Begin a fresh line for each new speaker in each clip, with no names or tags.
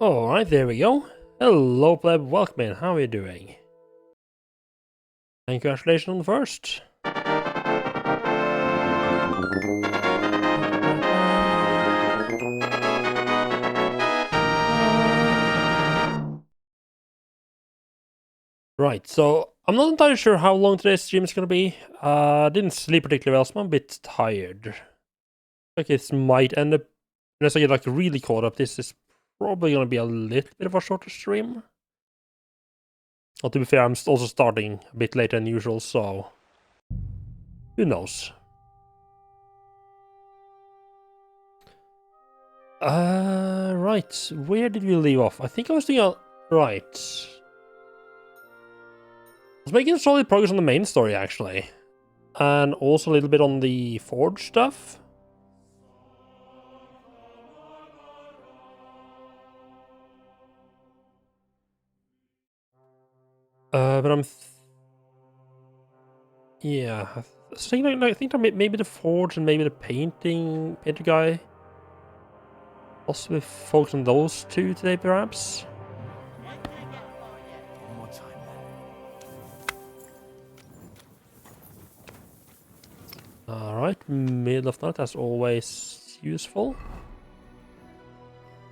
Alright, there we go. Hello, pleb, welcome in. How are you doing? And congratulations on the first. Right, so I'm not entirely sure how long today's stream is going to be. Didn't sleep particularly well, so I'm a bit tired. Like it might end up, unless I get like really caught up, this is probably going to be a little bit of a shorter stream. Well, to be fair, I'm also starting a bit later than usual, so who knows? Right, where did we leave off? I think I was doing a... Right. I was making solid progress on the main story, actually. And also a little bit on the Forge stuff. But I'm... yeah. I think that maybe the Forge and maybe the painter guy. Possibly focus on those two today, perhaps? Alright, middle of night, as always useful.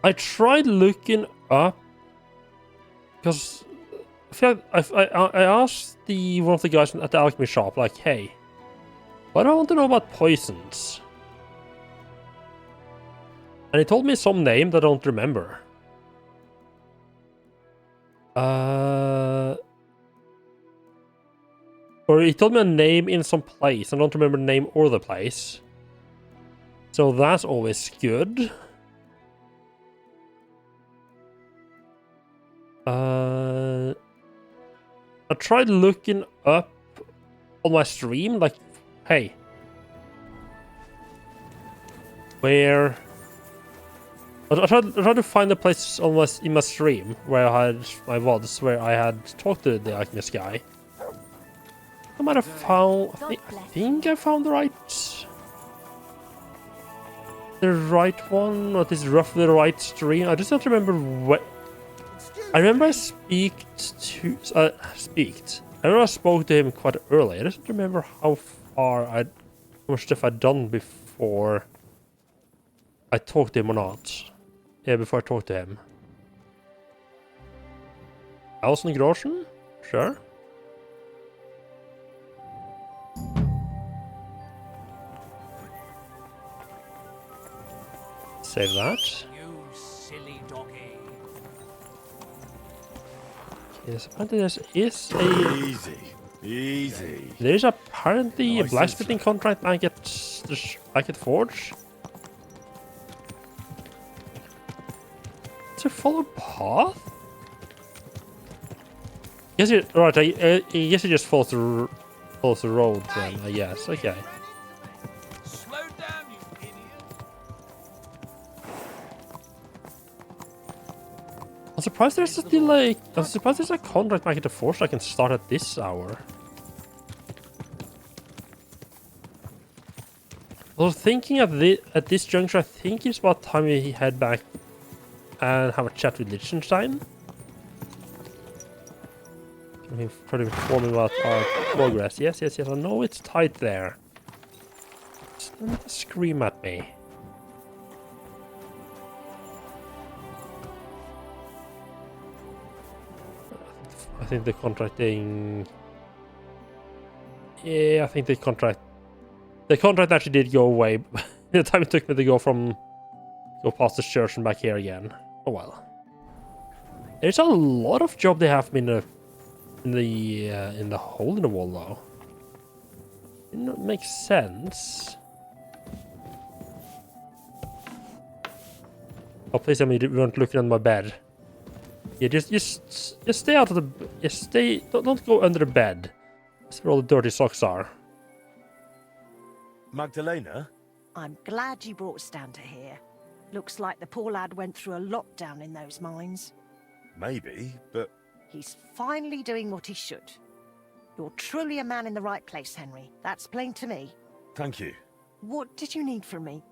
I tried looking up because I asked one of the guys at the alchemy shop, like, hey, what do I want to know about poisons? And he told me some name that I don't remember. Or he told me a name in some place. I don't remember the name or the place. So that's always good. I tried looking up on my stream, like, hey, where... I tried to find a place in my stream where I had my VODs, where I had talked to the alchemist guy. I might have found... I think I found the right one, or at least roughly the right stream. I just don't remember what... I remember I I remember I spoke to him quite early. I just don't remember how much stuff I'd done before I talked to him or not. Yeah, before I talked to him. Thousand Groschen? Sure. Save that.
You silly doggy.
Yes, apparently there is a...
Easy.
There's apparently a blacksmithing contract back at Forge. It's a followed path? Guess you right. I guess it just follows the road then. I guess. Okay.
Slow down, you idiot.
I'm surprised there's a delay. I'm surprised there's a contract back at the Forge I can start at this hour. I was thinking at this juncture, I think it's about time we head back and have a chat with Liechtenstein. Try to inform me about our progress. Yes. I know it's tight there. Don't scream at me. I think the contracting... yeah, I think the contract actually did go away. The time it took me to go past the church and back here again. Oh well. There's a lot of job they have in the hole in the wall though. Didn't make sense. Oh please tell me you weren't looking at my bed. Yeah, just stay out of the... Don't go under the bed. That's where all the dirty socks are.
Magdalena?
I'm glad you brought Stan to here. Looks like the poor lad went through a lot down in those mines.
Maybe, but...
He's finally doing what he should. You're truly a man in the right place, Henry. That's plain to me.
Thank you.
What did you need from me?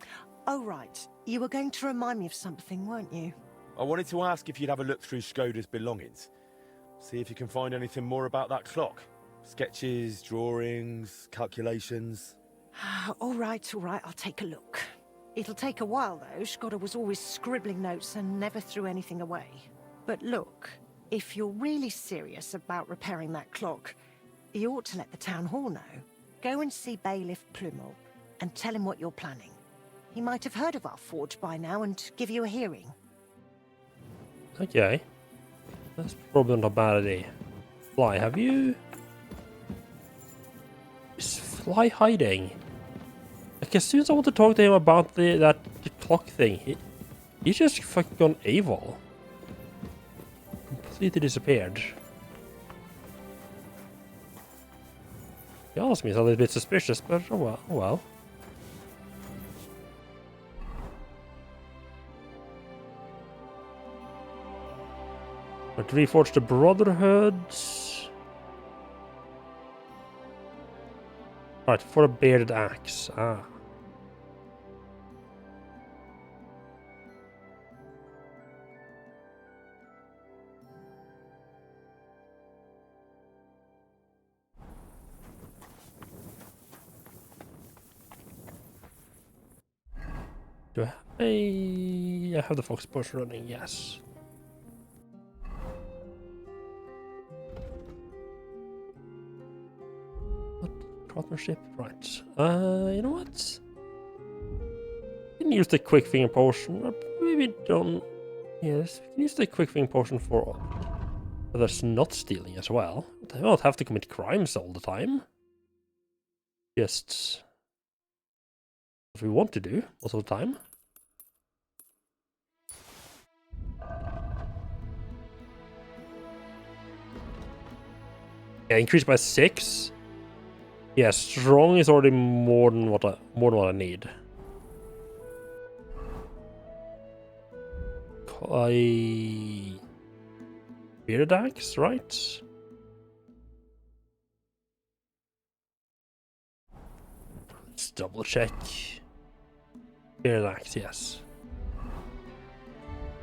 Oh, right. You were going to remind me of something, weren't you?
I wanted to ask if you'd have a look through Skoda's belongings. See if you can find anything more about that clock. Sketches, drawings, calculations.
All right, I'll take a look. It'll take a while, though. Skoda was always scribbling notes and never threw anything away. But look, if you're really serious about repairing that clock, you ought to let the town hall know. Go and see Bailiff Plumel and tell him what you're planning. He might have heard of our forge by now and give you a hearing.
Okay. That's probably not a bad idea. Fly, have you... Is Fly hiding? Like, as soon as I want to talk to him about that clock thing, he's just fucking gone AWOL. Completely disappeared. He asked me, it's a little bit suspicious, but oh well. Oh well. But reforge the Brotherhood. Right, for a bearded axe. Ah. Do I have I have the Fox Push running, yes. What partnership? Right. You know what? We can use the quick finger potion. Or maybe don't. Yes, we can use the quick finger potion for others not stealing as well. They don't have to commit crimes all the time. Just what we want to do most of the time. Yeah, increased by 6. Yeah, strong is already more than what I need. Bearded axe, right? Let's double check. Bearded axe, yes.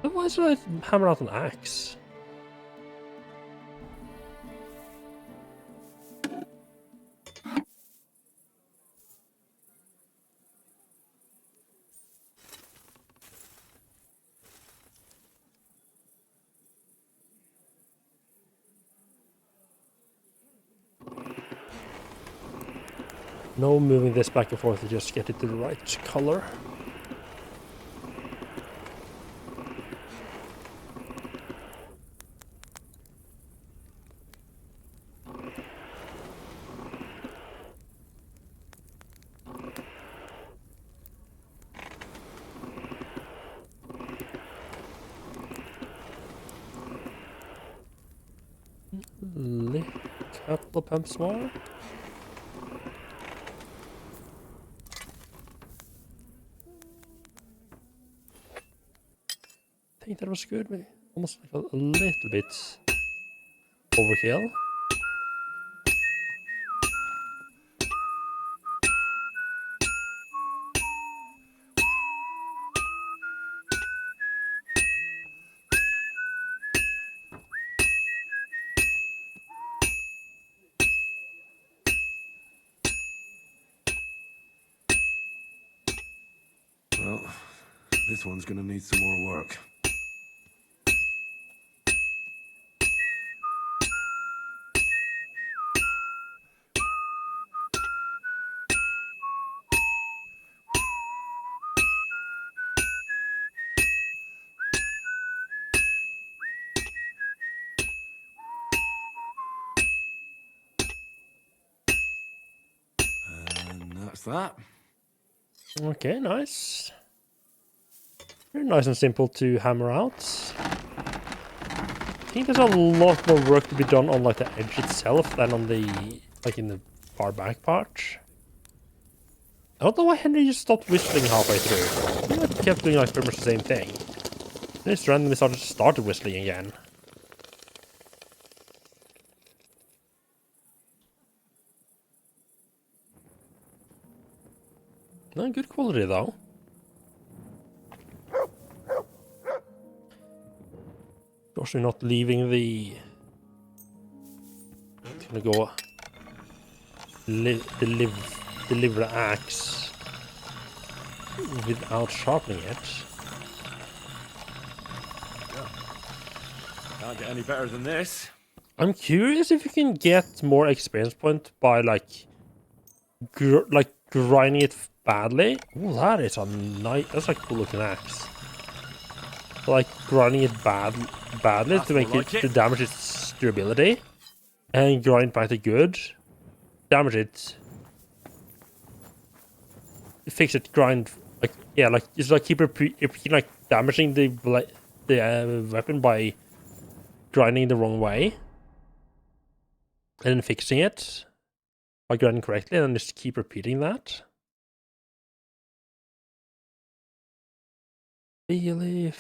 But why should I hammer out an axe? No moving this back and forth to just get it to the right color. Lick a couple of pumps more. I think that was good, maybe almost like a little bit overkill.
Well, this one's gonna need some more work. And that's that.
Okay, nice. Very nice and simple to hammer out. I think there's a lot more work to be done on like the edge itself than on the like in the far back part. I don't know why Henry just stopped whistling halfway through. He like, kept doing like pretty much the same thing. Then just randomly started whistling again. No, good quality though. course, we're not leaving the... It's gonna go... deliver the axe without sharpening it.
Can't get any better than this.
I'm curious if you can get more experience point by like grinding it badly. Oh, that is a nice. That's a cool looking axe. Like grinding it badly to make it to damage its durability, and grind back to good, damage it, fix it, grind like yeah, like it's like keep repeating like damaging the weapon by grinding the wrong way. And then fixing it by grinding correctly, and then just keep repeating that. Really?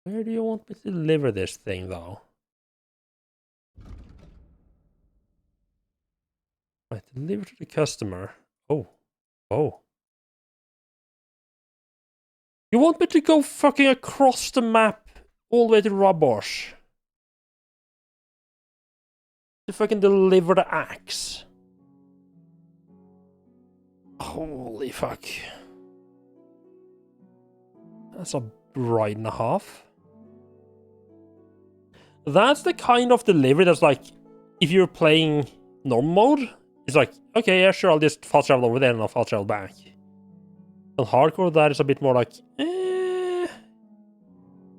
Where do you want me to deliver this thing, though? Right, deliver to the customer. Oh. Oh. You want me to go fucking across the map all the way to Rabosh? To fucking deliver the axe. Holy fuck. That's a ride and a half. That's the kind of delivery that's like, if you're playing normal mode, it's like, okay, yeah, sure, I'll just fast travel over there and I'll fast travel back. On hardcore, that is a bit more like,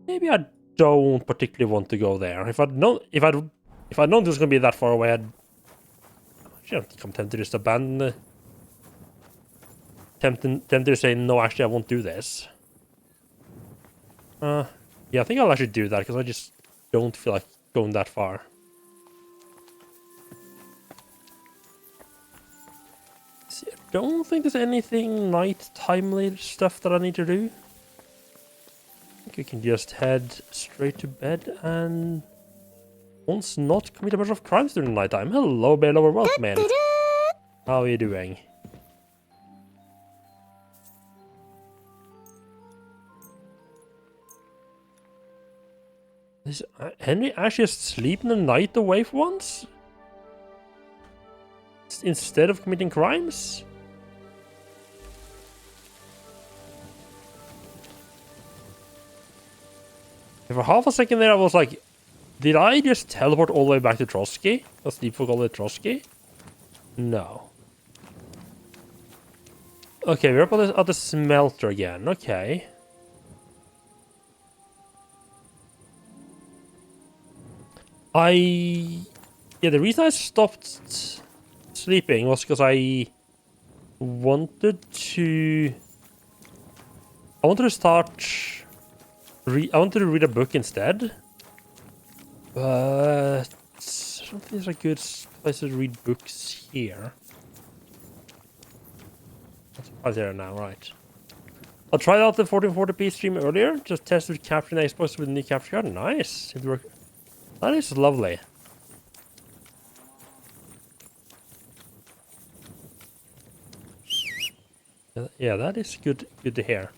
maybe I don't particularly want to go there. If I'd known this was gonna be that far away, I'm tempted to just abandon. Tempted to say no. Actually, I won't do this. Yeah, I think I'll actually do that because I just don't feel like going that far. See, I don't think there's anything night-timely stuff that I need to do. I think we can just head straight to bed and once not commit a bunch of crimes during the nighttime. Hello, Bailover, welcome in. How are you doing? Is Henry actually asleep in the night away for once? Instead of committing crimes? For half a second there I was like, did I just teleport all the way back to Trotsky? A sleepwalk all the way to Trotsky? No. Okay, we're up at the smelter again. Okay. Yeah, the reason I stopped sleeping was because I wanted to start I wanted to read a book instead. But I don't think there's a good place to read books here. That's there now, right. I tried out the 1440p stream earlier, just tested capturing Xbox with a new capture card. Nice. It worked. That is lovely. Yeah, that is good to hear.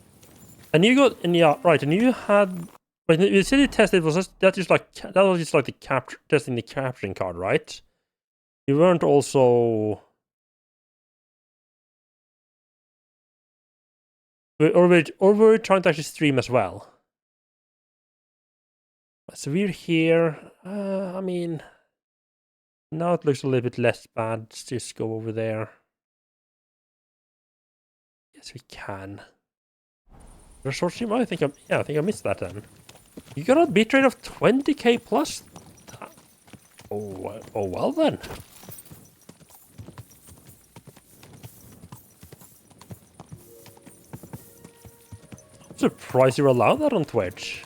And you got, and yeah, right, and you had, when you said you tested, was that was just like the testing the capturing card, right? You weren't also, or were you trying to actually stream as well? So we're here. I mean, now it looks a little bit less bad. Let's just go over there. Yes, we can. Your short stream? I think I missed that then. You got a bitrate of 20k plus. Oh well then. I'm surprised you're allowed that on Twitch.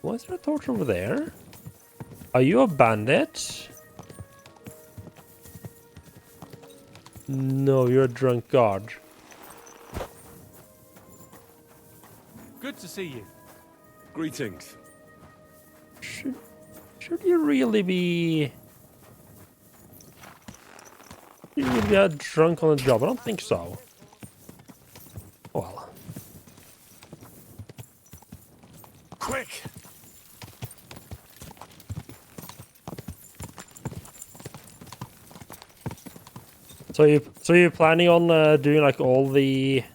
Why is there a torch over there? Are you a bandit? No, you're a drunk guard.
Good to see you.
Greetings.
Should you really be... You would be a drunk on the job? I don't think so. Well.
quick!
So you're planning on doing like all of the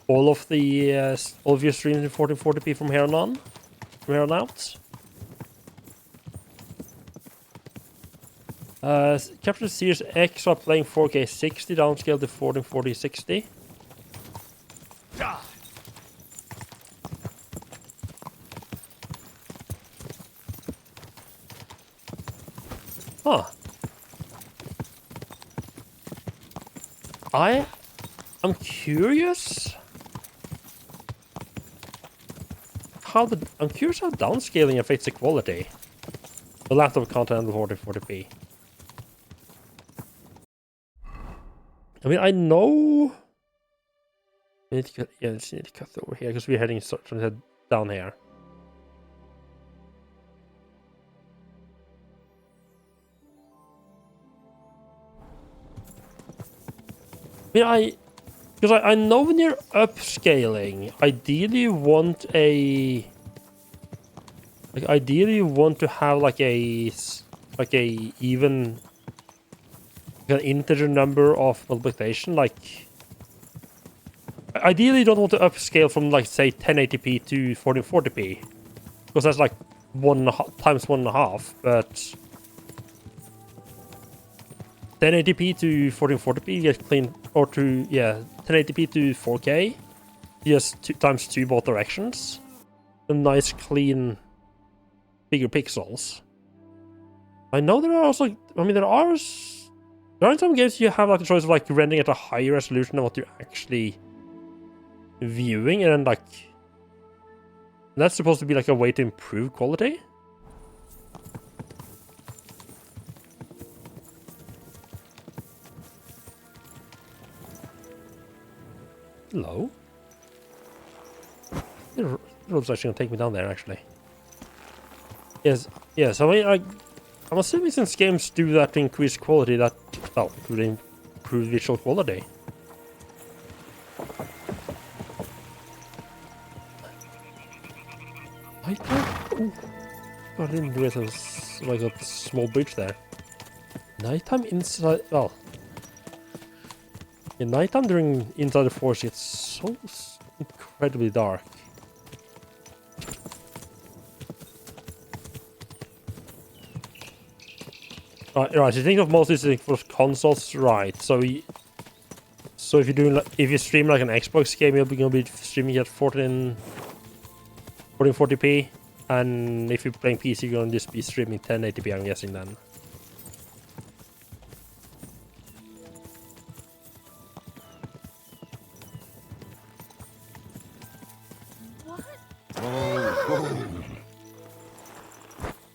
all of your streams in 1440p from here on? From here on out? Capture Series X are playing 4K 60 downscale to 1440 60. Huh. I'm curious I'm curious how downscaling affects the quality. The laptop can't handle 1440p. I mean, I know. I need to cut, yeah, I just need to cut over here because we're heading down here. I mean, because I know when you're upscaling, ideally you want to have like an integer number of multiplication. Like, ideally you don't want to upscale from like say 1080p to 1440p, because that's like 1.5 times 1.5. But 1080p to 1440p you get clean, or to 1080p to 4K, just 2 times 2 both directions. A nice clean bigger pixels. I know there are also, I mean, there are some games you have like the choice of like rendering at a higher resolution than what you're actually viewing, and then like that's supposed to be like a way to improve quality. Hello. The road's actually gonna take me down there, actually. Yes, yes. I mean, I'm assuming since games do that to increase quality, that would improve visual quality. I didn't realize there was like a small bridge there. Nighttime inside. Well, in nighttime during inside the forest, it's so incredibly dark. Right, so think of most of these for consoles, right? So if you stream like an Xbox game, you're gonna be streaming at 1440p, and if you're playing PC, you're gonna just be streaming 1080p, I'm guessing then.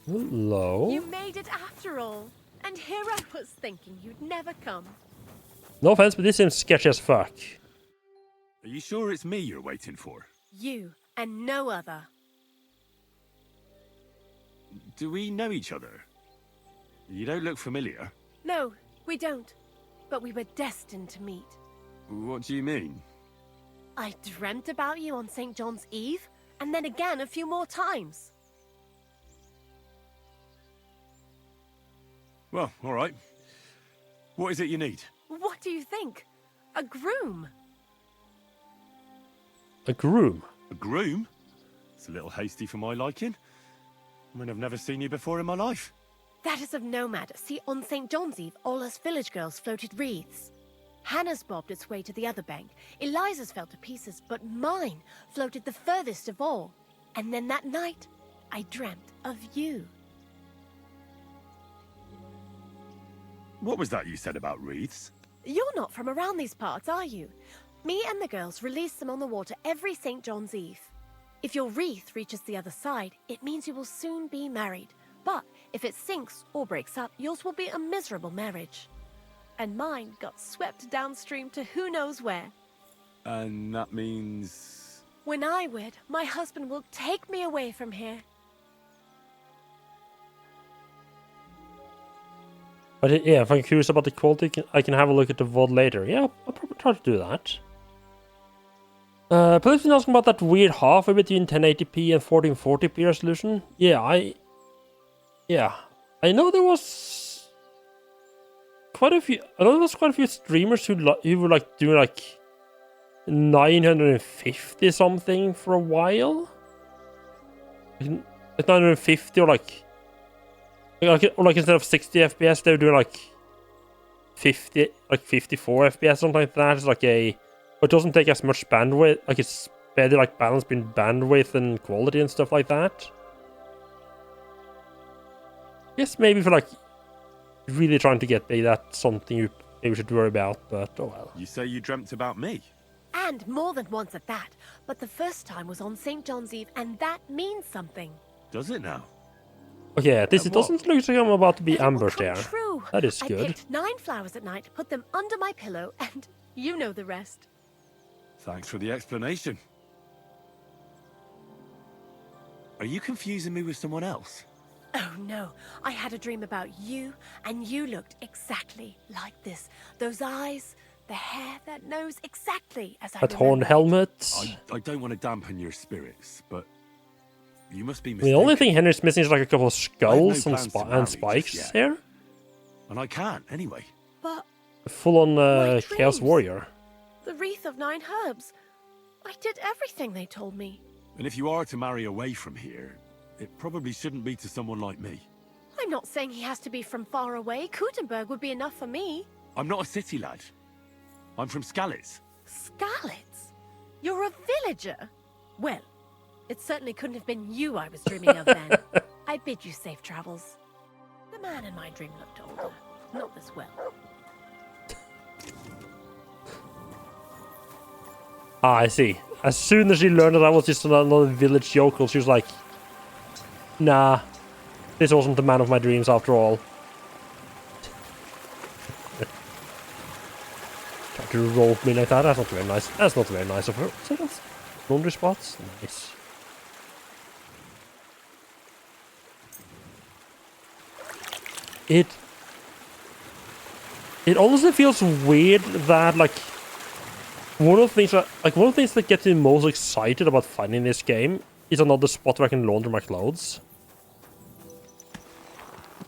Hello?
You made it after all. And here I was thinking you'd never come.
No offense, but this seems sketchy as fuck.
Are you sure it's me you're waiting for?
You and no other.
Do we know each other? You don't look familiar.
No, we don't. But we were destined to meet.
What do you mean?
I dreamt about you on St. John's Eve, and then again a few more times.
Well, all right. What is it you need?
What do you think? A groom?
A groom?
A groom? It's a little hasty for my liking. I mean, I've never seen you before in my life.
That is of no matter. See, on St. John's Eve, all us village girls floated wreaths. Hannah's bobbed its way to the other bank. Eliza's fell to pieces, but mine floated the furthest of all. And then that night, I dreamt of you.
What was that you said about wreaths?
You're not from around these parts, are you? Me and the girls release them on the water every St. John's Eve. If your wreath reaches the other side, it means you will soon be married. But if it sinks or breaks up, yours will be a miserable marriage. And mine got swept downstream to who knows where.
And that means...
When I wed, my husband will take me away from here.
But yeah, if I'm curious about the quality, I can have a look at the VOD later. Yeah, I'll probably try to do that. Police been asking about that weird halfway between 1080p and 1440p resolution. Yeah, I know there was quite a few. I know there was quite a few streamers who were like doing like 950 something for a while. Like 950 or like instead of 60 FPS, they were doing like 50, like 54 FPS, something like that. It's like it doesn't take as much bandwidth. Like it's better like balance between bandwidth and quality and stuff like that. Yes, maybe for like really trying to get big, that's something you maybe should worry about. But oh well.
You say you dreamt about me?
And more than once at that. But the first time was on St. John's Eve, and that means something.
Does it now?
Okay, it doesn't look like I'm about to be
That it will
ambushed
come
there.
True.
That is
I
good.
picked 9 flowers at night, put them under my pillow, and you know the rest.
Thanks for the explanation. Are you confusing me with someone else?
Oh no, I had a dream about you, and you looked exactly like this. Those eyes, the hair, that nose, exactly as I
That horn
remembered.
helmet.
I don't want to dampen your spirits, but you must be
The
mistaken.
only thing Henry's missing is like a couple of skulls
no
and,
plans to marry just
spikes
yet.
here.
And I can't, anyway.
But
Full-on
My
Chaos
dreams.
Warrior.
the wreath of 9 herbs. I did everything they told me.
And if you are to marry away from here, it probably shouldn't be to someone like me.
I'm not saying he has to be from far away. Kutenberg would be enough for me.
I'm not a city lad. I'm from Skalitz.
Skalitz? You're a villager? Well, it certainly couldn't have been you I was dreaming of then. I bid you safe travels. The man in my dream looked older. Not this well.
Ah, I see. As soon as she learned that I was just another village yokel, she was like, nah, this wasn't the man of my dreams after all. Try to rope me like that, that's not very nice. That's not very nice of her. So that's laundry spots? Nice. It honestly feels weird that like one of the things that gets me most excited about finding this game is another spot where I can launder my clothes.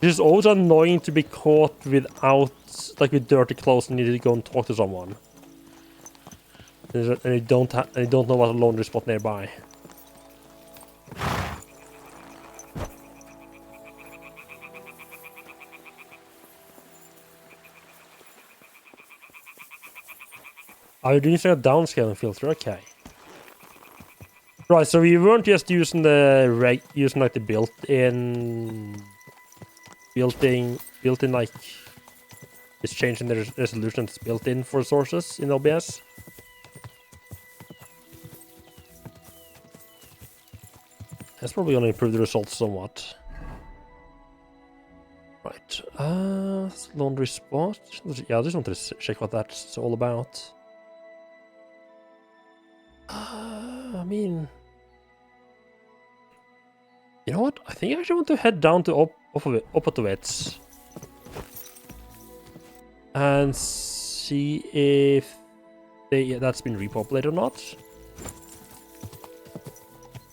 It is always annoying to be caught without like with dirty clothes and need to go and talk to someone. And you don't know what a laundry spot nearby. Are you doing some downscaling filter? Okay. Right, so we weren't just using like the built-in like it's changing the resolution that's built in for sources in OBS. That's probably gonna improve the results somewhat. Right, laundry spot. Yeah, I just wanted to check what that's all about. I mean, you know what? I think I actually want to head down to Opatowitz and see if that's been repopulated or not.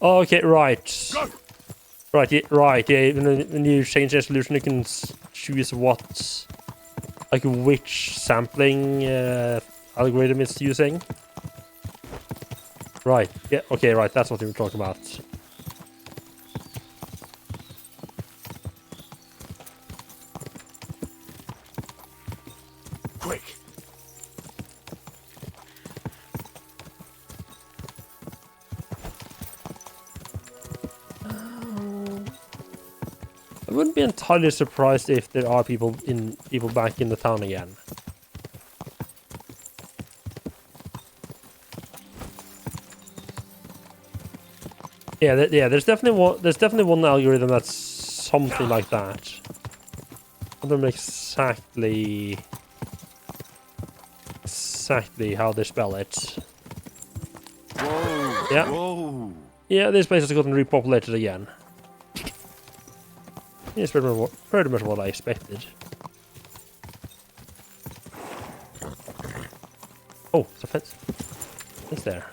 Okay, right.
Go!
Right, yeah. When you change the resolution, you can choose which sampling algorithm it's using. Right, yeah, okay, right, that's what we were talking about.
Quick!
I wouldn't be entirely surprised if there are people back in the town again. Yeah, there's definitely one algorithm that's something like that. I don't know exactly how they spell it.
Whoa!
Yeah.
Whoa!
Yeah, this place has gotten repopulated again. It's pretty much what I expected. Oh, it's a fence. It's there.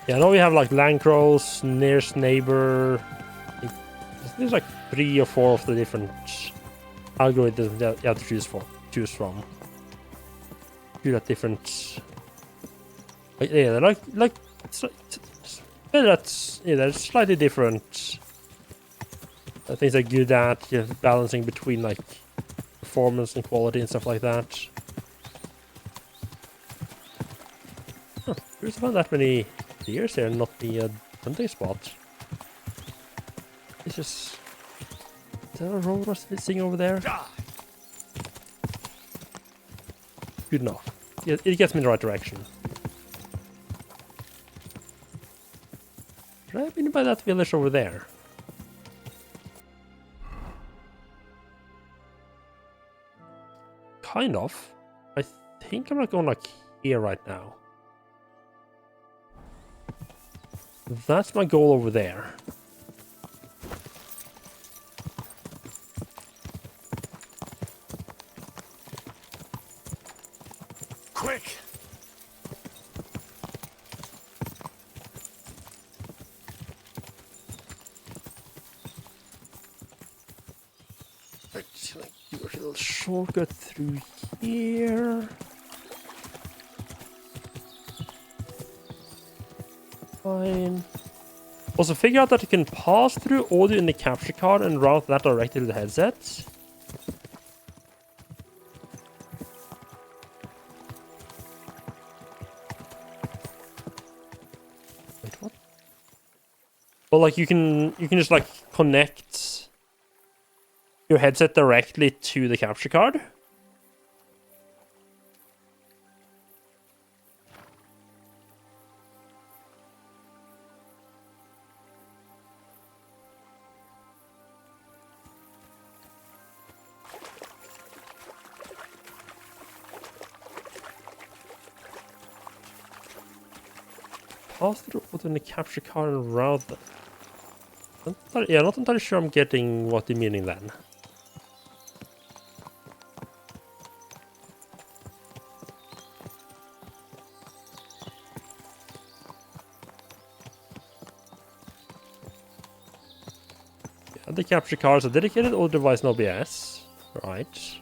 Yeah, I know we have like land crows, nearest neighbor. There's like 3 or 4 of the different algorithms that you have to choose from. You got different. Yeah, they're like that's they're slightly different. Things they're good at, balancing between like performance and quality and stuff like that. Huh, there's not that many deers here, not the hunting spot. It's just. Is there a road or something over there? Good enough. It gets me in the right direction. Should I have been by that village over there? Kind of. I think I'm not going like here right now. That's my goal over there.
Quick!
Let's like do a little shortcut through here. Fine. Also, figure out that you can pass through audio in the capture card and route that directly to the headset. Wait, what? Well, like you can just like connect your headset directly to the capture card. Pass through within the capture card and route them. Yeah, not entirely sure I'm getting what they're meaning then. Yeah, the capture cards are dedicated or device no OBS. Right.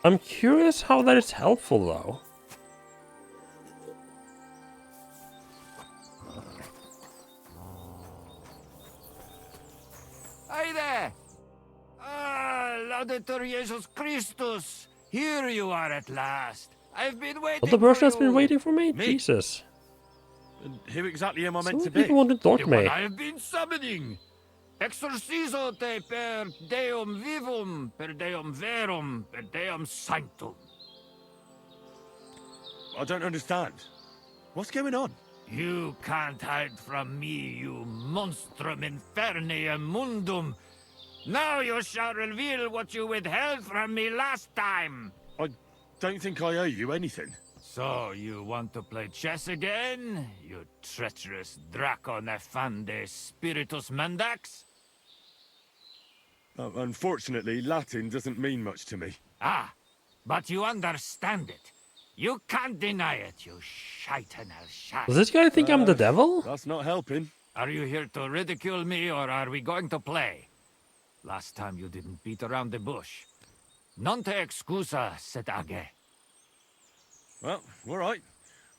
I'm curious how that is helpful though.
Hey there! Ah, Laudetur Jesus Christus! Here you are at last. I've been waiting
But the person
for
has been
you.
waiting for me?
Me?
Jesus.
And who exactly am I
So
meant
many
to be?
people want to talk
The
to
one
me.
I've been summoning. Exorcizo te per Deum vivum, per Deum verum, per Deum sanctum.
I don't understand. What's going on?
You can't hide from me, you monstrum infernium mundum. Now you shall reveal what you withheld from me last time.
I don't think I owe you anything.
So, you want to play chess again? You treacherous Draco Nefande Spiritus Mendax?
Unfortunately, Latin doesn't mean much to me.
Ah, but you understand it. You can't deny it, you shaitan al-shait.
Does this guy think I'm the devil?
That's not helping.
Are you here to ridicule me, or are we going to play? Last time you didn't beat around the bush. Non te excusa, said Age.
Well, all right.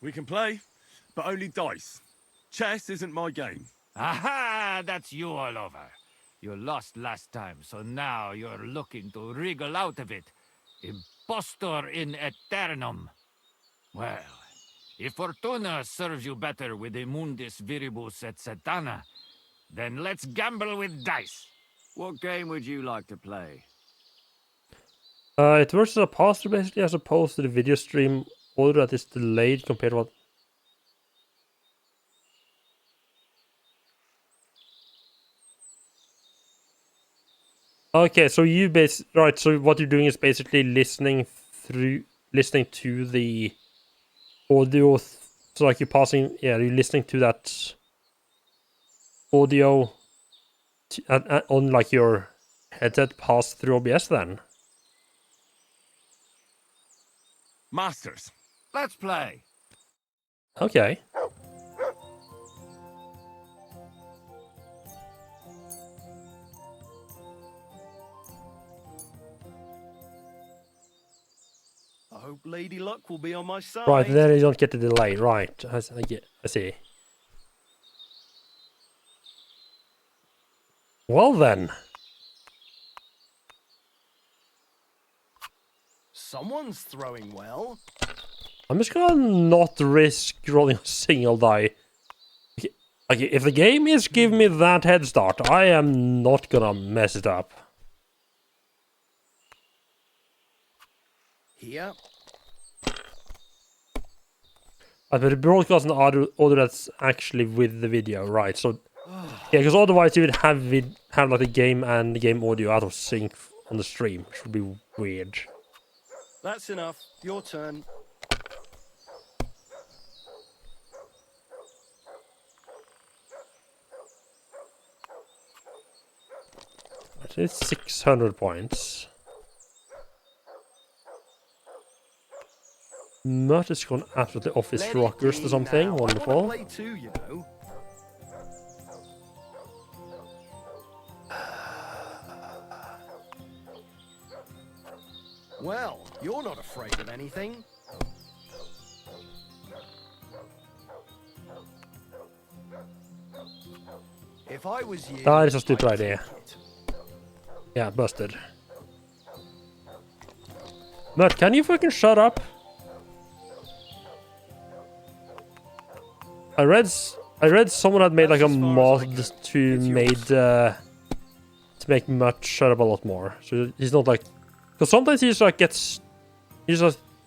We can play, but only dice. Chess isn't my game.
Aha, that's you all over. You lost last time, so now you're looking to wriggle out of it. Impostor in aeternum. Well, if Fortuna serves you better with the mundus viribus et satana, then let's gamble with dice. What game would you like to play?
It works as a poster basically as opposed to the video stream order that is delayed compared to what. Okay, so right, so what you're doing is basically listening to the audio, so like you're passing, yeah, you're listening to that audio on like your headset pass through OBS then.
Masters.
Let's play.
Okay.
I hope Lady Luck will be on my side.
Right, then you don't get the delay. Right, I see. Well then.
Someone's throwing well.
I'm just gonna not risk rolling a single die. Like, if the game is giving me that head start, I am not gonna mess it up.
Here.
But the broadcast and audio that's actually with the video, right? So, yeah, because otherwise you would have like the game and the game audio out of sync on the stream, which would be weird.
That's enough. Your turn.
It's 600 points. Mert has gone after the office
Let it
rockers
be
or something.
now.
Wonderful.
I want to play too, you know. Well, you're not afraid of anything. If I was you,
That is a stupid
I'd
idea.
take it.
Yeah, busted. Mert, can you fucking shut up? I read someone had made like a
That's as far as I
mod
go.
to make Mert shut up a lot more. So he's not like, because sometimes he just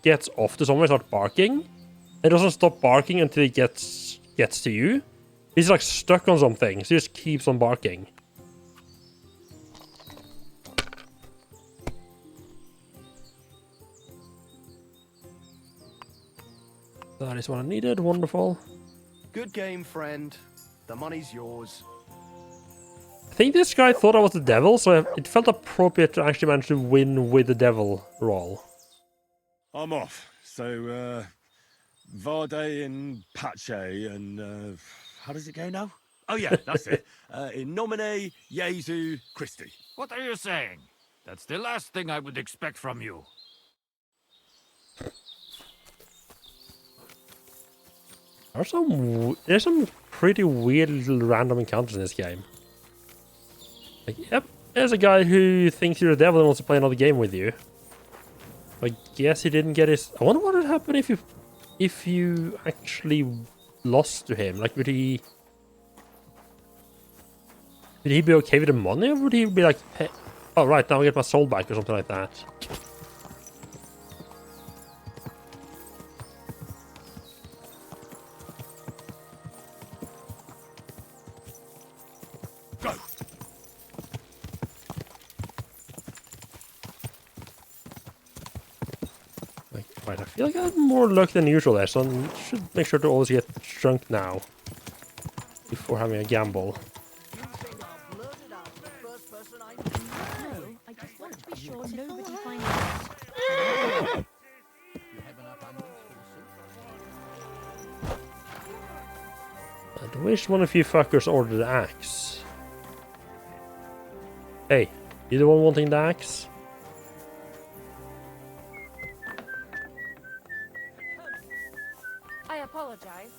gets off to somewhere, start barking. It doesn't stop barking until he gets to you. He's like stuck on something, so he just keeps on barking. That is what I needed. Wonderful.
Good game, friend. The money's yours.
I think this guy thought I was the devil, so it felt appropriate to actually manage to win with the devil roll.
I'm off. So, Varde and Pache and, how does it go now? Oh yeah, that's it. In nomine Jesu Christi.
What are you saying? That's the last thing I would expect from you.
There's some pretty weird little random encounters in this game. Like, yep, there's a guy who thinks you're the devil and wants to play another game with you. I guess he didn't get his. I wonder what would happen if you actually lost to him. Like, would he be okay with the money, or would he be like, hey, oh right, now I get my soul back or something like that?
Go!
Like, right, I feel like I had more luck than usual there, so I should make sure to always get drunk now before having a gamble.
I just want to be sure nobody finds out.
I wish one of you fuckers ordered the axe. Hey, you the one wanting the axe?
I apologize.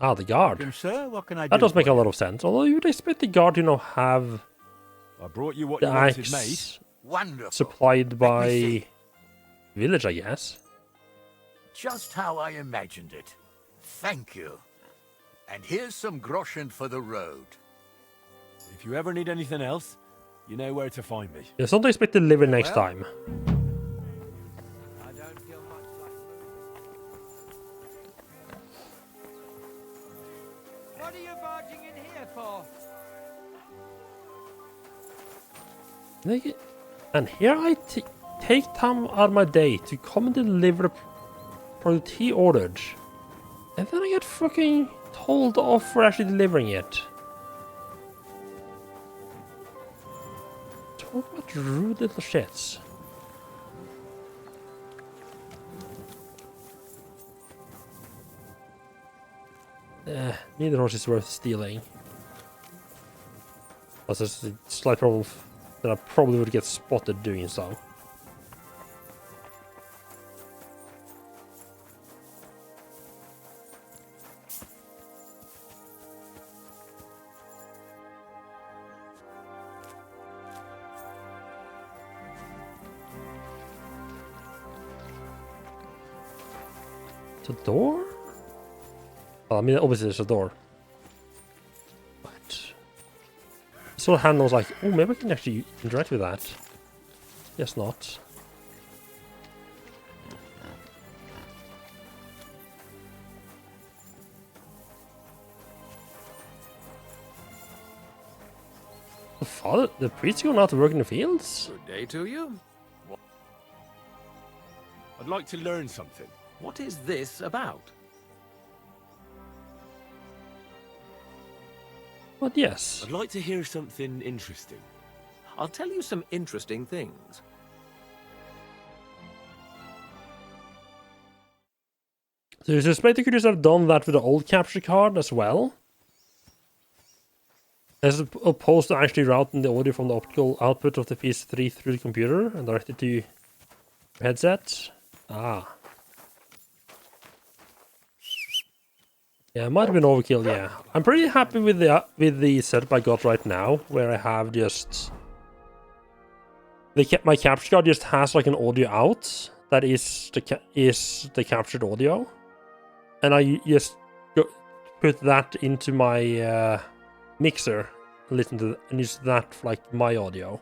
Ah, the guard.
Welcome, sir. What can I do?
That does make
for
a
you?
lot of sense. Although you'd expect the guard to, have
I brought you what
the
you wanted made.
axe
Wonderful.
supplied by
see.
village, I guess.
Just how I imagined it. Thank you. And here's some groschen for the road.
If you ever need anything else, you know where to find me.
Yeah, don't expect to deliver next
Well.
time.
I don't feel much like What are you barging in here for?
And here I take time out of my day to come and deliver the product he ordered. And then I get fucking told off for actually delivering it. Talk about rude little shits. Neither horse is worth stealing. That's just a slight problem that I probably would get spotted doing so. It's a door? Well, I mean, obviously there's a door. But... So hand was like, oh, maybe I can actually interact with that. Guess not. The father, the priest going out to work in the fields?
Good day to you.
I'd like to learn something.
What is this about?
But yes.
I'd like to hear something interesting.
I'll tell you some interesting things.
So you suspect they could just have done that with the old capture card as well? As opposed to actually routing the audio from the optical output of the PS3 through the computer and direct it to your headset? Ah. Yeah, it might have been overkill, yeah. I'm pretty happy with the setup I got right now, where I have just... my capture card just has like an audio out that is the captured audio. And I just put that into my mixer and listen to and use that for like my audio.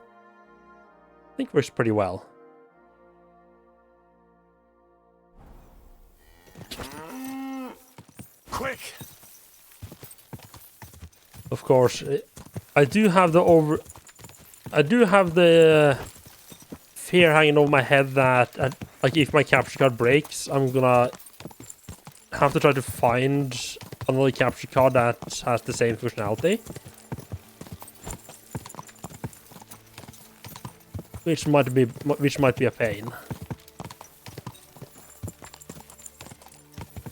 I think it works pretty well.
Quick!
Of course, I do have the fear hanging over my head that like if my capture card breaks, I'm gonna have to try to find another capture card that has the same functionality. Which might be a pain.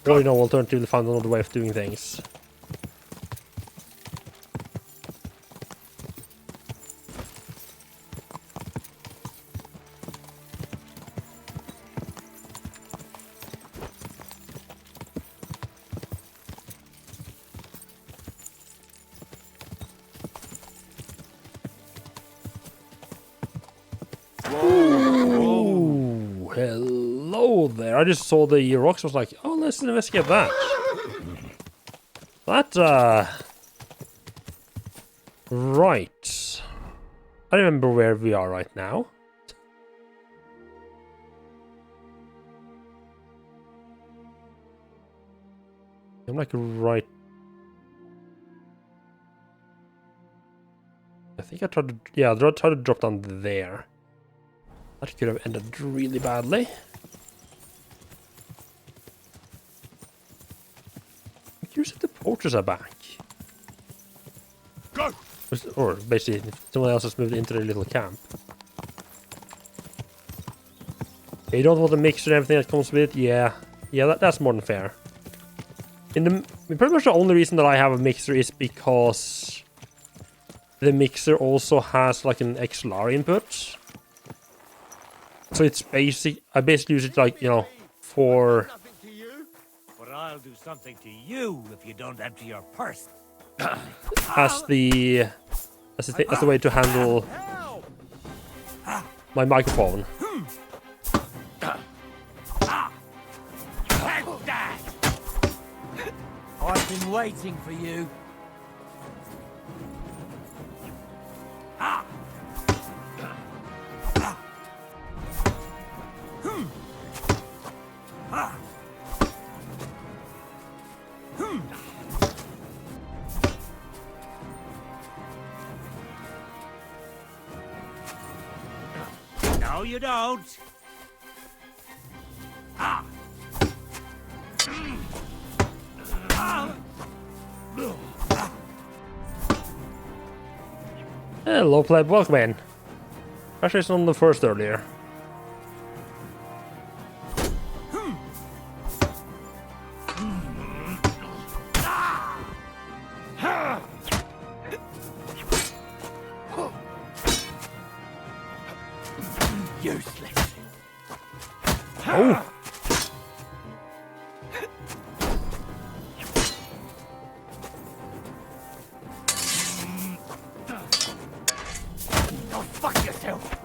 Or, you know, alternatively find another way of doing things. Ooh, hello there. I just saw the rocks. I was like, oh, let's investigate that. Right. I remember where we are right now. I'm like right... I think I tried to... Yeah, I tried to drop down there. That could have ended really badly. I'm curious if the porters are back.
Go!
Or basically, if someone else has moved into their little camp. You don't want to mix and everything that comes with it? Yeah. Yeah, that's more than fair. Pretty much the only reason that I have a mixer is because the mixer also has like an XLR input. So it's basic. I basically use it like, you know, for...
But I'll do something to you if you don't empty your purse.
as the way to handle my microphone.
I've been waiting for you. you don't. Ah!
Hello, pleb. Welcome in. Actually, it's on the first earlier.
Useless.
Oh!
Go fuck yourself.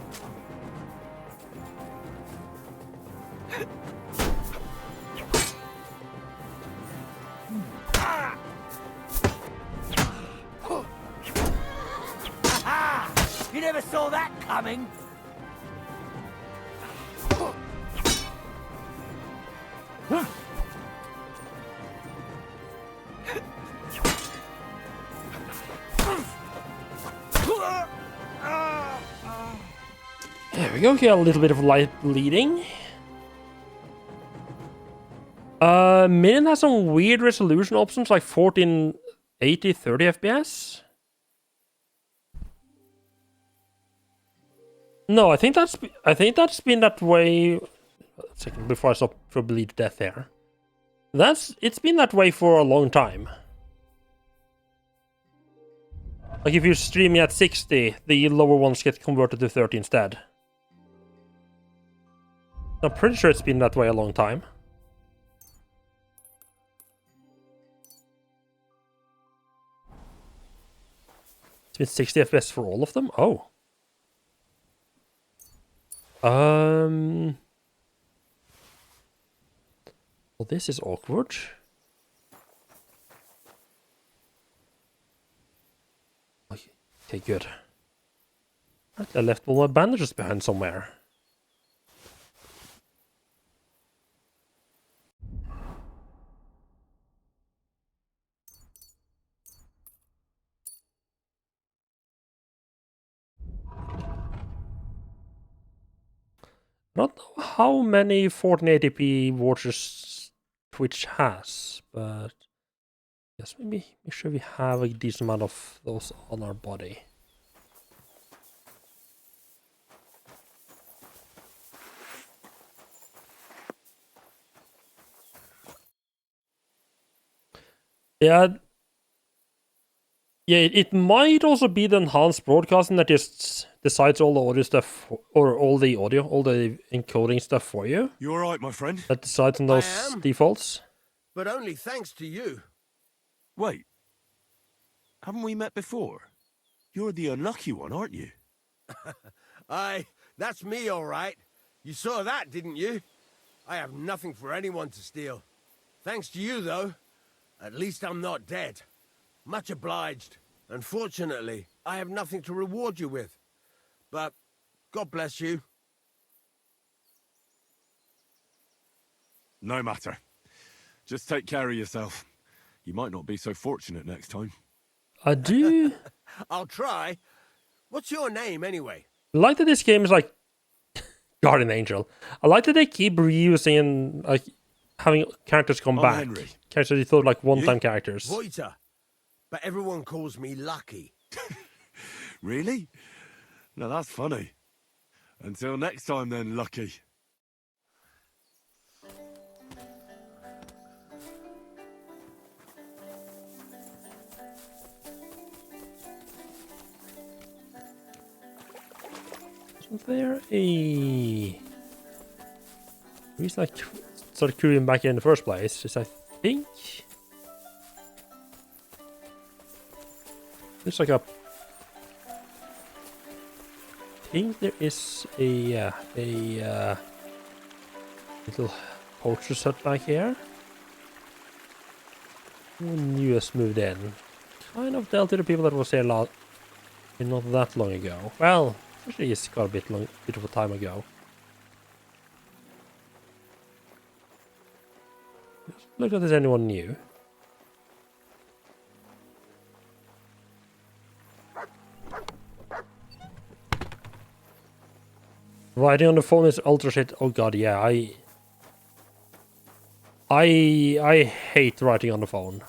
You never saw that coming.
There we go. Get a little bit of light bleeding. Minion has some weird resolution options like 1480 30 FPS. No, I think that's been that way. A second before I stop for bleed to death here. It's been that way for a long time. Like if you're streaming at 60, the lower ones get converted to 30 instead. I'm pretty sure it's been that way a long time. It's been 60 FPS for all of them? Oh. Well, this is awkward. Okay, good. Right, I left all my bandages behind somewhere. I don't know how many 1480p watches Twitch has, but yes, maybe make sure we have a decent amount of those on our body. Yeah, it might also be the enhanced broadcasting that just decides all the audio stuff, or all the encoding stuff for you.
You all right, my friend?
That decides on
I
those
am.
defaults.
But only thanks to you.
Wait. Haven't we met before? You're the unlucky one, aren't you?
Aye, that's me, all right. You saw that, didn't you? I have nothing for anyone to steal. Thanks to you, though. At least I'm not dead. Much obliged. Unfortunately, I have nothing to reward you with. But God bless you.
No matter. Just take care of yourself. You might not be so fortunate next time.
I do
I'll try. What's your name, anyway?
like that this game is like Guardian Angel. I like that they keep reusing and like having characters come
I'm
back.
Henry.
Characters you thought like one-time characters.
Voiter. But everyone calls me Lucky.
Really? Now that's funny. Until next time then, Lucky.
Isn't there a reason I started queuing back in the first place? Is I think there's like a. I think there is a little poacher's hut back here. Newest moved in. Kind of dealt with the people that was here not that long ago. Well, actually, it's got a bit of a time ago. Just look if there's anyone new. Writing on the phone is ultra shit. Oh god, yeah, I hate writing on the phone.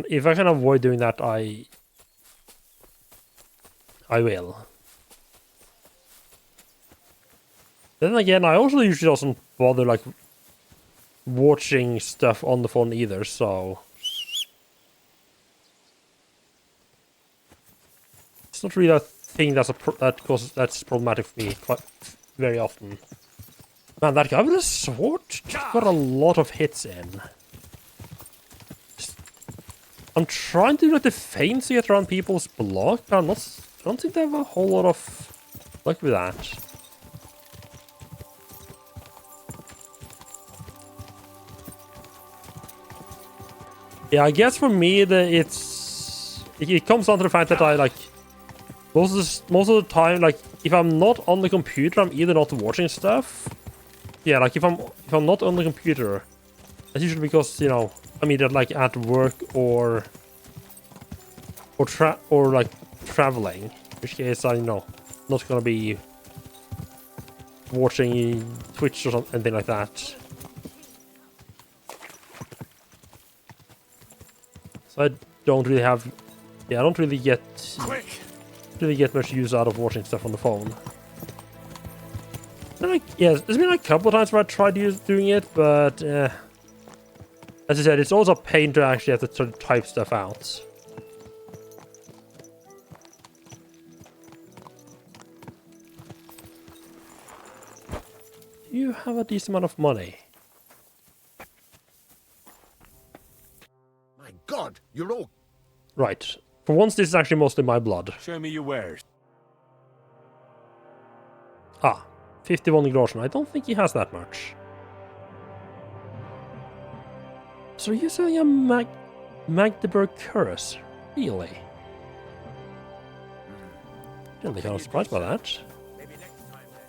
If I can avoid doing that, I will. Then again, I also usually doesn't bother like watching stuff on the phone either, so it's not really a thing that's that's problematic for me quite very often. Man, that guy with a sword got a lot of hits in. I'm trying to do like the feints to get around people's block, but I don't think they have a whole lot of luck with that. Yeah, I guess for me it comes down to the fact that I like most of the time, like if I'm not on the computer, I'm either not watching stuff. Yeah, like if I'm not on the computer, that's usually because, you know, I'm either like at work or like traveling. In which case I'm not gonna be watching Twitch or anything like that. So I don't really have, yeah, I don't really get much use out of watching stuff on the phone. Like, yeah, there's been like a couple of times where I tried doing it, but as I said, it's also a pain to actually have to sort of type stuff out. You have a decent amount of money.
My God, you're all...
Right. For once, this is actually mostly my blood.
Show me your wares.
Ah, 51 groschen. I don't think he has that much. So you're selling a Magdeburg Curse? Really? Didn't think I was surprised by that.
Maybe next time then.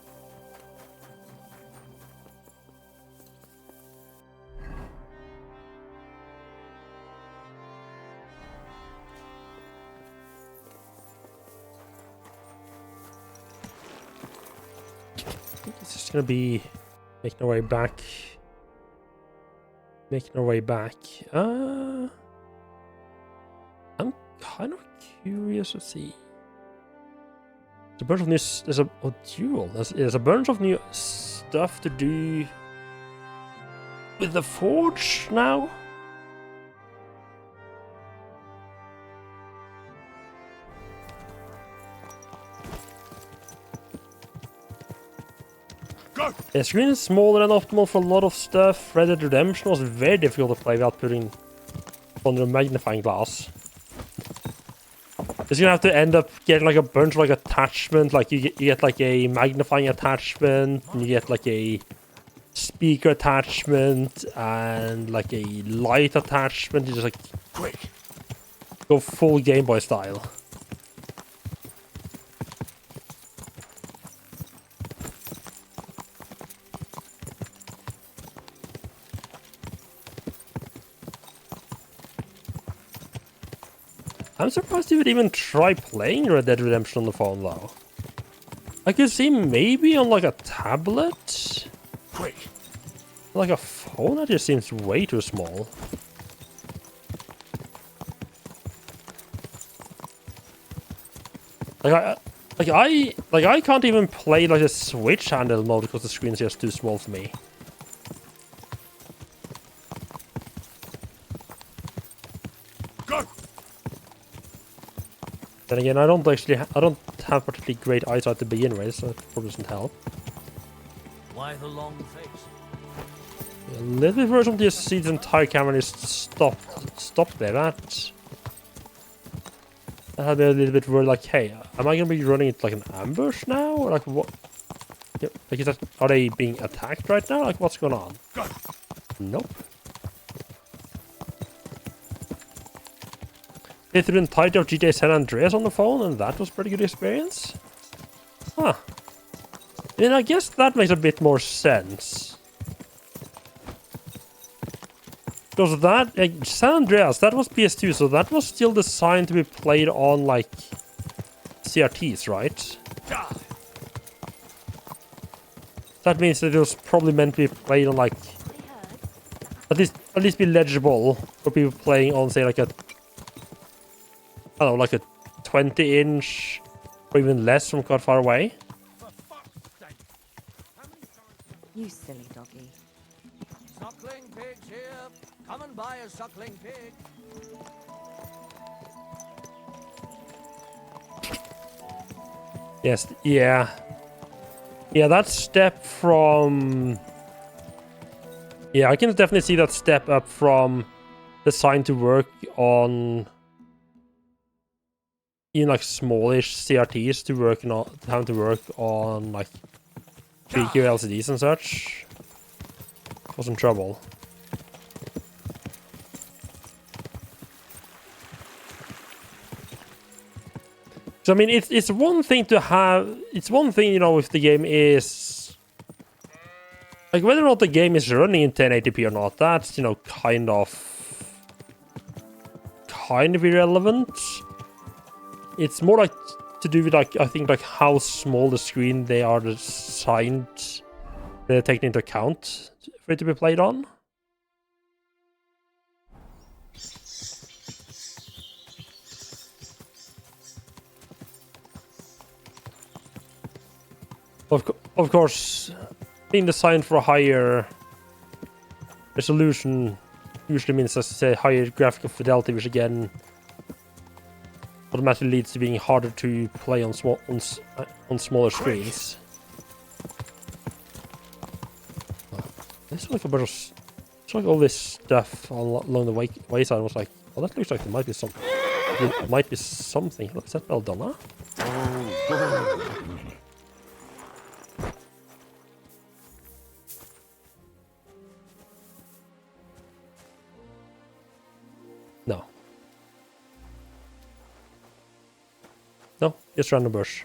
It's just gonna be making our way back. I'm kind of curious to see. There's a bunch of new. There's a bunch of new stuff to do with the forge now. The screen is smaller than optimal for a lot of stuff. Red Dead Redemption was very difficult to play without putting under a magnifying glass. Because you have to end up getting like a bunch of like attachment. Like you get like a magnifying attachment, and you get like a speaker attachment, and like a light attachment. You just like go full Game Boy style. I'm surprised you would even try playing Red Dead Redemption on the phone, though. I could see maybe on like a tablet? Like a phone, that just seems way too small. I can't even play like the Switch handheld mode because the screen's just too small for me. Then again, I don't have particularly great eyesight to begin with, so it probably doesn't help.
Why the long face?
A little bit version just see the entire camera just stop there. That had me a little bit worried, like, hey, am I gonna be running it like an ambush now? Or like what? Yep, like are they being attacked right now? Like what's going on? Nope. They threw the entirety of GTA San Andreas on the phone, and that was a pretty good experience. Huh. Then I guess that makes a bit more sense. Because that, San Andreas, that was PS2, so that was still designed to be played on, like, CRTs, right? that means that it was probably meant to be played on like at least be legible for people playing on say like a I don't know like a 20-inch or even less from quite far away.
You silly doggy.
Suckling pigs here. Come and buy a suckling pig.
Yes, yeah. Yeah, that step from... Yeah, I can definitely see that step up from designed to work on... even like smallish CRTs to work on... having to work on like 3Q LCDs and such. Cause some trouble. So I mean, it's one thing to have. It's one thing, you know, if the game is like whether or not the game is running in 1080p or not. That's, you know, kind of irrelevant. It's more like to do with like I think like how small the screen they are designed, they're taken into account for it to be played on. Of course, being designed for a higher resolution usually means, as I say, higher graphical fidelity, which again automatically leads to being harder to play on smaller screens. This is like a bunch of, it's like all this stuff along the wayside. I was like, well, that looks like there might be something. There might be something. Look, is that Belladonna? No. No, just random bush.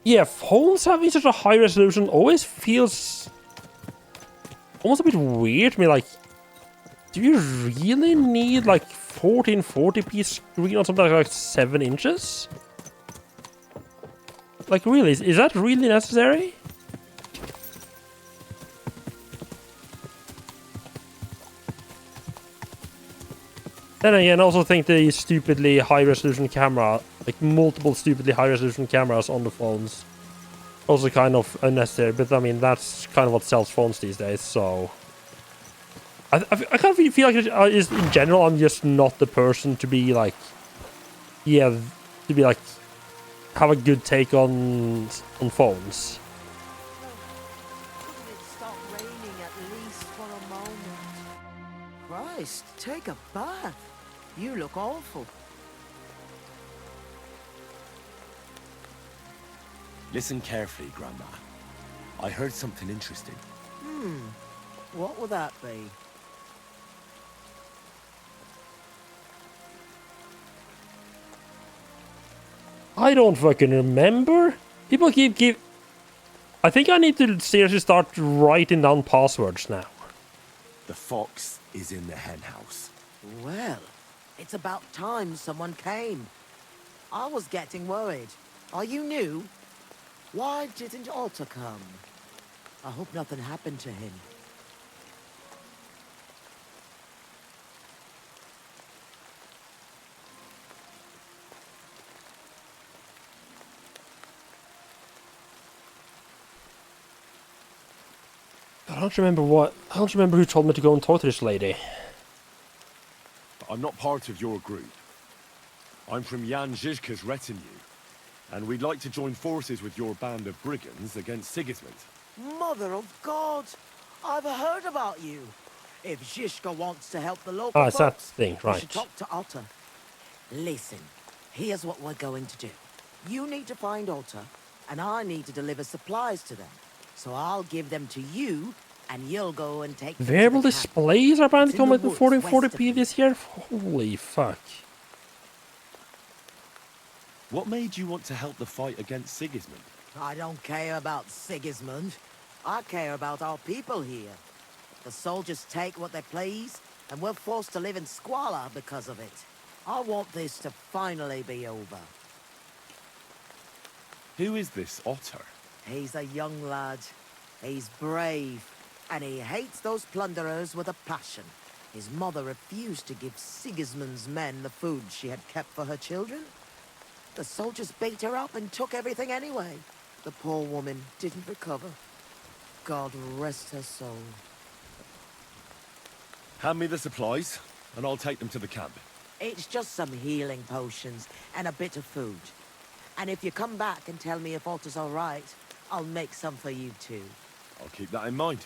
Yeah, phones having such a high resolution always feels almost a bit weird to me. Like, do you really need like 1440p screen on something like 7 inches? Like, really, is that really necessary? Then again, I also think the stupidly high-resolution camera, like multiple stupidly high-resolution cameras on the phones, also kind of unnecessary. But I mean, that's kind of what sells phones these days. So I kind of feel like is in general, I'm just not the person to be like, yeah, to be like have a good take on phones.
Couldn't it stop raining at least for a moment? Christ, take a bath. You look awful.
Listen carefully, Grandma. I heard something interesting.
What would that be?
I don't fucking remember. People keep... I think I need to seriously start writing down passwords now.
The fox is in the hen house.
Well, it's about time someone came. I was getting worried. Are you new? Why didn't Otto come? I hope nothing happened to him.
I don't remember who told me to go and talk to this lady.
I'm not part of your group. I'm from Jan Žižka's retinue, and we'd like to join forces with your band of brigands against Sigismund.
Mother of God! I've heard about you. If Žižka wants to help the local
It's that
folks,
thing,
you
right.
should talk to Otto. Listen, here's what we're going to do. You need to find Otto, and I need to deliver supplies to them. So I'll give them to you, and you'll go and take them to
Variable
the camp.
displays are bound to
It's in
come
the
with
woods
1440p
west
this year? Holy fuck.
What made you want to help the fight against Sigismund?
I don't care about Sigismund. I care about our people here. The soldiers take what they please, and we're forced to live in squalor because of it. I want this to finally be over.
Who is this Otter?
He's a young lad. He's brave, and he hates those plunderers with a passion. His mother refused to give Sigismund's men the food she had kept for her children. The soldiers beat her up and took everything anyway. The poor woman didn't recover. God rest her soul.
Hand me the supplies, and I'll take them to the camp.
It's just some healing potions and a bit of food. And if you come back and tell me if Otter's all right, I'll make some for you too.
I'll keep that in mind.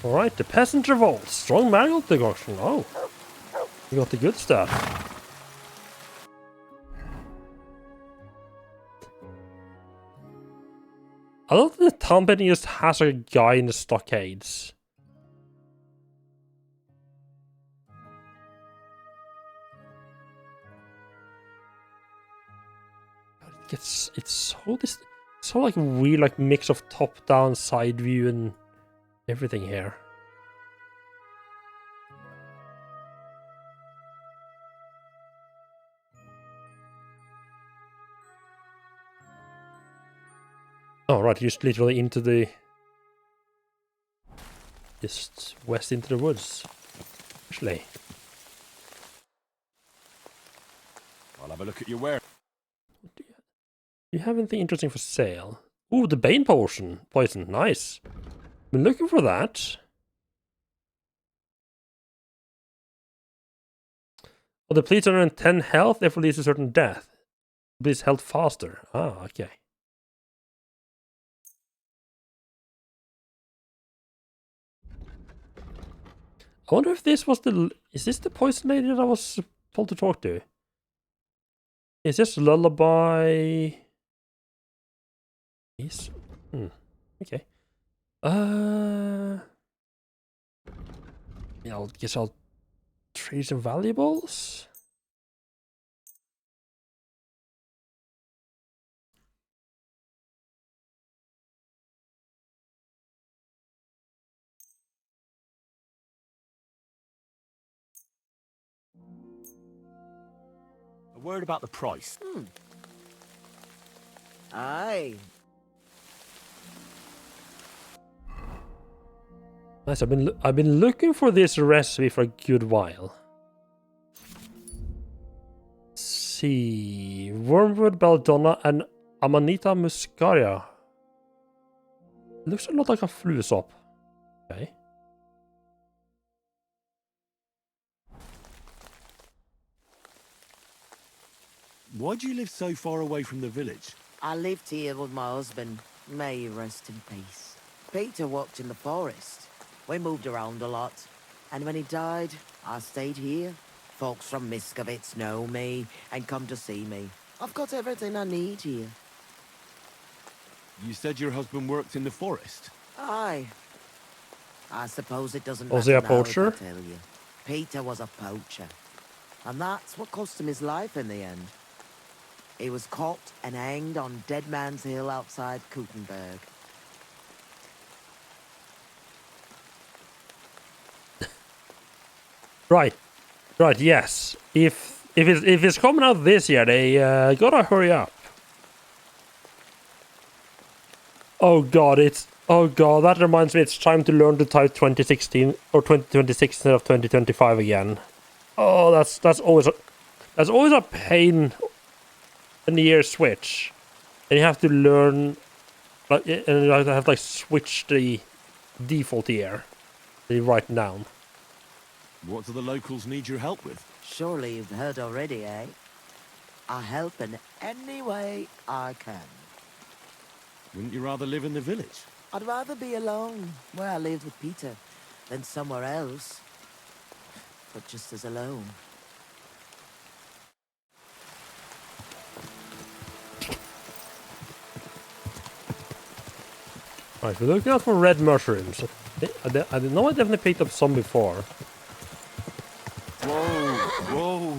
Alright, the peasant revolt. Strong marigold decoction. Oh. You got the good stuff. I love that the company just has a guy in the stockades. It's so like weird like mix of top down, side view and everything here. Oh right, just literally into the just west into the woods. Actually.
I'll have a look at your ware.
Do you have anything interesting for sale? Ooh, the Bane potion. Poison. Nice. Been looking for that. Oh, depletes 110 health if release a certain death. Depletes health faster. Ah, okay. I wonder if this was the... Is this the poison lady that I was told to talk to? Is this lullaby? Yes. Okay. Yeah, I guess I'll trade some valuables.
A word about the price.
Aye.
Nice. I've been looking for this recipe for a good while. Let's see, wormwood, belladonna, and Amanita muscaria. Looks a lot like a fluesop. Okay.
Why do you live so far away from the village?
I lived here with my husband. May he rest in peace. Peter worked in the forest. We moved around a lot. And when he died, I stayed here. Folks from Miskovitz know me and come to see me. I've got everything I need here.
You said your husband worked in the forest?
Aye. I suppose it doesn't
Was he
matter
a
now if
poacher?
I tell you. Peter was a poacher. And that's what cost him his life in the end. He was caught and hanged on Dead Man's Hill outside Kuttenberg.
Right, yes. If it's coming out this year, they gotta hurry up. Oh god, that reminds me it's time to learn to type 2016 or 2026 instead of 2025 again. Oh, that's always a pain in the year switch. And you have to learn like and you have to like switch the default year that you write down.
What do the locals need your help with?
Surely you've heard already, eh? I help in any way I can.
Wouldn't you rather live in the village?
I'd rather be alone, where I lived with Peter, than somewhere else. But just as alone.
Right, we're looking out for red mushrooms. I know I definitely picked up some before.
Whoa!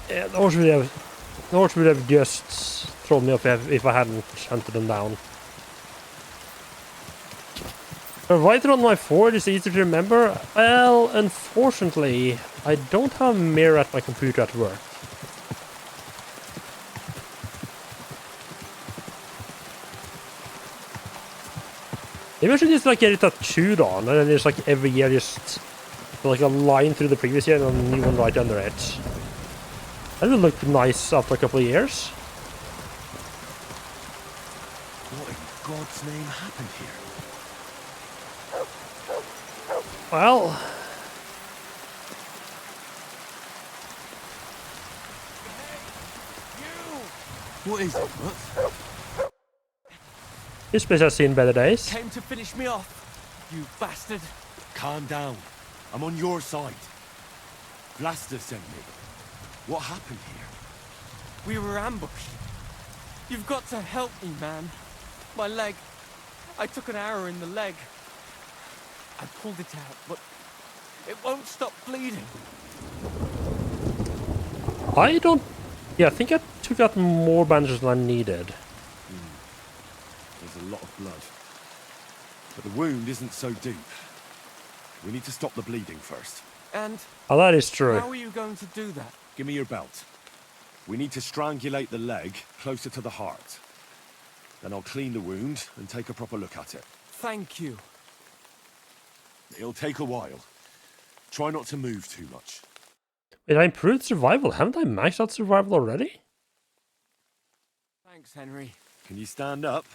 Yeah, the horse would have just thrown me up if I hadn't hunted them down. Right on my ford is easy to remember. Well, unfortunately, I don't have a mirror at my computer at work. Maybe I should just like get it tattooed on, and then just like every year just like a line through the previous year and a new one right under it. That would look nice after a couple of years.
What in God's name happened here?
Well,
What is it? What?
this place has seen better days.
Came to finish me off, you bastard.
Calm down. I'm on your side. Blaster sent me. What happened here?
We were ambushed. You've got to help me, man. My leg. I took an arrow in the leg. I pulled it out, but it won't stop bleeding.
I don't... Yeah, I think I took out more bandages than I needed.
There's a lot of blood. But the wound isn't so deep. We need to stop the bleeding first.
And
Oh, that is true.
how are you going to do that?
Give me your belt. We need to strangulate the leg closer to the heart. Then I'll clean the wound and take a proper look at it.
Thank you.
It'll take a while. Try not to move too much.
Wait, I improved survival. Haven't I maxed out survival already?
Thanks, Henry.
Can you stand up?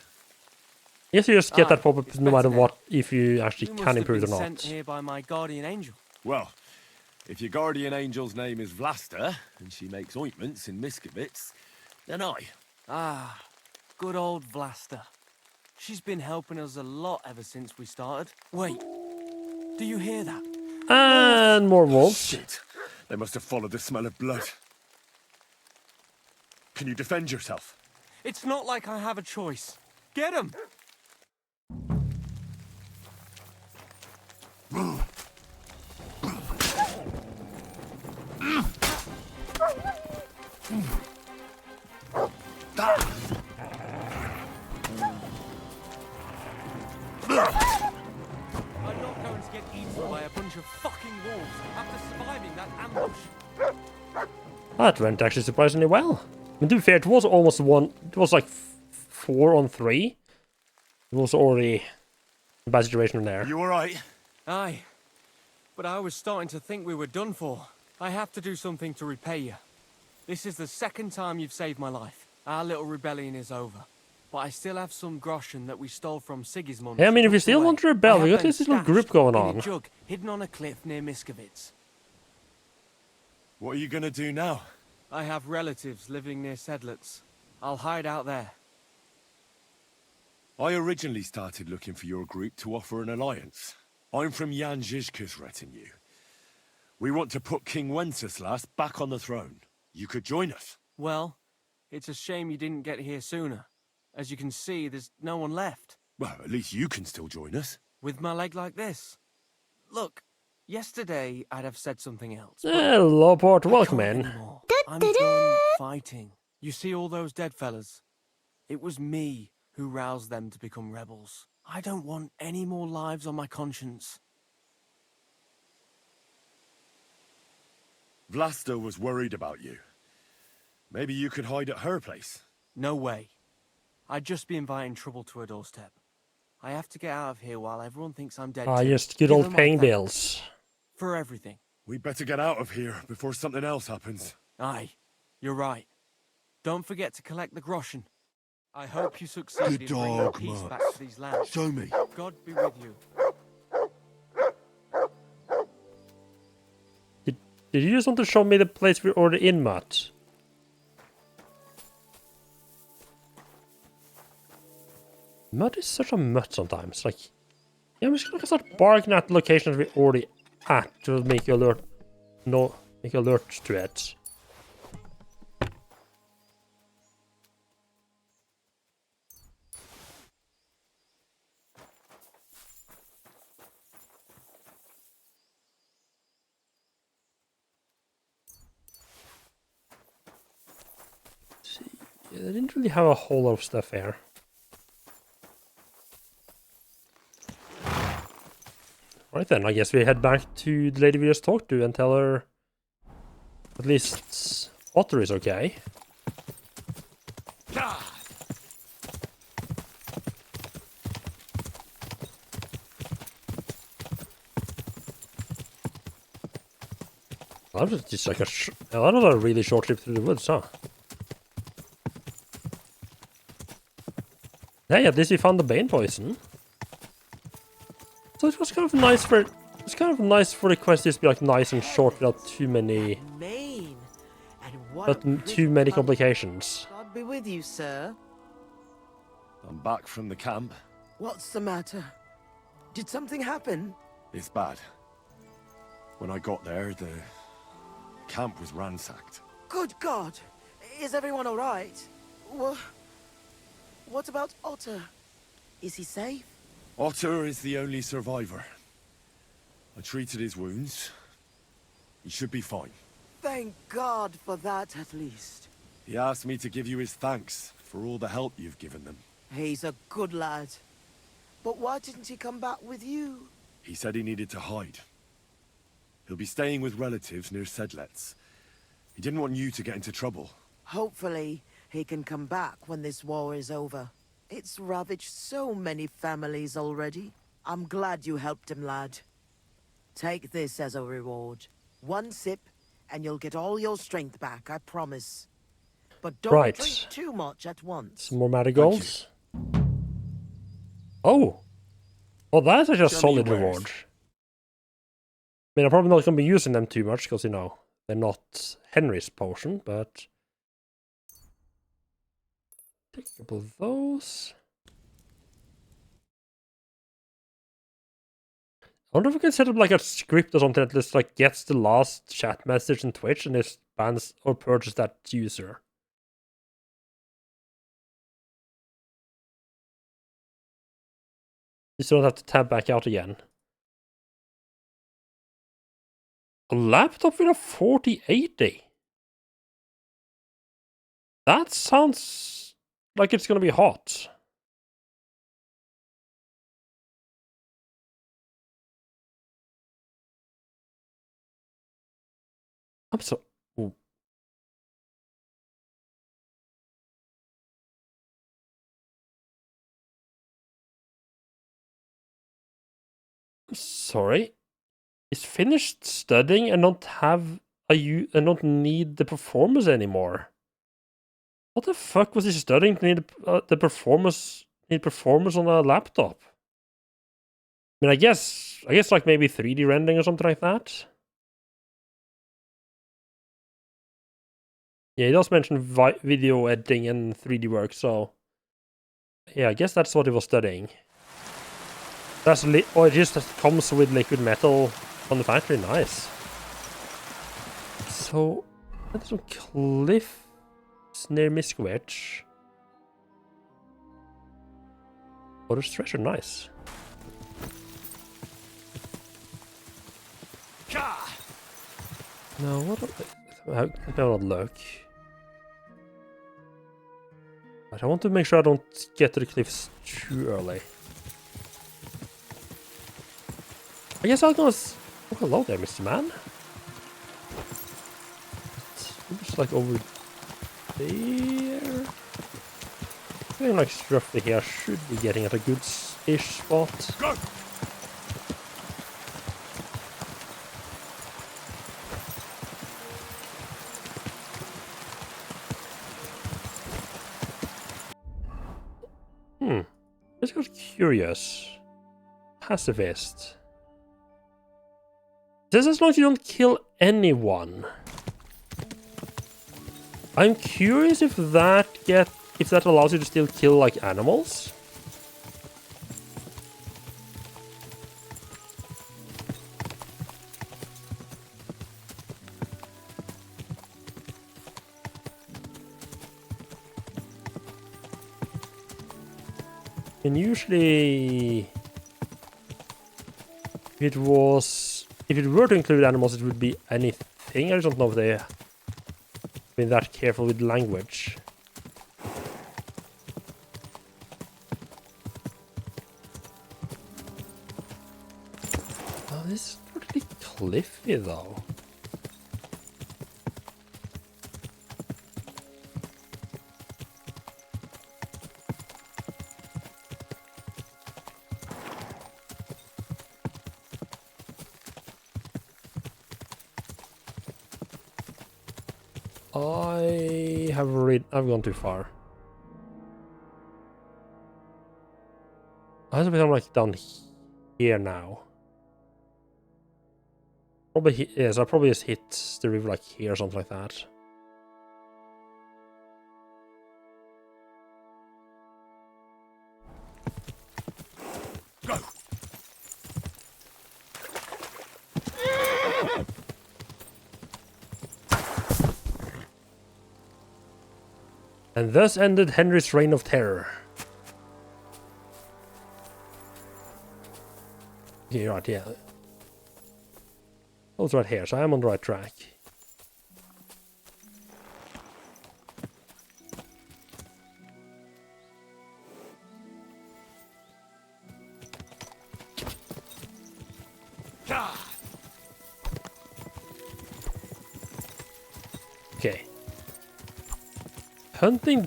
Yes, you just get that pop-up
it's
no matter
better
what, if you actually
You
can
must have
improve it
been
or
sent
not.
here by my guardian angel.
Well, if your guardian angel's name is Vlasta, and she makes ointments in Miskovitz, then I.
Ah, good old Vlasta. She's been helping us a lot ever since we started. Wait, do you hear that?
And more wolves.
Shit. They must have followed the smell of blood. Can you defend yourself?
It's not like I have a choice. Get him! I'm not going to get eaten by a bunch of fucking wolves after surviving that ambush.
That went actually surprisingly well. I mean, to be fair, it was almost one... It was like 4 on 3. It was already a bad situation there.
You alright?
Aye, but I was starting to think we were done for. I have to do something to repay you. This is the second time you've saved my life. Our little rebellion is over. But I still have some groschen that we stole from Sigismund.
Yeah, I mean, if you still want to rebel, we got
them
this little
stashed
group going
in
on.
a jug hidden on a cliff near Miskovitz.
What are you gonna do now?
I have relatives living near Sedlitz. I'll hide out there.
I originally started looking for your group to offer an alliance. I'm from Jan Žižka's retinue. We want to put King Wenceslas back on the throne. You could join us.
Well, it's a shame you didn't get here sooner. As you can see, there's no one left.
Well, at least you can still join us.
With my leg like this. Look, yesterday I'd have said something else. but
Hello, Port.
I
Welcome
can't
in.
anymore. I'm done fighting. You see all those dead fellas? It was me who roused them to become rebels. I don't want any more lives on my conscience.
Vlasta was worried about you. Maybe you could hide at her place.
No way. I'd just be inviting trouble to her doorstep. I have to get out of here while everyone thinks I'm dead.
Ah,
too.
just good
Give
old
them my
paying
thanks
bills.
for everything.
We better get out of here before something else happens.
Aye, you're right. Don't forget to collect the groschen. I hope you succeed in bringing
dog,
peace
Max.
back to these lands.
Show me.
God be with you.
Did you just want to show me the place we're already in, Matt? Mutt is such a mutt sometimes. Like, yeah, I'm just gonna start barking at the locations we're already at to make you alert. No, make you alert to it. they didn't really have a whole lot of stuff here. Right then, I guess we head back to the lady we just talked to and tell her at least Otter is okay. That was just like that was a really short trip through the woods, huh? Hey, at least we found the bane poison. So it was kind of nice for the quest to be like nice and short without too many
Maine. And what
too many complications.
God be with you, sir.
I'm back from the camp.
What's the matter? Did something happen?
It's bad. When I got there, the camp was ransacked.
Good God! Is everyone all right? What about Otter? Is he safe?
Otter is the only survivor. I treated his wounds. He should be fine.
Thank God for that, at least.
He asked me to give you his thanks for all the help you've given them.
He's a good lad. But why didn't he come back with you?
He said he needed to hide. He'll be staying with relatives near Sedlets. He didn't want you to get into trouble.
Hopefully, he can come back when this war is over. It's ravaged so many families already. I'm glad you helped him, lad. Take this as a reward. One sip, and you'll get all your strength back, I promise. But don't drink too much at once.
Some more marigolds. Oh! Well, that's actually a solid reward. I mean, I'm probably not going to be using them too much, because, you know, they're not Henry's potion, but... Take a couple of those. I wonder if we can set up like a script or something that just like gets the last chat message in Twitch and just bans or purges that user. You still don't have to tab back out again. A laptop with a 4080? That sounds like it's gonna be hot. I'm so... Ooh. Sorry. Is finished studying and don't have and don't need the performance anymore. What the fuck was he studying to need the performance? Need performance on a laptop? I mean, I guess like maybe 3D rendering or something like that. Yeah, he does mention video editing and 3D work, so yeah, I guess that's what he was studying. That's or it just comes with liquid metal on the factory. Nice. So there's some cliffs near Miskwich. Oh, there's treasure. Nice. No, what? How can I not look? But I want to make sure I don't get to the cliffs too early. I guess I'll go. Oh, hello there, Mr. Man. Just like over there. I think like roughly here should be getting at a good-ish spot. Go! Just got curious. Pacifist. This as long as you don't kill anyone. I'm curious if that allows you to still kill like animals. And usually, if it were to include animals, it would be anything. I just don't know if they have been that careful with language. This is pretty cliffy though. I've gone too far. I have to be like down here now. Probably yes, I probably just hit the river like here or something like that.
Go.
And thus ended Henry's reign of terror. Okay, right, yeah. Oh, it's right here, so I'm on the right track. Okay. Hunting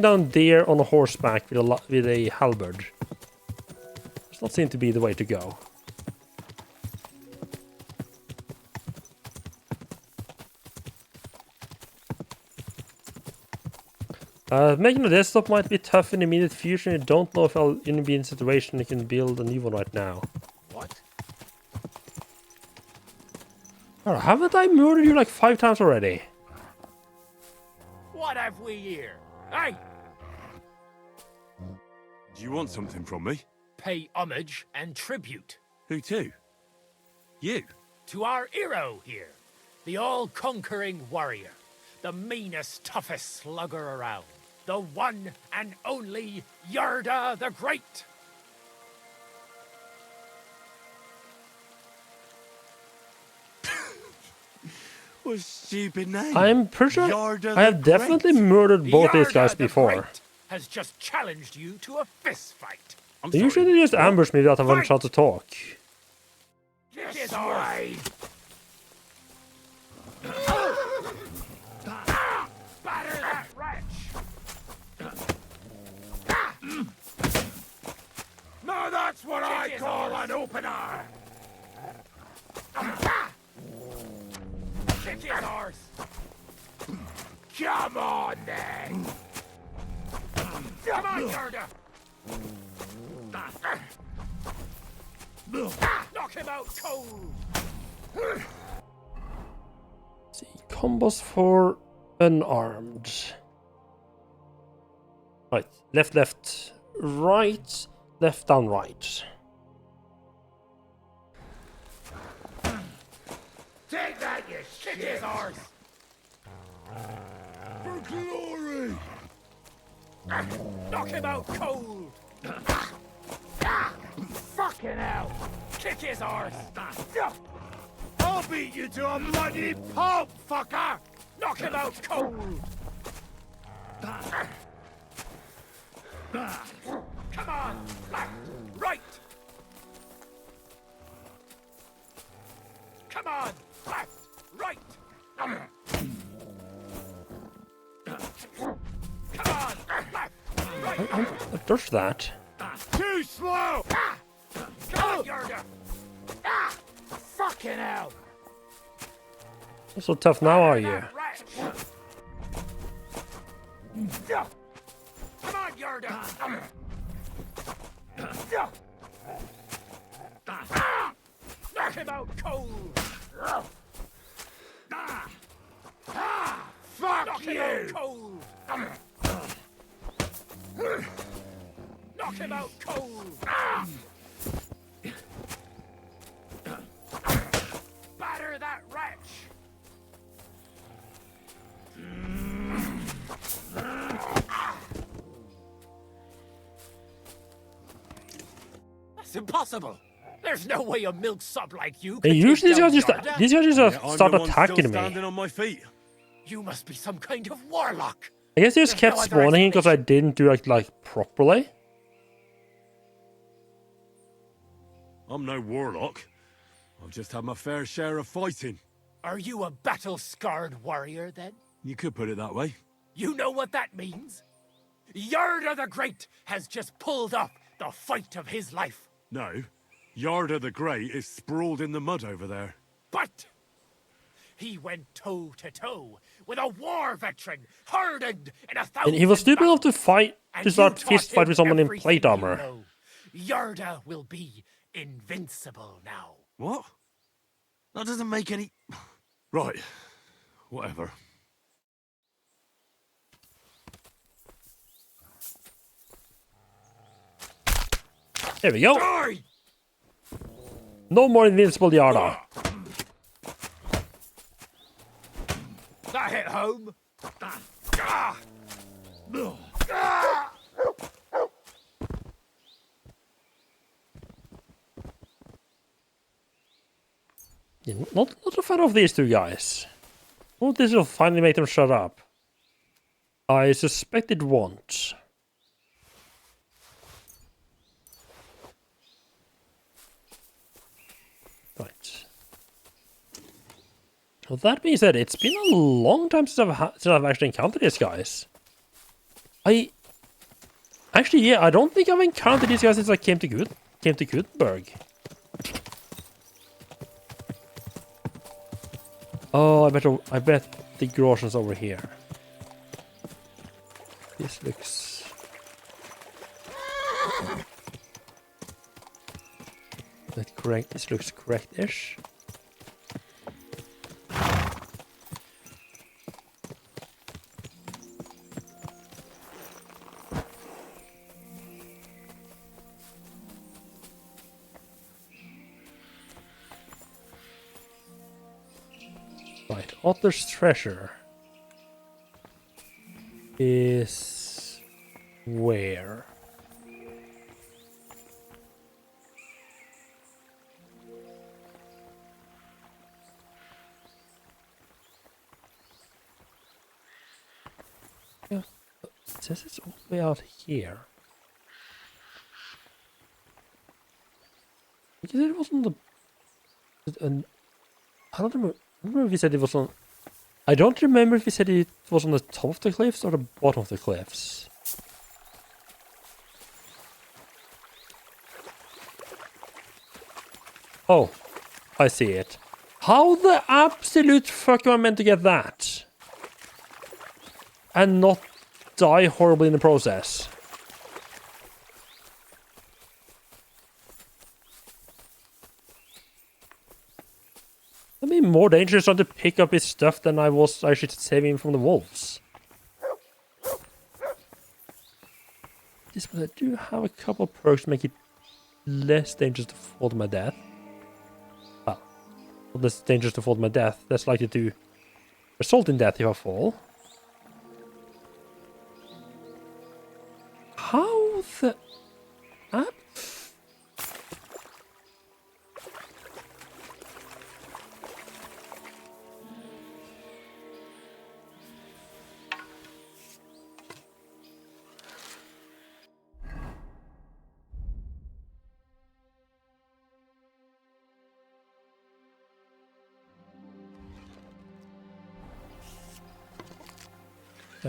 down deer on a horseback with a halberd does not seem to be the way to go. Making a desktop might be tough in the immediate future. You don't know if I'll even be in a situation you can build a new one right now.
What?
Oh, haven't I murdered you like 5 times already?
What have we here? Hey!
Do you want something from me?
Pay homage and tribute
Who to? You?
to our hero here. The all-conquering warrior. The meanest, toughest slugger around. The one and only Yarda the Great.
What a stupid name.
I'm pretty sure
Yarda
I have
the
definitely
Great.
murdered both these
Yarda
guys
the
before.
Great has just challenged you to a fist fight.
I'm
They
sorry.
usually just ambush me without having a
Fight!
chance to talk.
This way. Batter that wretch. Now that's what I call an opener. Kick his arse. Come on then. Come on, Yarda. Knock him out cold.
See, combos for unarmed. Right, left, left, right, left, down, right.
Take that, you shit. Kick his arse.
For glory!
Knock him out cold. Fucking hell. Kick his arse. I'll beat you to a bloody pulp, fucker. Knock him out cold. Come on, left, right. Come on, left, right. Come on, left, right.
What does that?
Too slow. Come on, Yarda. Fucking hell.
Not so tough now, are you?
Come on, Yarda. Knock him out cold. Fuck Knock him out cold. Knock him out cold. Batter that wretch. That's impossible. There's no way a milksop like you can
And usually
take down
these
Yarda.
guys just
Yeah, I'm
start
the one
attacking
still
me.
standing on my feet.
You must be some kind of warlock.
I guess they just
There's
kept
no other
spawning because I didn't do it like properly.
I'm no warlock. I've just had my fair share of fighting.
Are you a battle-scarred warrior, then?
You could put it that way.
You know what that means? Yarda the Great has just pulled off the fight of his life.
No, Yarda the Great is sprawled in the mud over there.
But he went toe-to-toe with a war veteran, hardened in 1,000
And he was stupid enough to fight,
and
to start
you
fist
taught
fight
him
with someone in
everything
plate
you
armor.
know. Yarda will be invincible now.
What? That doesn't make any... Right. Whatever.
There we go.
Die!
No more invincible Yarda.
That hit home.
Yeah, not a fan of these two guys. Oh, this will finally make them shut up. I suspect it won't. Right. Well, that being said, it's been a long time since I've actually encountered these guys. Actually, yeah, I don't think I've encountered these guys since I came to Gutenberg. Oh, I bet the Groshen's over here. This looks... That correct? This looks correct-ish. Right, Otter's treasure is where? Yeah, it says it's all the way out here. Because it wasn't the... I don't remember if he said it was on... I don't remember if he said it was on the top of the cliffs or the bottom of the cliffs. Oh, I see it. How the absolute fuck am I meant to get that? And not die horribly in the process? I'd be more dangerous trying to pick up his stuff than I was actually saving him from the wolves. Yes, but I do have a couple of perks to make it less dangerous to fall to my death. Well, not less dangerous to fall to my death. That's likely to result in death if I fall. How the...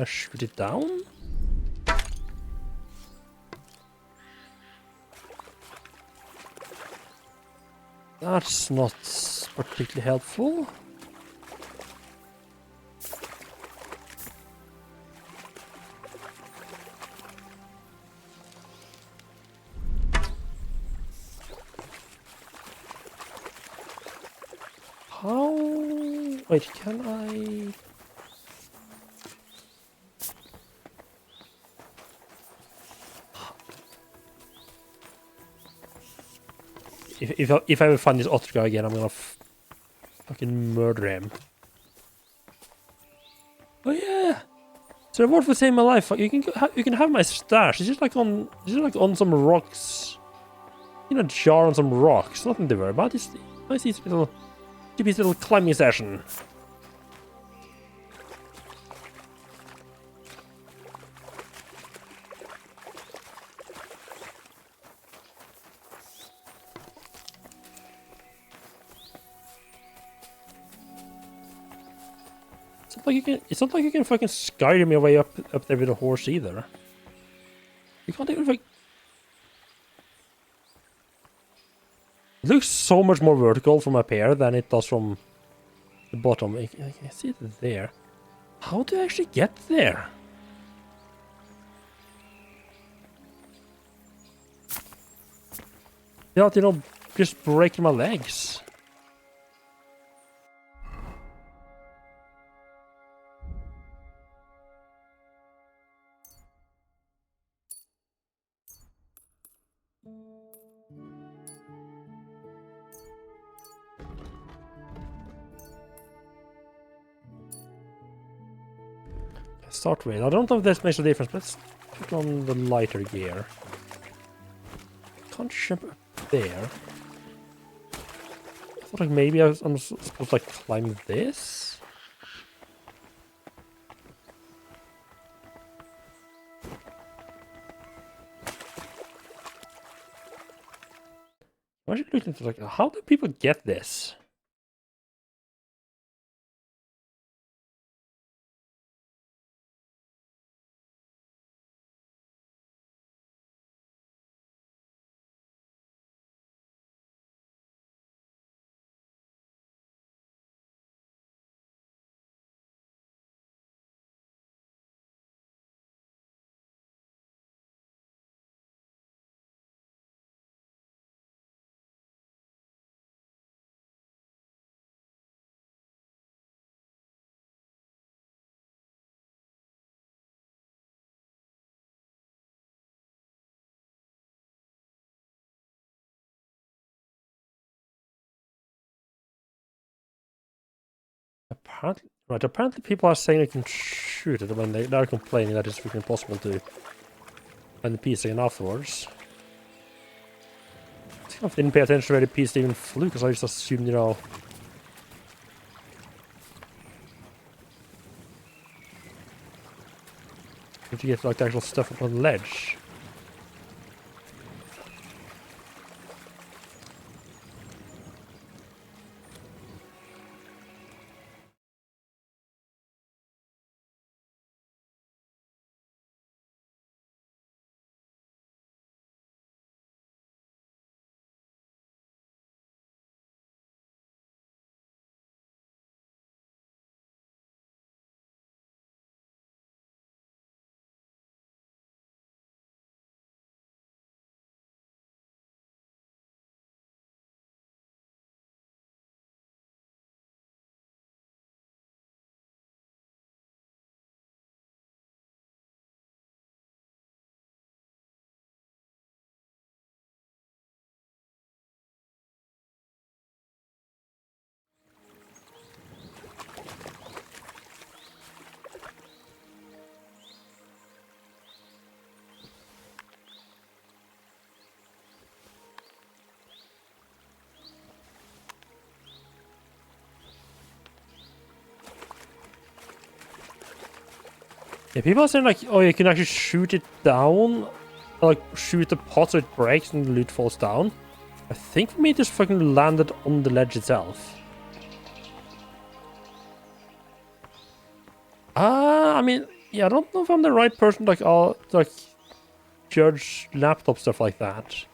shoot it down? That's not particularly helpful. How... Wait, can I... If I ever find this otter guy again, I'm gonna fucking murder him. Oh yeah, so reward for saving my life. You can have my stash. It's just like on some rocks, in a jar on some rocks. Nothing to worry about. It's nice little climbing session. It's not like you can fucking Skyrim your way up there with a horse either. You can't even like. It looks so much more vertical from up here than it does from the bottom. I can see it there. How do I actually get there? Yeah, you know, just breaking my legs. Start with. I don't know if this makes a difference, but let's put on the lighter gear. Can't jump up there. I thought like maybe I'm supposed to like climb this. I'm actually looking for like, how do people get this? Apparently people are saying they can shoot it when they're complaining that it's freaking impossible to find the piece again afterwards. I kind of didn't pay attention to where the piece even flew because I just assumed, you know. If you get like the actual stuff up on the ledge. Yeah, people are saying like, oh, you can actually shoot it down, like shoot the pot so it breaks and the loot falls down. I think for me it just fucking landed on the ledge itself. I mean, yeah, I don't know if I'm the right person to like judge laptop stuff like that.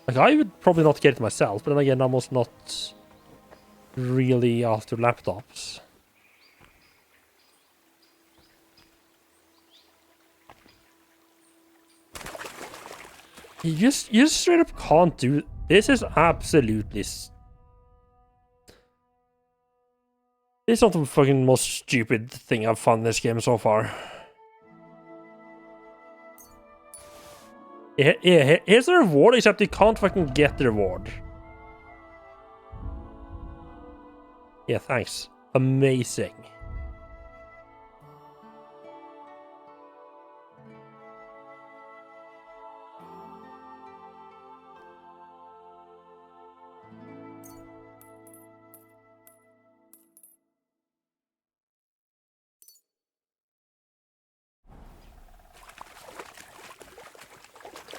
Like I would probably not get it myself, but then again, I'm also not really after laptops. You just straight up can't do. This is absolutely. This is not the fucking most stupid thing I've found in this game so far. Yeah, here's the reward, except you can't fucking get the reward. Yeah, thanks. Amazing.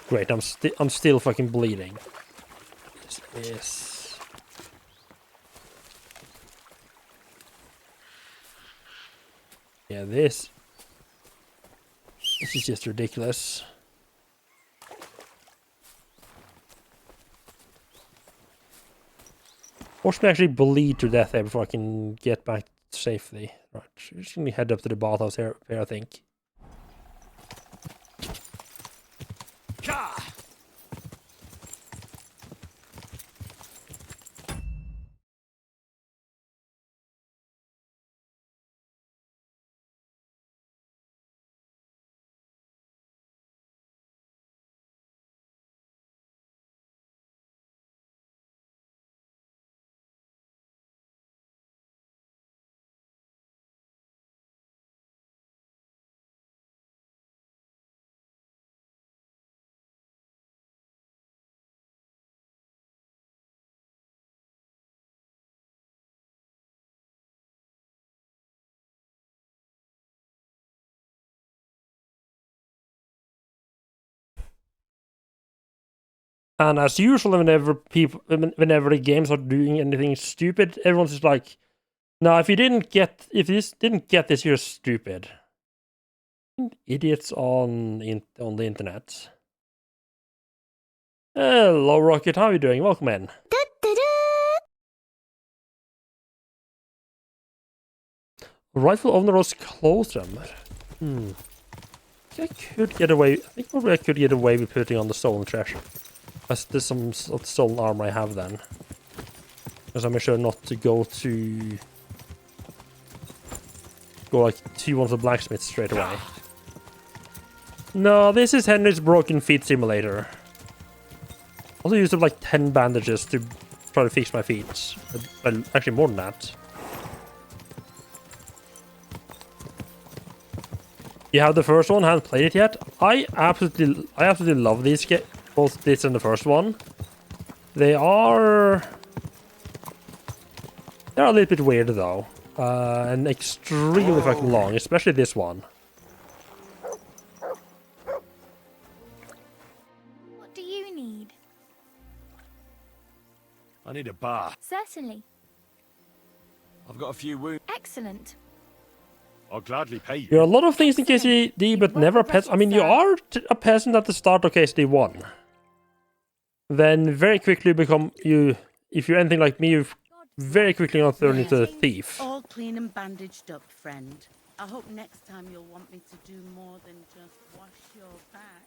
Great, I'm still fucking bleeding. This is... Yeah, this is just ridiculous. Watch me actually bleed to death here before I can get back safely. Right, just gonna head up to the bathhouse here, I think. And as usual, whenever the games are doing anything stupid, everyone's just like, "No, if you didn't get this, you're stupid." Idiots on the internet. Hello, Rocket. How are you doing? Welcome in. Rifle owner was close them. I could get away. I think probably I could get away with putting on the stolen treasure. There's some of the stolen armor I have then. Because I'm sure not to go like to one of the blacksmiths straight away. No, this is Henry's broken feet simulator. Also used up like 10 bandages to try to fix my feet. Well, actually more than that. You have the first one, haven't played it yet. I absolutely love these both this and the first one. They're a little bit weird though. And extremely fucking long, especially this one.
What do you need?
I need a bar.
Certainly.
I've got a few wounds.
Excellent.
I'll gladly pay you.
You're a lot of things in KCD, but never a peasant. I mean, you are a peasant at the start of KCD1. Then very quickly become if you're anything like me, you've very quickly gonna turn into a thief.
All clean and bandaged up, friend. I hope next time you'll want me to do more than just wash your back.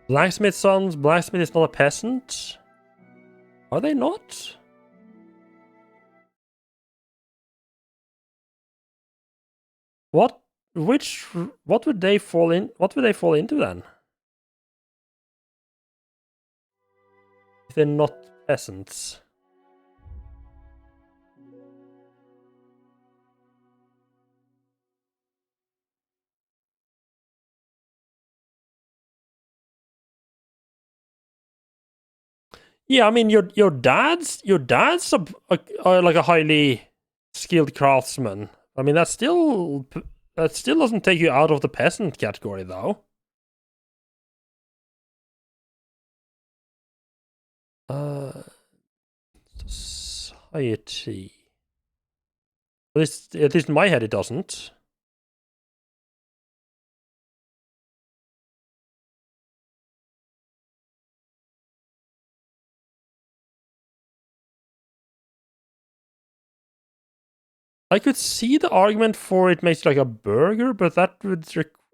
Blacksmith's sons. Blacksmith is not a peasant. Are they not? What? What would they fall in? What would they fall into then? If they're not peasants. Yeah, I mean your dad's like a highly skilled craftsman. I mean that still doesn't take you out of the peasant category though. Society. At least in my head it doesn't. I could see the argument for it makes like a burger, but that would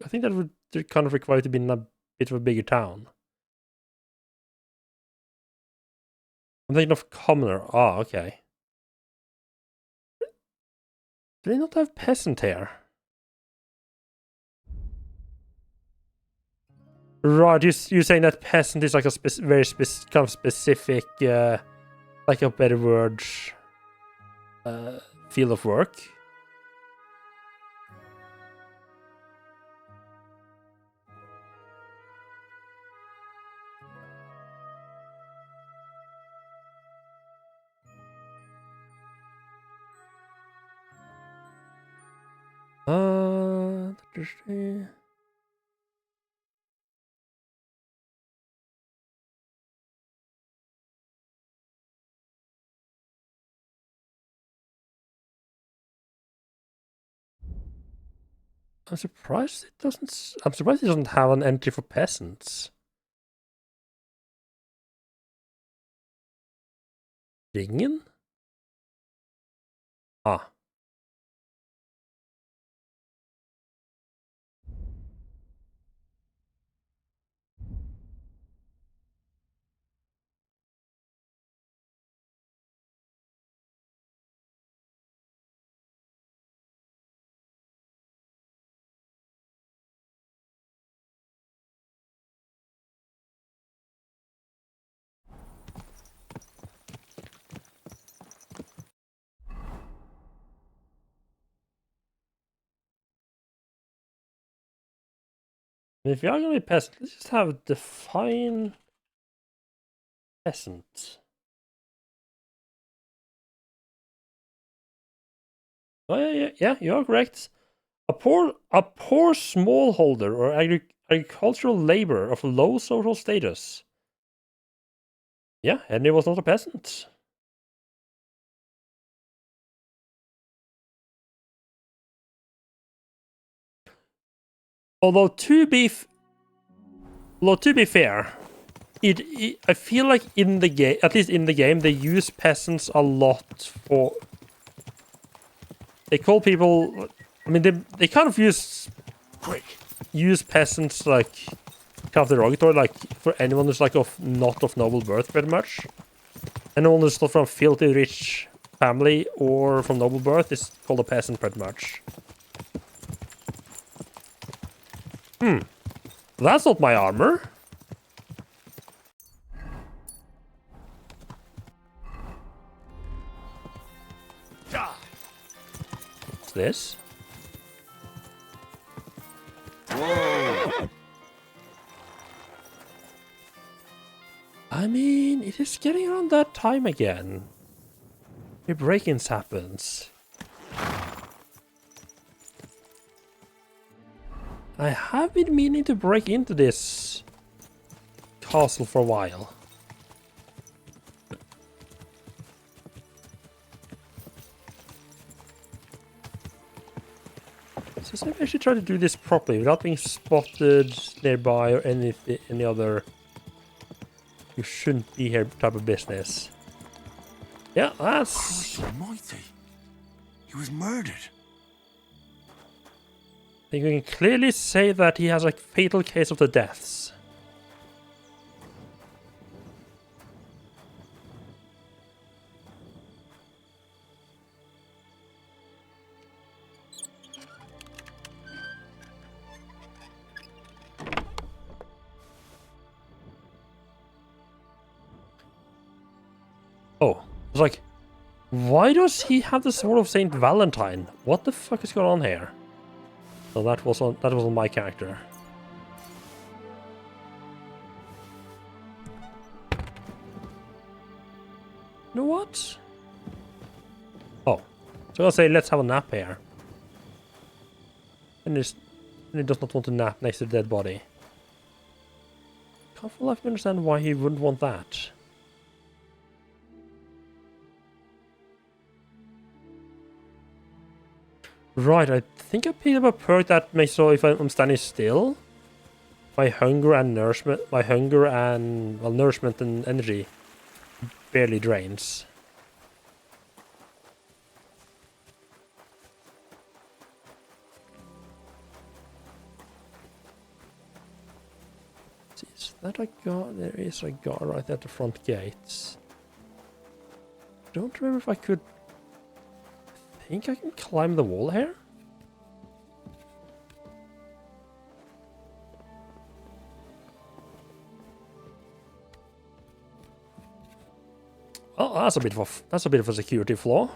I think that would kind of require it to be in a bit of a bigger town. I'm thinking of commoner. Ah, okay. Do they not have peasant here? Right, you're saying that peasant is like a very kind of specific, like a better word, field of work. I'm surprised it doesn't. I'm surprised it doesn't have an entry for peasants. Ringen? Ah. If you are gonna be peasant, let's just have define peasant. Oh yeah, you are correct. A poor smallholder or agricultural laborer of low social status. Yeah, Henry was not a peasant. Although to be fair, I feel like in the game, at least in the game, they use peasants a lot for. They call people. I mean, they kind of use peasants like kind of derogatory, like for anyone who's like not of noble birth, pretty much. Anyone who's not from filthy rich family or from noble birth is called a peasant, pretty much. That's not my armor. What's this?
Whoa!
I mean, it is getting around that time again. The break-ins happens. I have been meaning to break into this castle for a while. So maybe I should try to do this properly without being spotted nearby or any other you shouldn't be here type of business. Yeah, that's...
Christ almighty. He was murdered.
I think we can clearly say that he has a fatal case of the deaths. Oh, I was like, why does he have the sword of Saint Valentine? What the fuck is going on here? So that wasn't my character. You know what? Oh, so I'll say let's have a nap here. And he does not want to nap next to the dead body. Can't for life understand why he wouldn't want that. Right, I think I picked up a perk that makes so if I'm standing still, my hunger and nourishment, nourishment and energy barely drains. Is that a guard? There is a guard right at the front gates. Don't remember if I could. I think I can climb the wall here. Oh, that's a bit of a security flaw.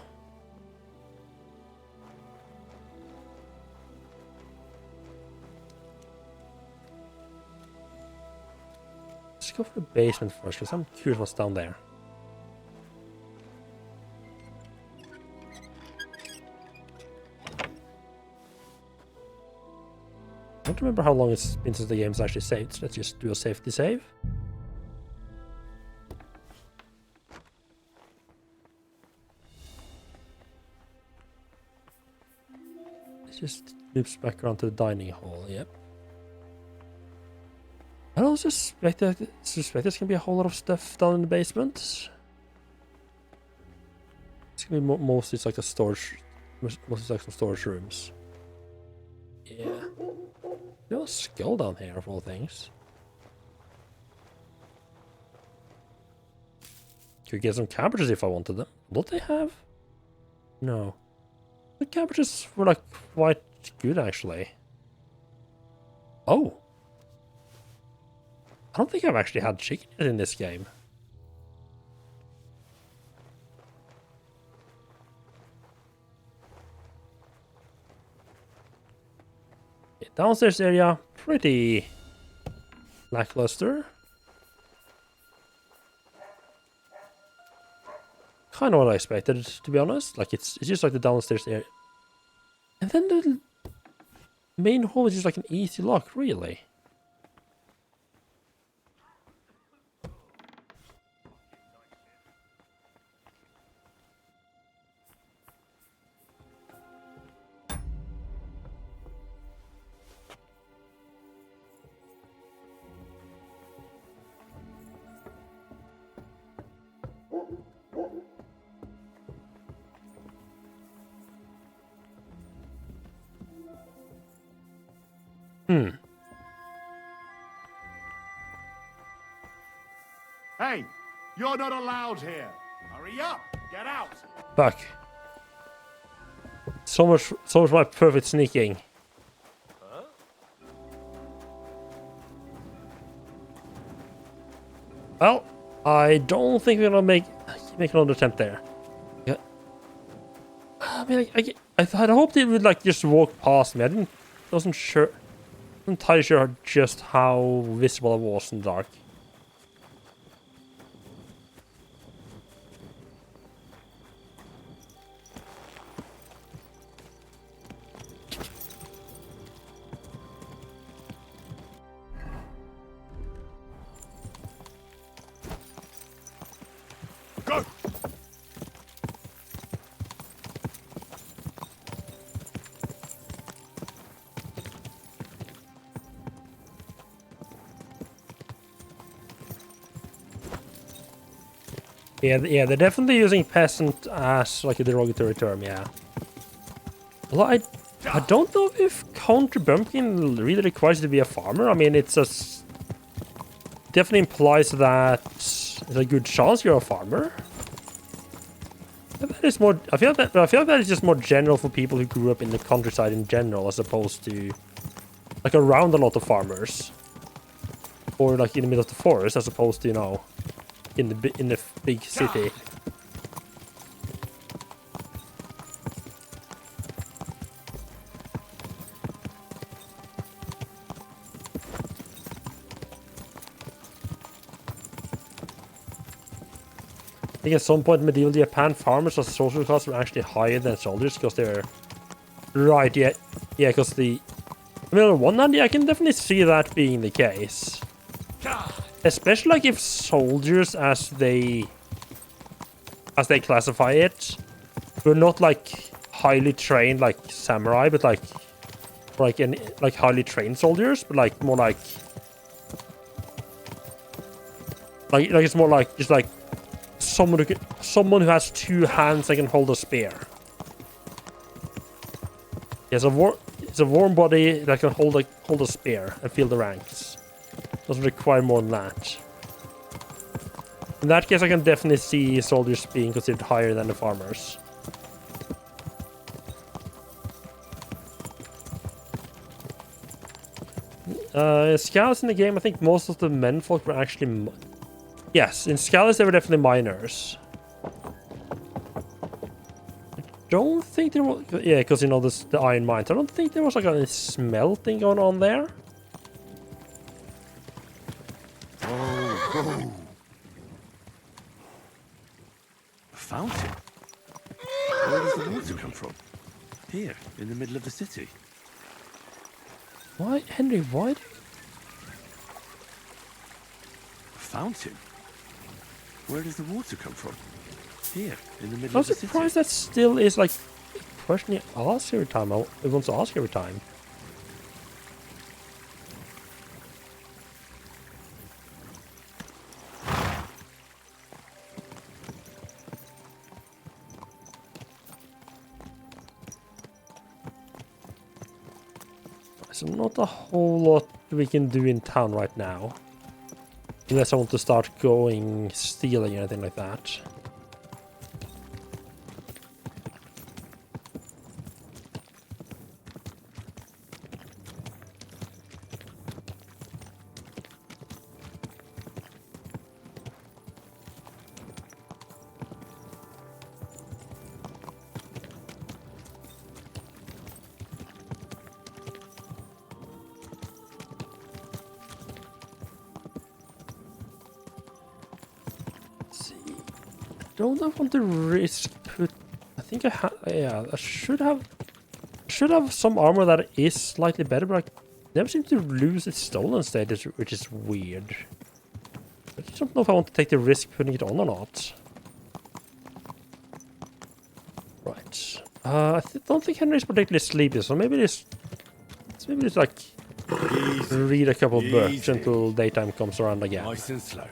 Let's go for the basement first, because I'm curious what's down there. I don't remember how long it's been since the game's actually saved, so let's just do a safety save. just loops back around to the dining hall. Yep. I don't suspect there's gonna be a whole lot of stuff down in the basement. It's gonna be mostly like a storage, mostly like some storage rooms. Yeah. There's a skull down here of all things. Could get some cabbages if I wanted them. What they have? No. The cabbages were like quite good actually. Oh. I don't think I've actually had chicken in this game. Yeah, downstairs area, pretty lackluster. Kind of what I expected, to be honest. Like it's just like the downstairs area. And then the main hall is just like an easy lock, really.
Hey, you're not allowed here. Hurry up, get out.
Fuck. So much for my perfect sneaking. Well, I don't think we're gonna make another attempt there. Yeah. I mean, I hoped it would like just walk past me. Wasn't entirely sure just how visible it was in the dark.
Go!
Yeah, they're definitely using peasant as like a derogatory term, yeah. Well, I don't know if country bumpkin really requires you to be a farmer. I mean, definitely implies that there's a good chance you're a farmer. That is more. I feel like that is just more general for people who grew up in the countryside in general, as opposed to like around a lot of farmers, or like in the middle of the forest, as opposed to, you know, in the big city. I think at some point in medieval Japan, farmers as social class were actually higher than soldiers because they were right. Yeah, because I mean, on one hand, yeah, I can definitely see that being the case. Especially like if soldiers, as they classify it, were not like highly trained like samurai, but like highly trained soldiers, but like more like it's more like just like someone who has two hands and can hold a spear. It's a warm body that can hold a spear and feel the ranks. Doesn't require more than that. In that case, I can definitely see soldiers being considered higher than the farmers. Scouts in the game, I think most of the menfolk were actually... Yes, in Scouts they were definitely miners. I don't think there was... Yeah, because, you know, the iron mines. I don't think there was like a smelting going on there.
Oh. A fountain? Where does the water come from? Here, in the middle of the city.
Why, Henry, why?
A fountain? Where does the water come from? Here, in the middle
I'm
of the city.
surprised that still is like question he asks every time. He wants to ask every time. There's not a whole lot we can do in town right now. Unless I want to start going stealing or anything like that. Don't I want to risk put... I think I have... Yeah, I should have some armor that is slightly better, but I never seem to lose its stolen status, which is weird. I just don't know if I want to take the risk putting it on or not. Right. Don't think Henry's particularly sleepy, so maybe just like read a couple of books until daytime comes around again.
Nice and slow.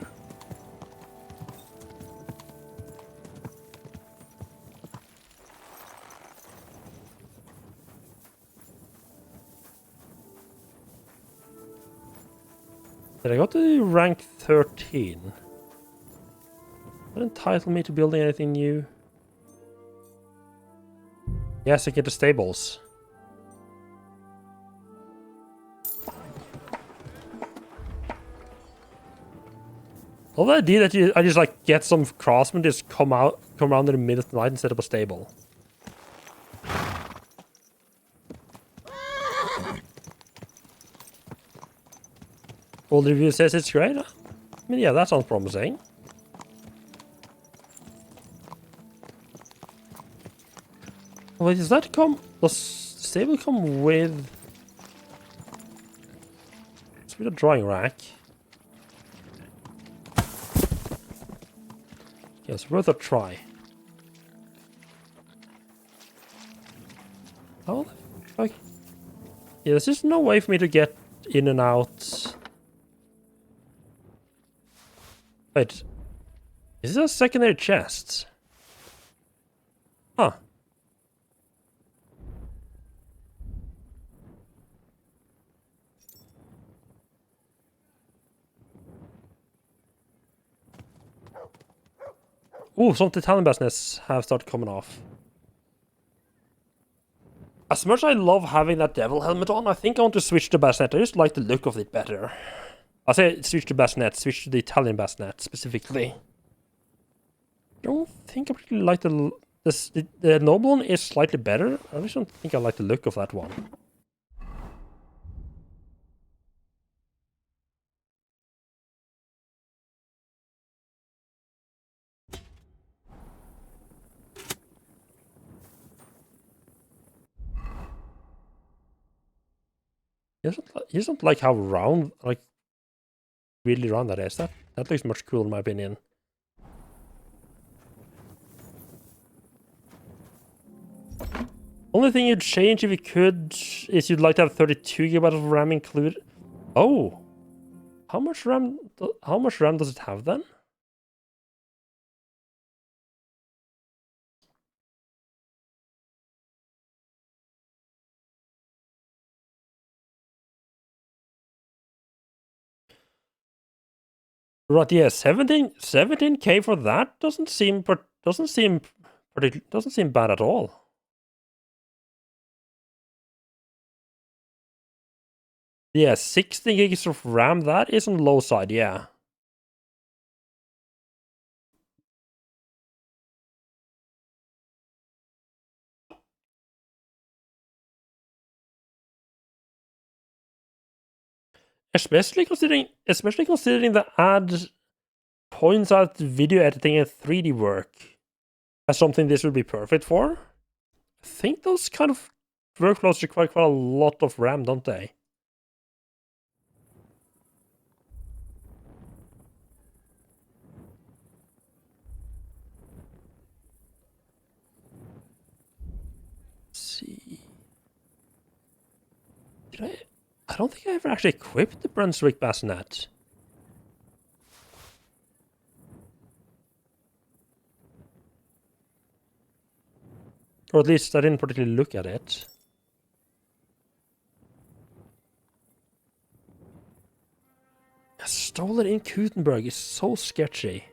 Did I go to rank 13? That entitle me to building anything new? Yes, I get the stables. Well, the idea that I just like get some craftsmen just come around in the middle of the night and set up a stable. All the review says it's great. I mean, yeah, that sounds promising. Wait, does that come? Does stable come with? It's with a drying rack. Yeah, it's worth a try. How the fuck? Yeah, there's just no way for me to get in and out. Wait, is this a secondary chest? Huh. Ooh, some Titanium bass have started coming off. As much as I love having that devil helmet on, I think I want to switch to bassnet. I just like the look of it better. I say switch to bassnet, switch to the Italian bassnet specifically. I don't think I particularly like the noble one is slightly better. I just don't think I like the look of that one. You don't like how round, like really round that is. That looks much cooler in my opinion. Only thing you'd change if you could is you'd like to have 32 GB of RAM included. Oh, how much RAM? How much RAM does it have then? Right, yeah, 17K for that doesn't seem bad at all. Yeah, 16 gigs of RAM, that is on the low side, yeah. Especially considering the ad points out video editing and 3D work as something this would be perfect for. I think those kind of workflows require quite a lot of RAM, don't they? I don't think I ever actually equipped the Brunswick bassinet. Or at least I didn't particularly look at it. Stolen in Gutenberg is so sketchy.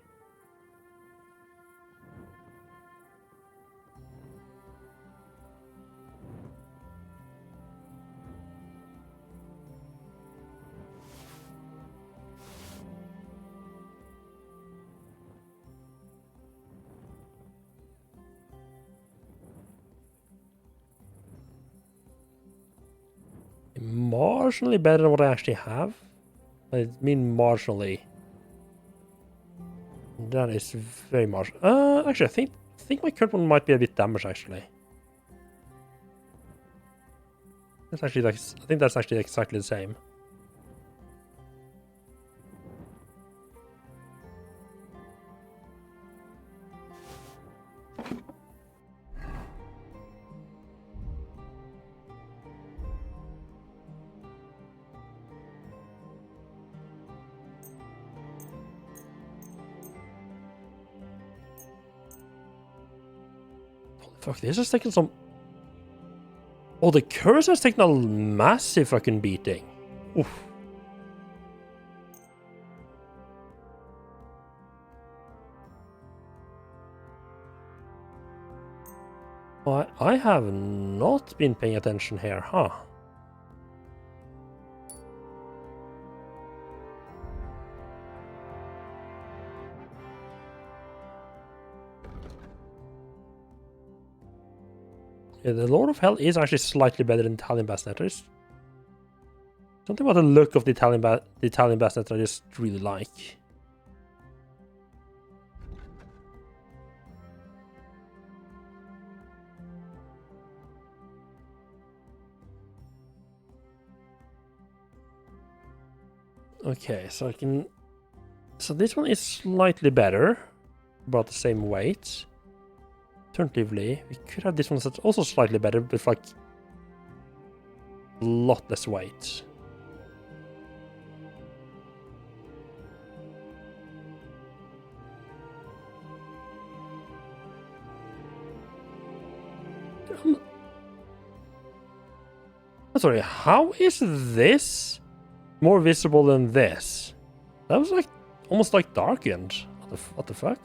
Marginally better than what I actually have. I mean marginally. That is very marginal. Actually, I think my current one might be a bit damaged. Actually, that's actually like I think that's actually exactly the same. Fuck, this has taken some... Oh, the curse has taken a massive fucking beating. Oof. I have not been paying attention here, huh? Yeah, the Lord of Hell is actually slightly better than Italian Bassinet. There's something about the look of the Italian Bassinet I just really like. Okay, so I can... So this one is slightly better. About the same weight. Alternatively, we could have this one that's also slightly better, but like a lot less weight. I'm sorry, how is this more visible than this? That was like almost like darkened. What the fuck?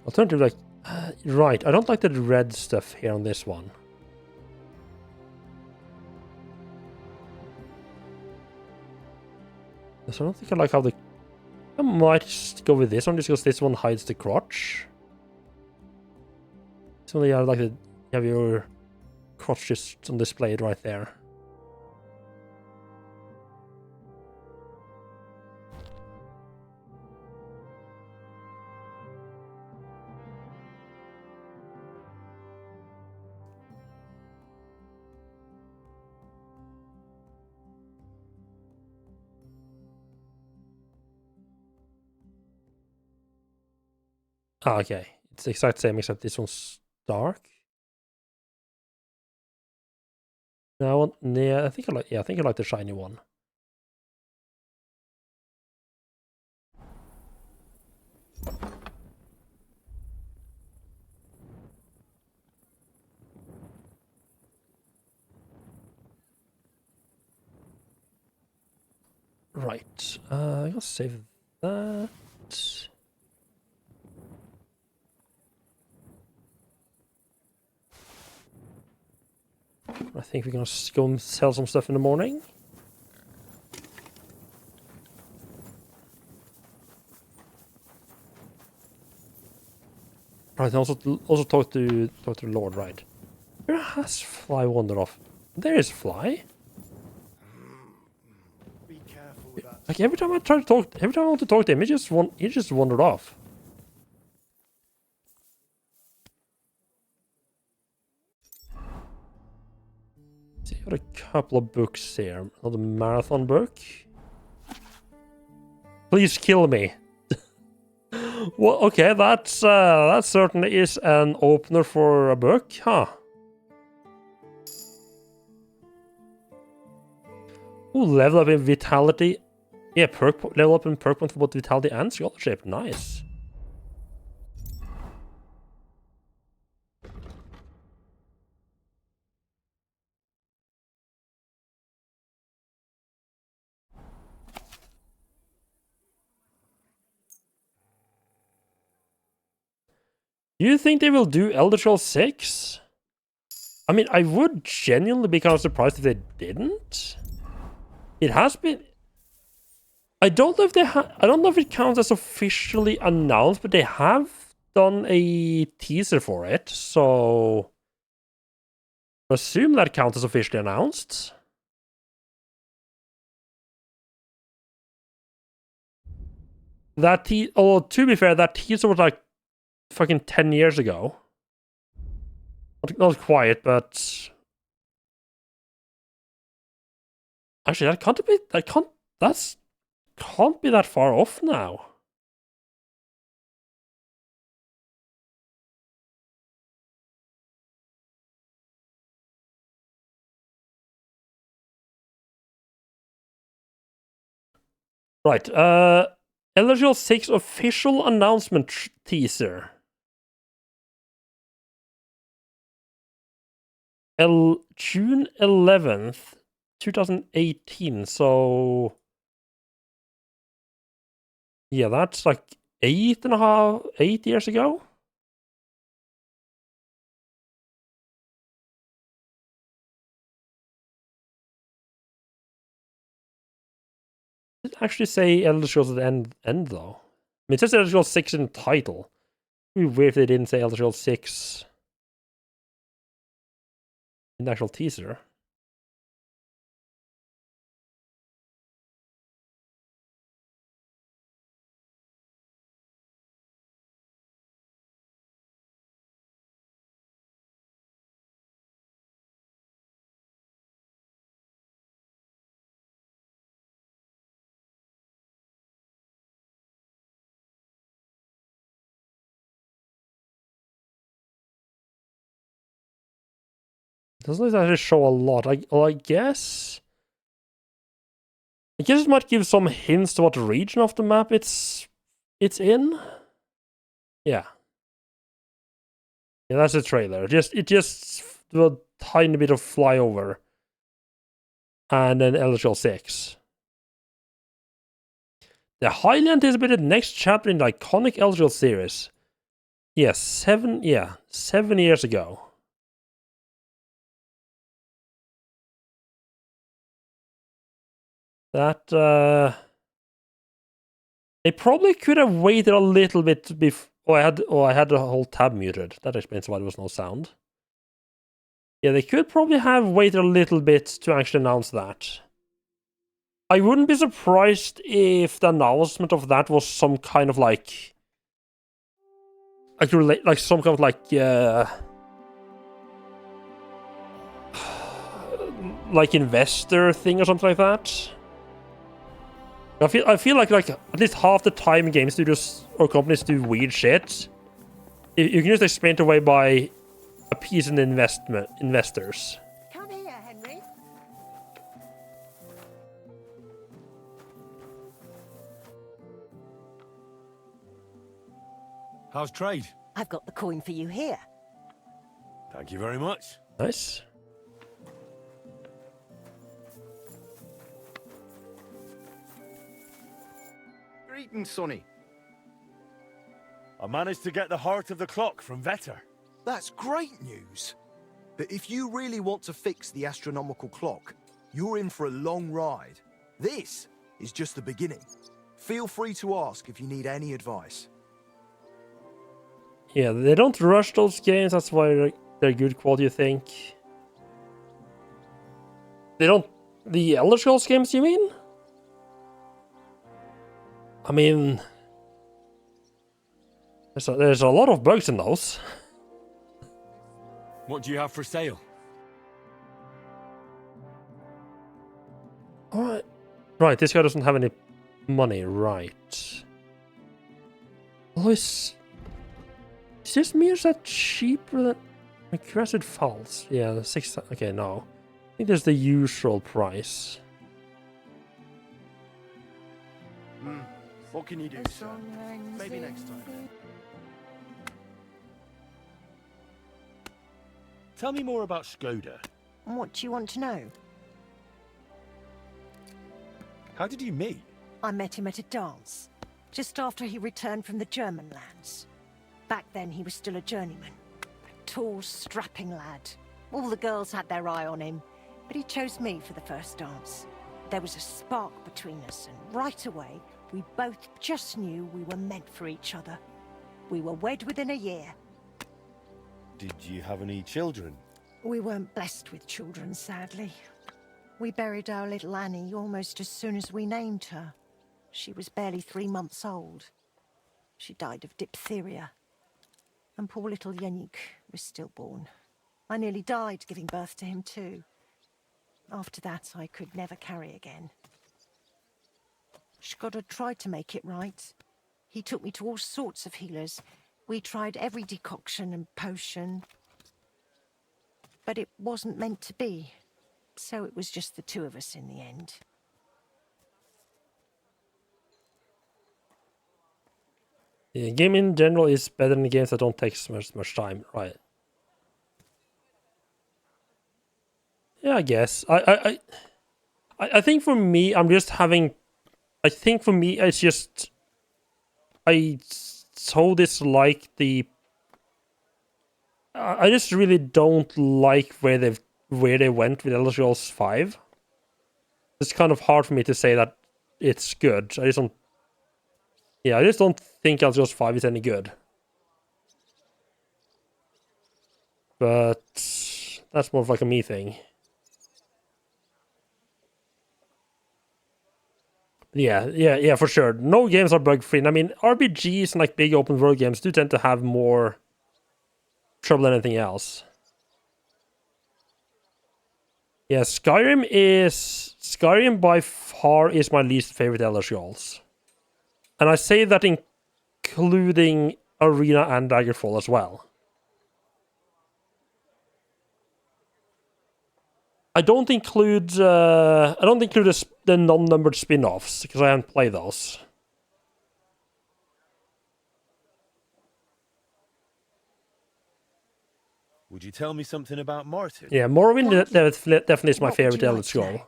Alternative, like, right, I don't like the red stuff here on this one. So I don't think I like how the... I might just go with this one, just because this one hides the crotch. So yeah, like you have your crotch just on display right there. Ah, okay. It's the exact same, except this one's dark. No, I want... Yeah, I think I like... Yeah, I think I like the shiny one. Right. I'm gonna save that. I think we're gonna go and sell some stuff in the morning. Right, and also talk to the Lord, right? Where has Fly wandered off? There is Fly.
Be careful with that.
Like every time I want to talk to him, he just wandered off. See, I got a couple of books here. Another marathon book. Please kill me. Well, okay, that's that certainly is an opener for a book, huh? Ooh, level up in vitality. Yeah, level up in perk point for both vitality and scholarship. Nice. Do you think they will do Elder Scrolls 6? I mean, I would genuinely be kind of surprised if they didn't. It has been... I don't know if I don't know if it counts as officially announced, but they have done a teaser for it, so I assume that counts as officially announced. Although to be fair, that teaser was like fucking 10 years ago. Not quite, but actually that can't be that far off now. Right, Elder Scrolls 6 official announcement teaser. June 11th, 2018, so... Yeah, that's like 8 years ago? Did it actually say Elder Scrolls at the end though? I mean, it says Elder Scrolls 6 in the title. It'd be weird if they didn't say Elder Scrolls 6 in the actual teaser. Doesn't actually show a lot. I guess it might give some hints to what region of the map it's in. Yeah. Yeah, that's the trailer. It just a tiny bit of flyover. And then Elder Scrolls 6. The highly anticipated next chapter in the iconic Elder Scrolls series. Yeah, 7 years ago. That they probably could have waited a little bit before. I had the whole tab muted. That explains why there was no sound. Yeah, they could probably have waited a little bit to actually announce that. I wouldn't be surprised if the announcement of that was some kind of like some kind of like investor thing or something like that. I feel like at least half the time game studios or companies do weird shit. You can just explain it away by appeasing investors.
Come here, Henry.
How's trade?
I've got the coin for you here.
Thank you very much.
Nice.
Greetings, Sonny.
I managed to get the heart of the clock from Vetter.
That's great news. But if you really want to fix the astronomical clock, you're in for a long ride. This is just the beginning. Feel free to ask if you need any advice.
Yeah, they don't rush those games. That's why they're good quality, you think. They don't... The Elder Scrolls games, you mean? I mean... There's a lot of bugs in those.
What do you have for sale? Alright. Right, this guy doesn't have any money, right.
Oh, is this me or is that cheaper than Crested Falls? Yeah, the 6. Okay, no. I think that's the usual price.
What can you do, sir? Maybe next time. Tell me more about Skoda.
What do you want to know?
How did you meet?
I met him at a dance, just after he returned from the German lands. Back then, he was still a journeyman. A tall, strapping lad. All the girls had their eye on him, but he chose me for the first dance. There was a spark between us, and right away, we both just knew we were meant for each other. We were wed within a year.
Did you have any children?
We weren't blessed with children, sadly. We buried our little Annie almost as soon as we named her. She was barely 3 months old. She died of diphtheria. And poor little Yannick was stillborn. I nearly died giving birth to him too. After that, I could never carry again. Skoda tried to make it right. He took me to all sorts of healers. We tried every decoction and potion. But it wasn't meant to be. So it was just the two of us in the end.
The game in general is better than games that don't take much time, right? Yeah, I guess. I think for me, I'm just having. I think for me, it's just. I so dislike the. I just really don't like where they went with Elder Scrolls 5. It's kind of hard for me to say that it's good. I just don't. Yeah, I just don't think Elder Scrolls 5 is any good. But that's more of like a me thing. Yeah, for sure. No games are bug free. I mean, RPGs and like big open world games do tend to have more trouble than anything else. Yeah, Skyrim by far is my least favorite Elder Scrolls. And I say that including Arena and Daggerfall as well. I don't include the non-numbered spin-offs because I haven't played those.
Would you tell me something about Martin?
Yeah, Morrowind definitely is my favorite Elder Scroll.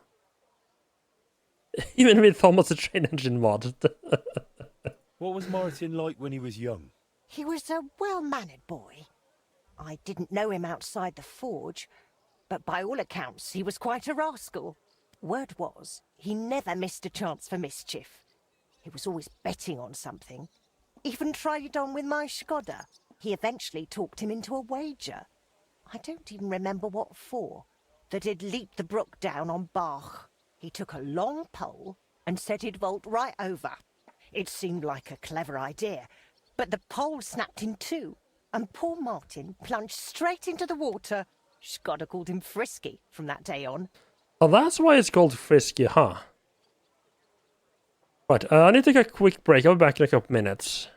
Even with Thomas the Train Engine mod.
What was Martin like when he was young?
He was a well-mannered boy. I didn't know him outside the forge, but by all accounts, he was quite a rascal. Word was, he never missed a chance for mischief. He was always betting on something. Even tried it on with my Skoda. He eventually talked him into a wager. I don't even remember what for. That he'd leap the brook down on Bach. He took a long pole and said he'd vault right over. It seemed like a clever idea, but the pole snapped in two, and poor Martin plunged straight into the water. Skoda called him Frisky from that day on.
Oh, that's why it's called Frisky, huh? Right, I need to take a quick break. I'll be back in a couple minutes.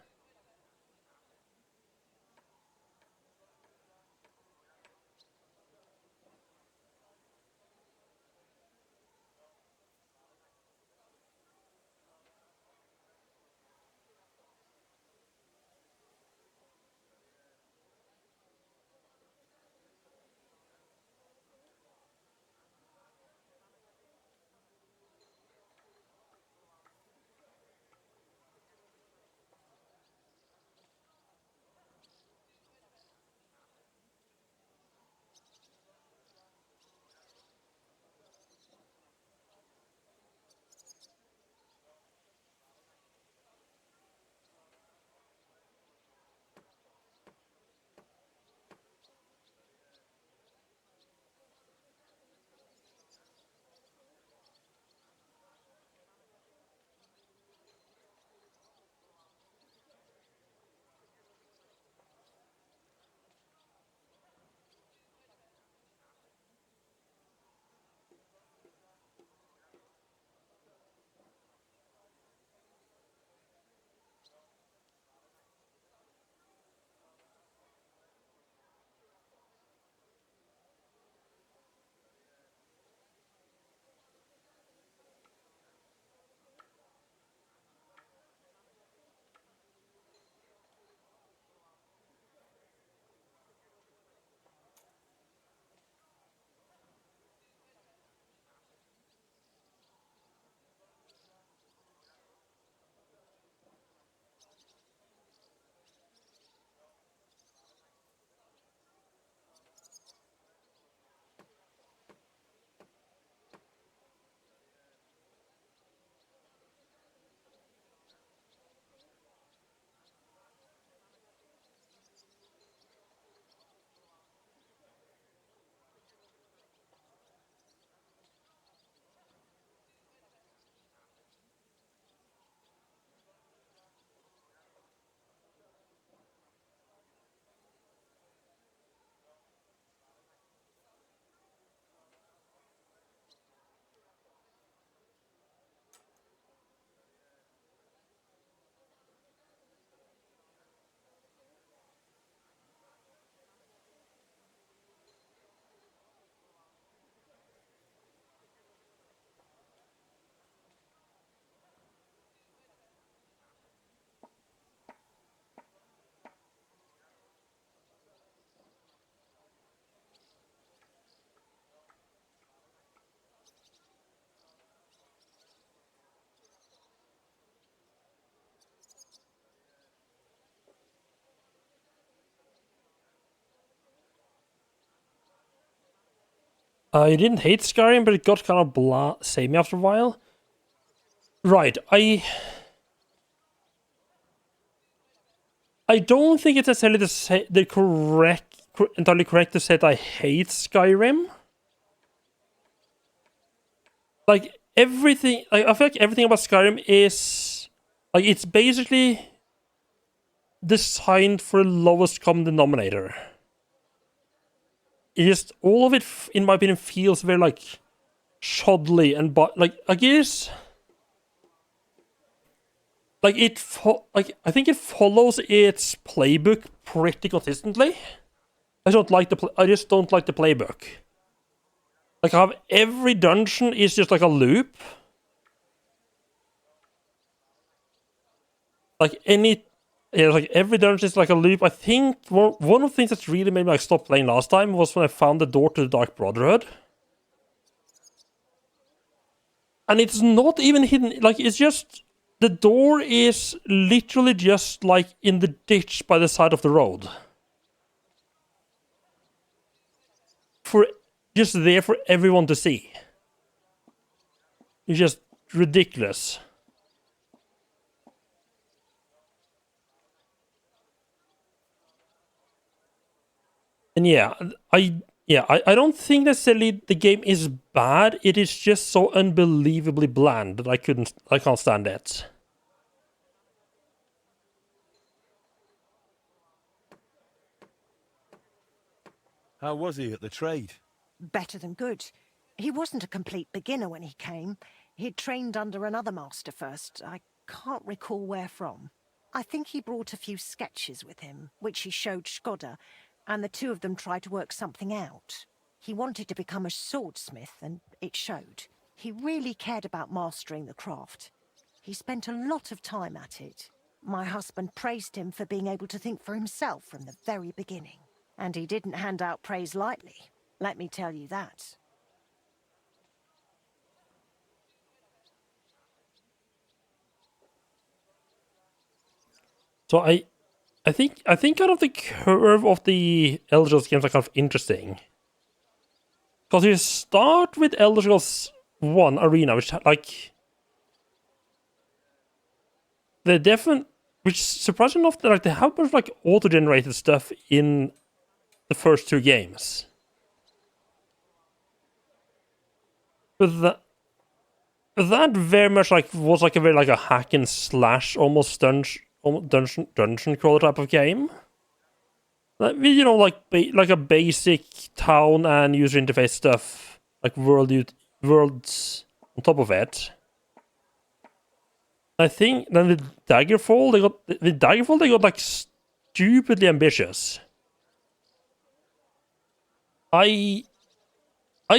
I didn't hate Skyrim, but it got kind of samey after a while. Right, I don't think it's necessarily entirely correct to say that I hate Skyrim. Like, everything... I feel like everything about Skyrim is... Like, it's basically designed for the lowest common denominator. It just... All of it, in my opinion, feels very, like, shoddily and... Like, I guess... Like, I think it follows its playbook pretty consistently. I just don't like the playbook. Like, I have every dungeon is just like a loop. Like like every dungeon is like a loop. I think one of the things that really made me like stop playing last time was when I found the door to the Dark Brotherhood. And it's not even hidden. Like, it's just... The door is literally just like in the ditch by the side of the road. Just there for everyone to see. It's just ridiculous. And yeah, I don't think necessarily the game is bad. It is just so unbelievably bland that I can't stand it.
How was he at the trade?
Better than good. He wasn't a complete beginner when he came. He'd trained under another master first. I can't recall where from. I think he brought a few sketches with him, which he showed Skoda, and the two of them tried to work something out. He wanted to become a swordsmith, and it showed. He really cared about mastering the craft. He spent a lot of time at it. My husband praised him for being able to think for himself from the very beginning. And he didn't hand out praise lightly, let me tell you that.
So I think kind of the curve of the Elder Scrolls games are kind of interesting. Because you start with Elder Scrolls 1 Arena, which like which surprisingly enough, like they have much like auto-generated stuff in the first two games. But that very much like was like a very like a hack and slash almost dungeon crawler type of game. Like, you know, like a basic town and user interface stuff, like worlds on top of it. I think then with Daggerfall they got like stupidly ambitious. I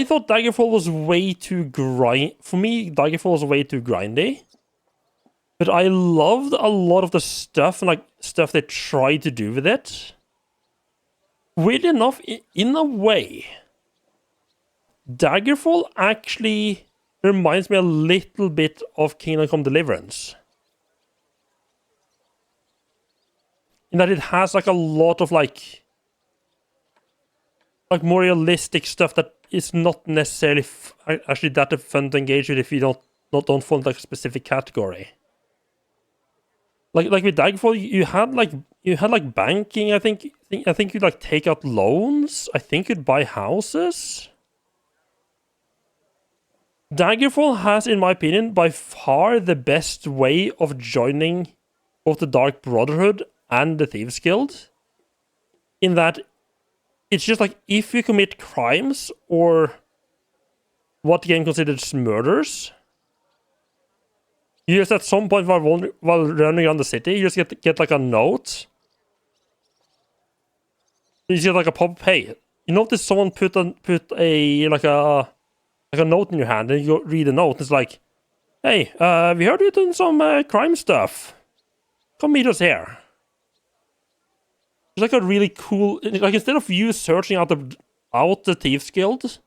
thought Daggerfall was way too for me, Daggerfall was way too grindy. But I loved a lot of the stuff and like stuff they tried to do with it. Weirdly enough, in a way, Daggerfall actually reminds me a little bit of Kingdom Come Deliverance. In that it has like a lot of like more realistic stuff that is not necessarily actually that fun to engage with if you don't fall into like a specific category. Like with Daggerfall, you had like banking. I think you'd like take out loans. I think you'd buy houses. Daggerfall has, in my opinion, by far the best way of joining both the Dark Brotherhood and the Thieves Guild. In that, it's just like if you commit crimes or what the game considers murders, you just at some point while running around the city, you just get like a note. You get like a pop-up, hey, you notice someone put a note in your hand, and you read the note. It's like, hey, we heard you doing some crime stuff. Come meet us here. It's like a really cool, like instead of you searching out the Thieves Guild,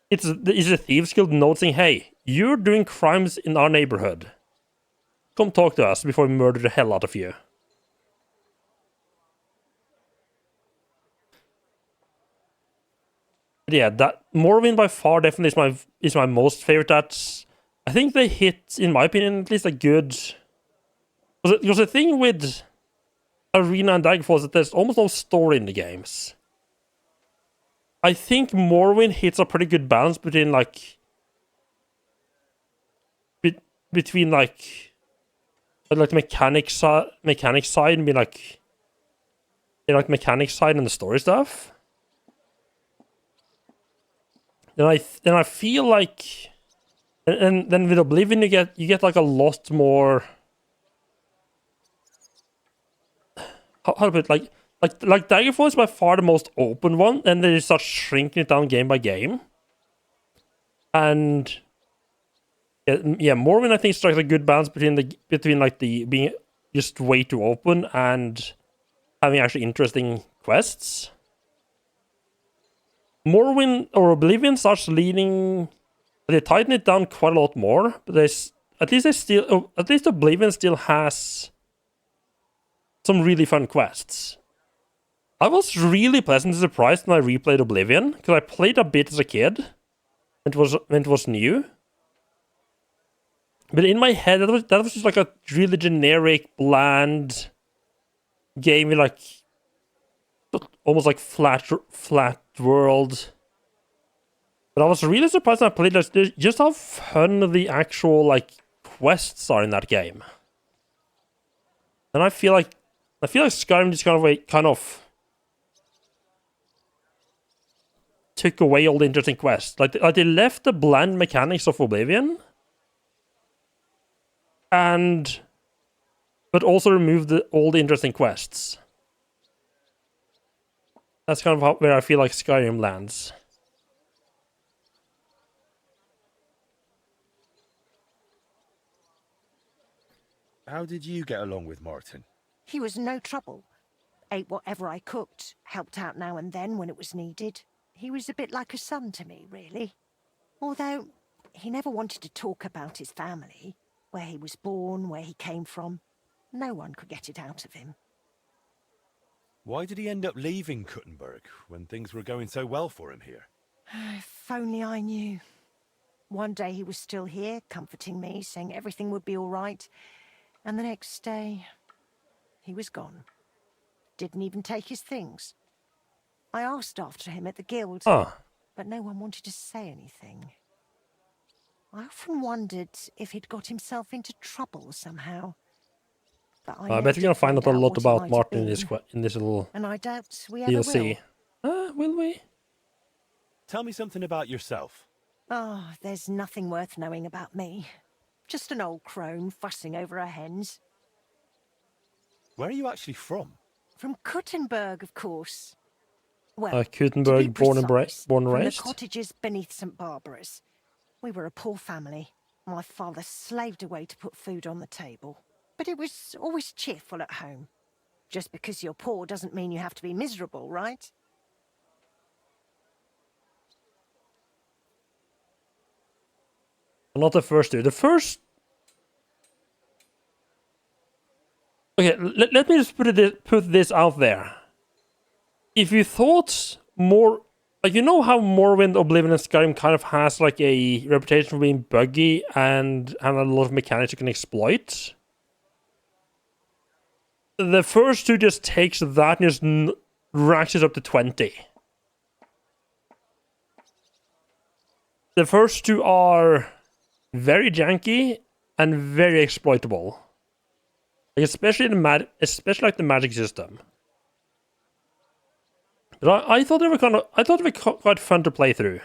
it's the Thieves Guild noticing, hey, you're doing crimes in our neighborhood. Come talk to us before we murder the hell out of you. yeah, that Morrowind by far definitely is my most favorite. That's, I think they hit, in my opinion, at least a good. Because the thing with Arena and Daggerfall is that there's almost no story in the games. I think Morrowind hits a pretty good balance between like between like the mechanics side and be like mechanics side and the story stuff. Then I feel like, and then with Oblivion you get like a lot more. How to put it, like Daggerfall is by far the most open one, and they start shrinking it down game by game. And yeah, Morrowind I think strikes a good balance between like the being just way too open and having actually interesting quests. Morrowind or Oblivion starts leaning. They tighten it down quite a lot more, but at least Oblivion still has some really fun quests. I was really pleasantly surprised when I replayed Oblivion, because I played a bit as a kid. It was new. But in my head, that was just like a really generic, bland game with like almost like flat world. But I was really surprised when I played it, just how fun the actual like quests are in that game. And I feel like Skyrim just kind of took away all the interesting quests. Like they left the bland mechanics of Oblivion, but also removed all the interesting quests. That's kind of where I feel like Skyrim lands.
How did you get along with Martin?
He was no trouble. Ate whatever I cooked, helped out now and then when it was needed. He was a bit like a son to me, really. Although, he never wanted to talk about his family, where he was born, where he came from. No one could get it out of him.
Why did he end up leaving Kuttenberg when things were going so well for him here?
If only I knew. One day he was still here, comforting me, saying everything would be all right. And the next day, he was gone. Didn't even take his things. I asked after him at the guild, but no one wanted to say anything. I often wondered if he'd got himself into trouble somehow. But
I bet we're gonna find out a lot about Martin in this little
and I doubt we ever
DLC. Will we?
Tell me something about yourself.
Oh, there's nothing worth knowing about me. Just an old crone fussing over her hens.
Where are you actually from?
From Kuttenberg, of course. Well,
Kuttenberg, born and raised?
From the cottages beneath St. Barbara's. We were a poor family. My father slaved away to put food on the table. But it was always cheerful at home. Just because you're poor doesn't mean you have to be miserable, right?
Not the first two. The first... Okay, let me just put this out there. If you thought more... Like, you know how Morrowind, Oblivion, and Skyrim kind of has like a reputation for being buggy and having a lot of mechanics you can exploit? The first two just takes that and just racks it up to 20. The first two are very janky and very exploitable. Like especially like the magic system. But I thought they were quite fun to play through.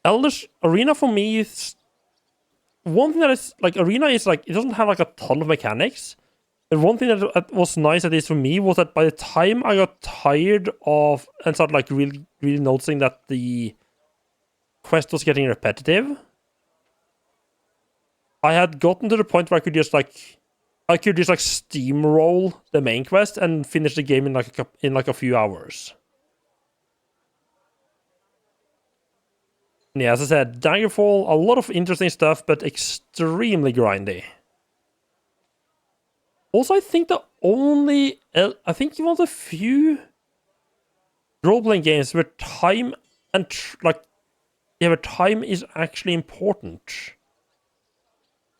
Arena for me is one thing that is like Arena is like it doesn't have like a ton of mechanics. And one thing that was nice at least for me was that by the time I got tired of and started like really noticing that the quest was getting repetitive, I had gotten to the point where I could just steamroll the main quest and finish the game in like a few hours. Yeah, as I said, Daggerfall, a lot of interesting stuff, but extremely grindy. Also, I think one of the few role-playing games where time And like, yeah, but time is actually important.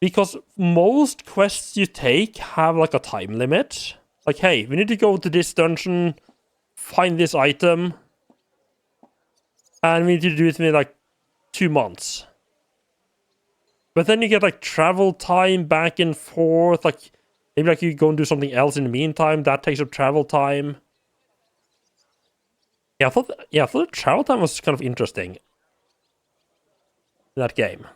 Because most quests you take have like a time limit. Like, hey, we need to go to this dungeon, find this item, and we need to do it in like 2 months. But then you get like travel time back and forth, like maybe like you go and do something else in the meantime, that takes up travel time. Yeah, I thought the travel time was kind of interesting in that game.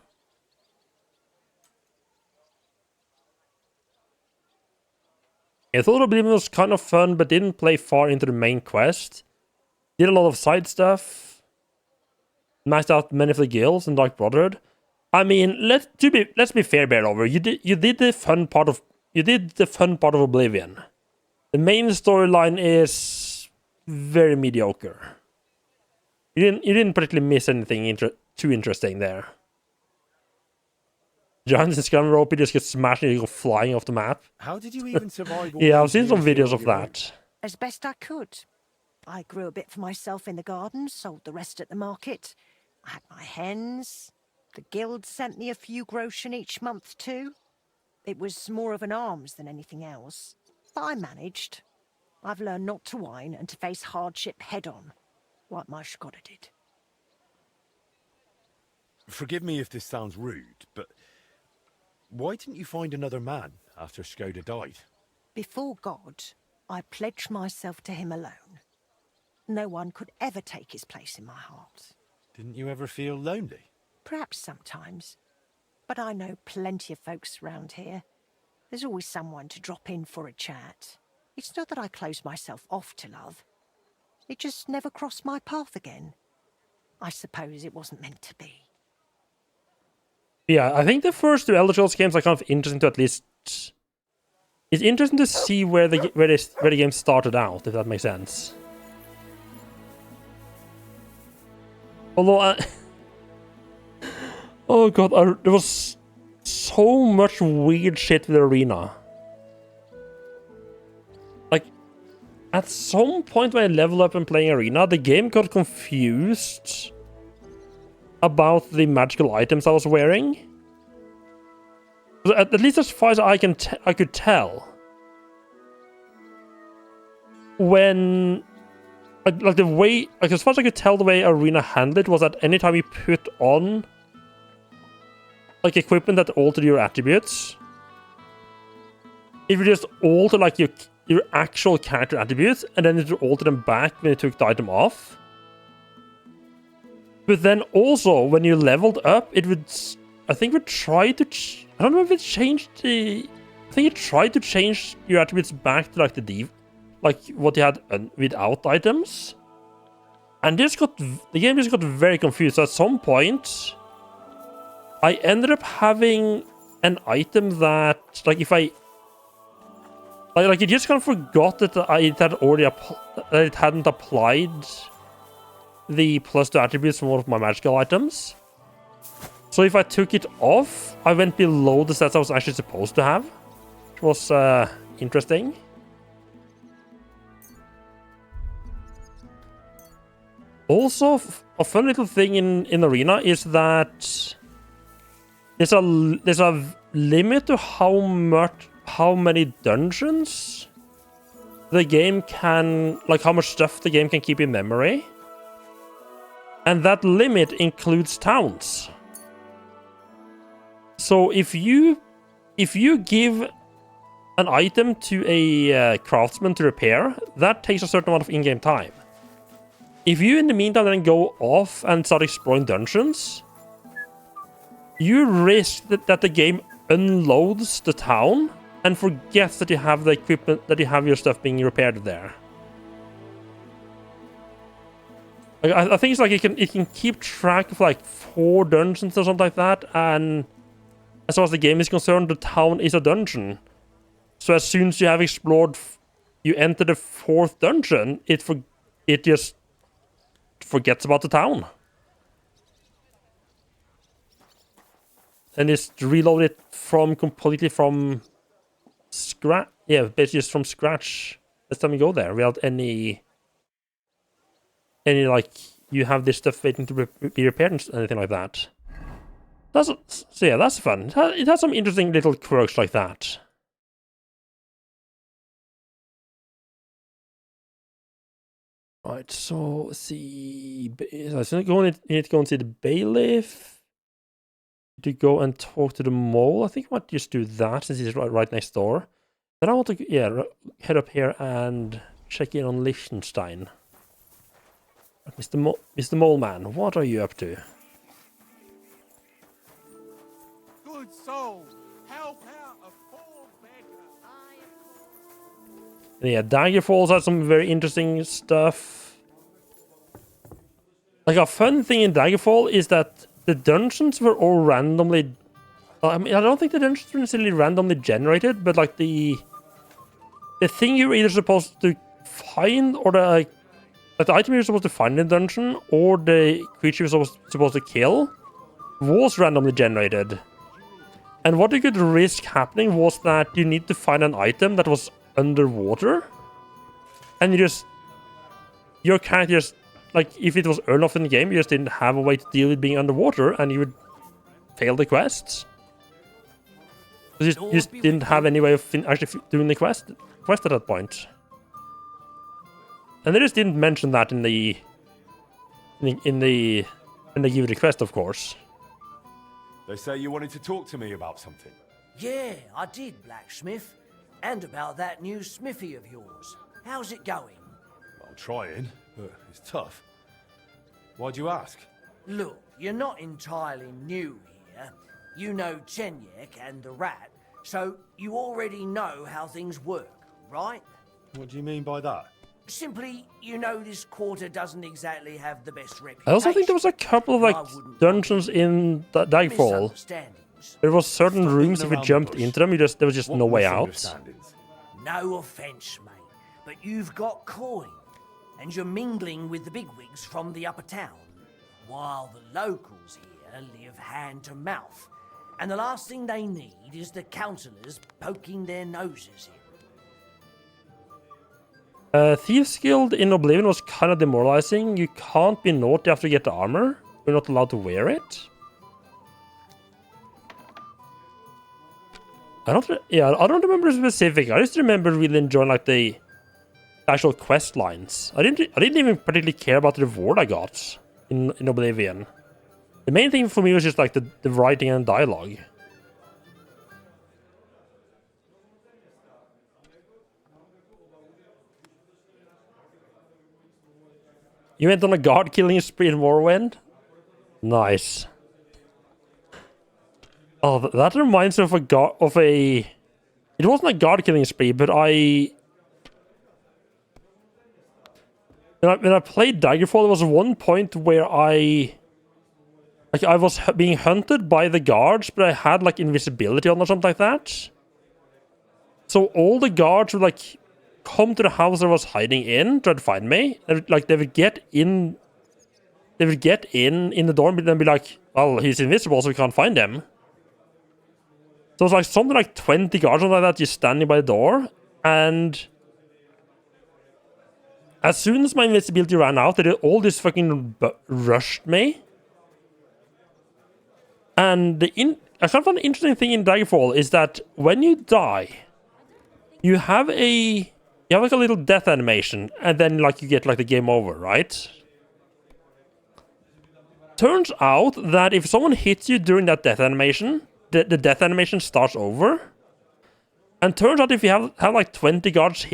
I thought Oblivion was kind of fun, but didn't play far into the main quest. Did a lot of side stuff. Maxed out many of the guilds in Dark Brotherhood. I mean, let's be fair, Bear Over. You did the fun part of Oblivion. The main storyline is very mediocre. You didn't particularly miss anything too interesting there. Giants and Scrum Rope, you just get smashed and you go flying off the map.
How did you even survive all
Yeah, I've
those
seen some
years here
videos
on
of
your own?
that.
As best I could. I grew a bit for myself in the garden, sold the rest at the market. I had my hens. The guild sent me a few groschen each month too. It was more of an alms than anything else. But I managed. I've learned not to whine and to face hardship head-on, like my Skoda did.
Forgive me if this sounds rude, but why didn't you find another man after Skoda died?
Before God, I pledged myself to him alone. No one could ever take his place in my heart.
Didn't you ever feel lonely?
Perhaps sometimes. But I know plenty of folks around here. There's always someone to drop in for a chat. It's not that I close myself off to love. It just never crossed my path again. I suppose it wasn't meant to be.
Yeah, I think the first two Elder Scrolls games are kind of interesting to at least... It's interesting to see where the game started out, if that makes sense. Although, oh god, there was so much weird shit with the arena. Like, at some point when I leveled up and playing arena, the game got confused about the magical items I was wearing. At least as far as I could tell. When... Like the way... Like as far as I could tell, the way Arena handled it was that anytime you put on like equipment that altered your attributes, it would just alter like your actual character attributes, and then it would alter them back when you took the item off. But then also, when you leveled up, it would... I think it would try to... I don't know if it changed the... I think it tried to change your attributes back to like the like what you had without items. And the game just got very confused. So at some point, I ended up having an item that, like, if I... Like it just kind of forgot that it hadn't applied the +2 attributes from one of my magical items. So if I took it off, I went below the stats I was actually supposed to have. Which was interesting. Also, a fun little thing in Arena is that there's a limit to how many dungeons the game can, like how much stuff the game can keep in memory. And that limit includes towns. So if you give an item to a craftsman to repair, that takes a certain amount of in-game time. If you in the meantime then go off and start exploring dungeons, you risk that the game unloads the town and forgets that you have the equipment, that you have your stuff being repaired there. Like, I think it's like it can keep track of like 4 dungeons or something like that, and as far as the game is concerned, the town is a dungeon. So as soon as you have explored, you enter the 4th dungeon, it just forgets about the town. And just reload it completely from scratch. Yeah, basically just from scratch. Next time you go there, without any like you have this stuff waiting to be repaired and anything like that. So yeah, that's fun. It has some interesting little quirks like that. Right, so let's see. I need to go and see the bailiff. To go and talk to the mole. I think I might just do that since he's right next door. Then I want to head up here and check in on Liechtenstein. Mr. Mole Man, what are you up to?
Good soul, help out a poor beggar.
Yeah, Daggerfalls has some very interesting stuff. Like, a fun thing in Daggerfall is that the dungeons were all randomly... I mean, I don't think the dungeons were necessarily randomly generated, but like the thing you're either supposed to find, or the item you're supposed to find in the dungeon, or the creature you're supposed to kill, was randomly generated. And what you could risk happening was that you need to find an item that was underwater, and your character just, like, if it was early enough in the game, you just didn't have a way to deal with being underwater, and you would fail the quests. You just didn't have any way of actually doing the quest at that point. And they just didn't mention that when they give you the quest, of course.
They say you wanted to talk to me about something.
Yeah, I did, Blacksmith. And about that new smithy of yours. How's it going?
I'm trying, but it's tough. Why'd you ask?
Look, you're not entirely new here. You know Chenyek and the rat, so you already know how things work, right?
What do you mean by that?
Simply, you know this quarter doesn't exactly have the best reputation.
I also think there was a couple of like dungeons in Daggerfall. There was certain rooms, if you jumped into them, there was just no way out.
No offense, mate, but you've got coin, and you're mingling with the bigwigs from the upper town, while the locals here live hand to mouth, and the last thing they need is the councillors poking their noses in.
Thieves Guild in Oblivion was kind of demoralizing. You can't be naughty after you get the armor. You're not allowed to wear it. I don't remember the specific. I just remember really enjoying like the actual quest lines. I didn't even particularly care about the reward I got in Oblivion. The main thing for me was just like the writing and dialogue. You went on a guard killing spree in Morrowind? Nice. Oh, that reminds me of it wasn't a guard killing spree, but when I played Daggerfall, there was one point where I was being hunted by the guards, but I had like invisibility on or something like that. So all the guards would like come to the house I was hiding in, try to find me. They would get in the door and then be like, well, he's invisible, so we can't find him. So it's like something like 20 guards or something like that just standing by the door, and as soon as my invisibility ran out, they all just fucking rushed me. And I found an interesting thing in Daggerfall is that when you die, you have like a little death animation, and then like you get like the game over, right? Turns out that if someone hits you during that death animation, the death animation starts over. And turns out if you have like 20 guards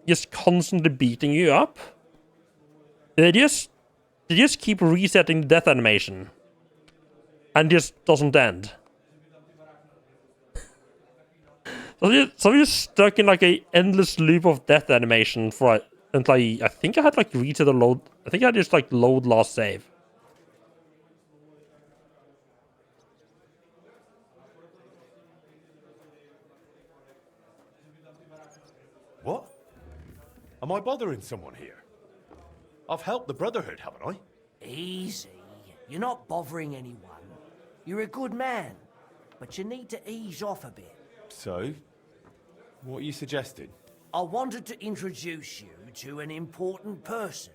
just constantly beating you up, they just keep resetting the death animation. And just doesn't end. So you're stuck in like a endless loop of death animation until I think I had like reset or load. I think I just like load last save.
What? Am I bothering someone here? I've helped the Brotherhood, haven't I?
Easy. You're not bothering anyone. You're a good man, but you need to ease off a bit.
So, what are you suggesting?
I wanted to introduce you to an important person.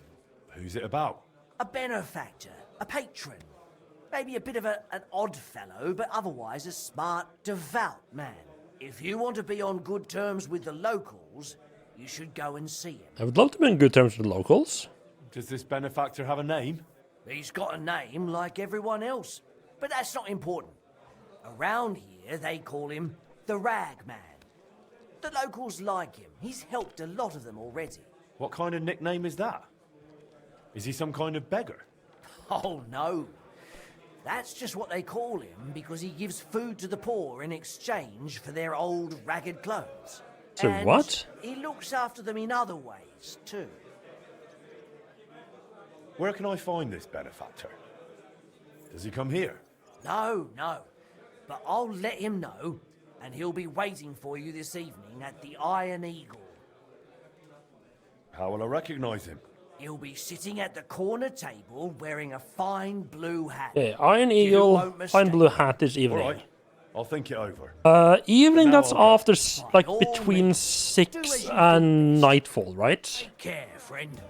Who's it about?
A benefactor, a patron. Maybe a bit of an odd fellow, but otherwise a smart, devout man. If you want to be on good terms with the locals, you should go and see him.
I would love to be on good terms with the locals.
Does this benefactor have a name?
He's got a name like everyone else, but that's not important. Around here, they call him the Rag Man. The locals like him. He's helped a lot of them already.
What kind of nickname is that? Is he some kind of beggar?
Oh, no. That's just what they call him because he gives food to the poor in exchange for their old ragged clothes.
So
and
what?
He looks after them in other ways, too.
Where can I find this benefactor? Does he come here?
No. But I'll let him know, and he'll be waiting for you this evening at the Iron Eagle.
How will I recognize him?
He'll be sitting at the corner table wearing a fine blue hat.
Yeah, Iron Eagle, fine blue hat this evening.
All right. I'll think it over.
Evening, that's
I'll
after, like, between 6 and nightfall, right?
Take care, friend.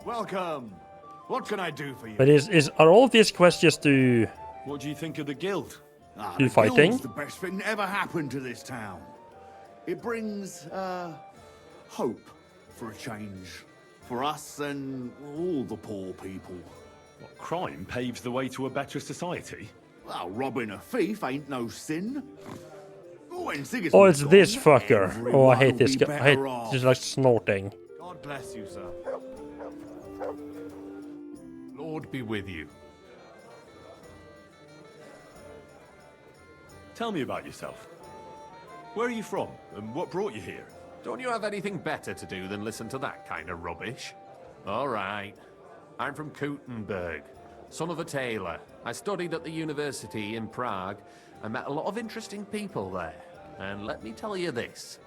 Welcome. What can I do for you?
But are all of these quests just to
What do you think of the guild?
do
the
fighting?
guild's the best thing that ever happened to this town. It brings, hope for a change. For us and all the poor people.
What, crime paves the way to a better society?
Well, robbing a thief ain't no sin. When Sigismund's
Oh, it's this
gone,
fucker. Oh, I hate
everyone
this
will
guy.
be
I hate
better off.
just like snorting.
God bless you, sir. Lord be with you.
Tell me about yourself. Where are you from, and what brought you here?
Don't you have anything better to do than listen to that kind of rubbish? All right. I'm from Kuttenberg, son of a tailor. I studied at the university in Prague and met a lot of interesting people there. And let me tell you this.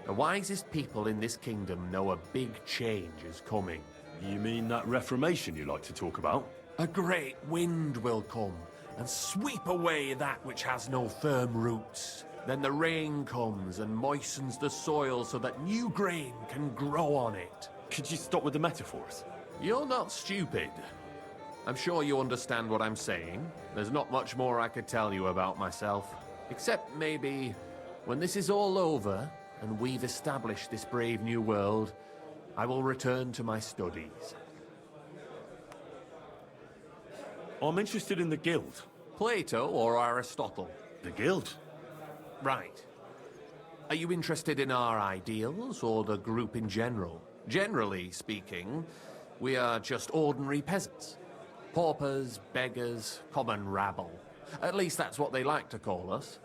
The wisest people in this kingdom know a big change is coming.
You mean that reformation you like to talk about?
A great wind will come and sweep away that which has no firm roots. Then the rain comes and moistens the soil so that new grain can grow on it.
Could you stop with the metaphors?
You're not stupid. I'm sure you understand what I'm saying. There's not much more I could tell you about myself. Except maybe when this is all over and we've established this brave new world, I will return to my studies.
I'm interested in the guild.
Plato or Aristotle?
The guild?
Right. Are you interested in our ideals or the group in general? Generally speaking, we are just ordinary peasants. Paupers, beggars, common rabble. At least that's what they like to call us.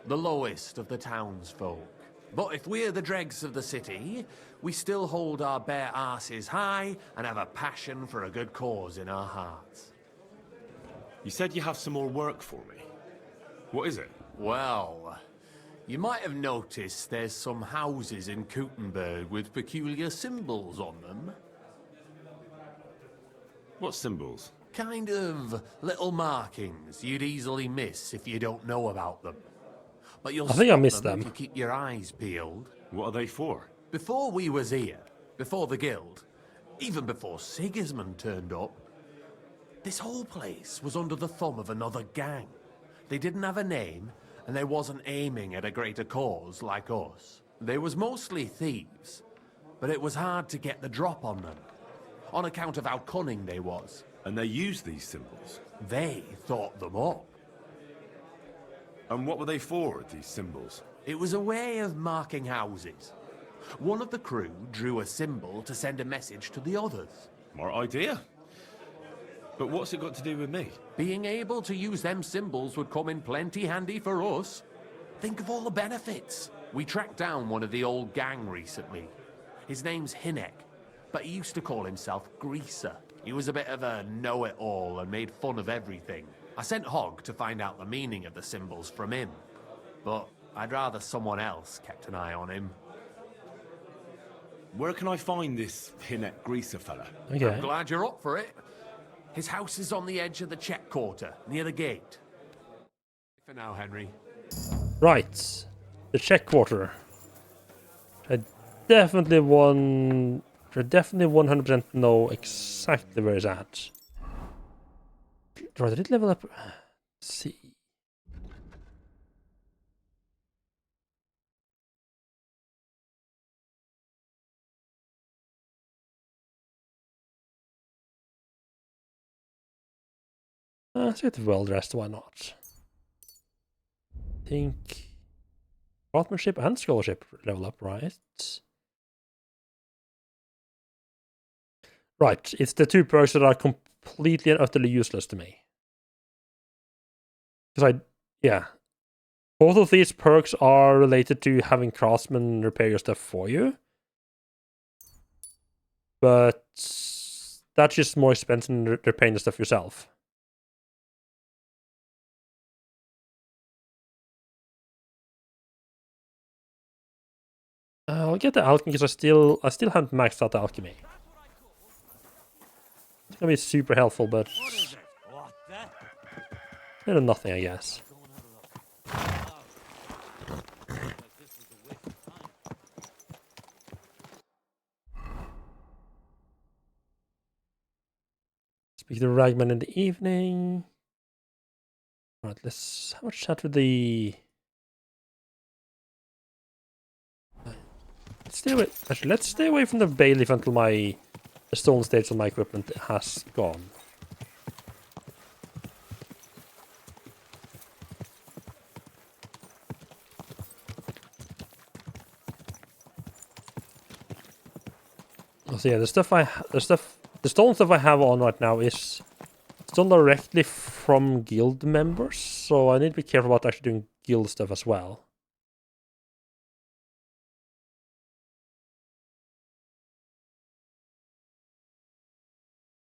The lowest of the townsfolk. But if we're the dregs of the city, we still hold our bare arses high and have a passion for a good cause in our hearts.
You said you have some more work for me. What is it?
Well, you might have noticed there's some houses in Kuttenberg with peculiar symbols on them.
What symbols?
Kind of little markings you'd easily miss if you don't know about them. But you'll
I think I
spot
missed
them
them.
if you keep your eyes peeled.
What are they for?
Before we was here, before the guild, even before Sigismund turned up, this whole place was under the thumb of another gang. They didn't have a name, and they wasn't aiming at a greater cause like us. They was mostly thieves, but it was hard to get the drop on them, on account of how cunning they was.
And they use these symbols?
They thought them up.
And what were they for, these symbols?
It was a way of marking houses. One of the crew drew a symbol to send a message to the others.
Smart idea. But what's it got to do with me?
Being able to use them symbols would come in plenty handy for us. Think of all the benefits. We tracked down one of the old gang recently. His name's Hinek, but he used to call himself Greaser. He was a bit of a know-it-all and made fun of everything. I sent Hogg to find out the meaning of the symbols from him, but I'd rather someone else kept an eye on him.
Where can I find this Hinek Greaser fella?
Okay.
I'm glad you're up for it.
His house is on the edge of the check quarter, near the gate.
For now, Henry.
Right. The check quarter. I definitely 100% know exactly where it's at. Right, I did level up. Let's see. Let's get well dressed, why not? I think craftsmanship and scholarship level up, right? Right, it's the two perks that are completely and utterly useless to me. Because both of these perks are related to having craftsmen repair your stuff for you. But that's just more expensive than repairing the stuff yourself. I'll get the alchemy because I still haven't maxed out the alchemy. It's gonna be super helpful, but better than nothing, I guess. Speak to the ragman in the evening. Right, let's have a chat with the. Let's stay away from the bailiff until the stone states on my equipment has gone. So yeah, the stone stuff I have on right now is done directly from guild members, so I need to be careful about actually doing guild stuff as well.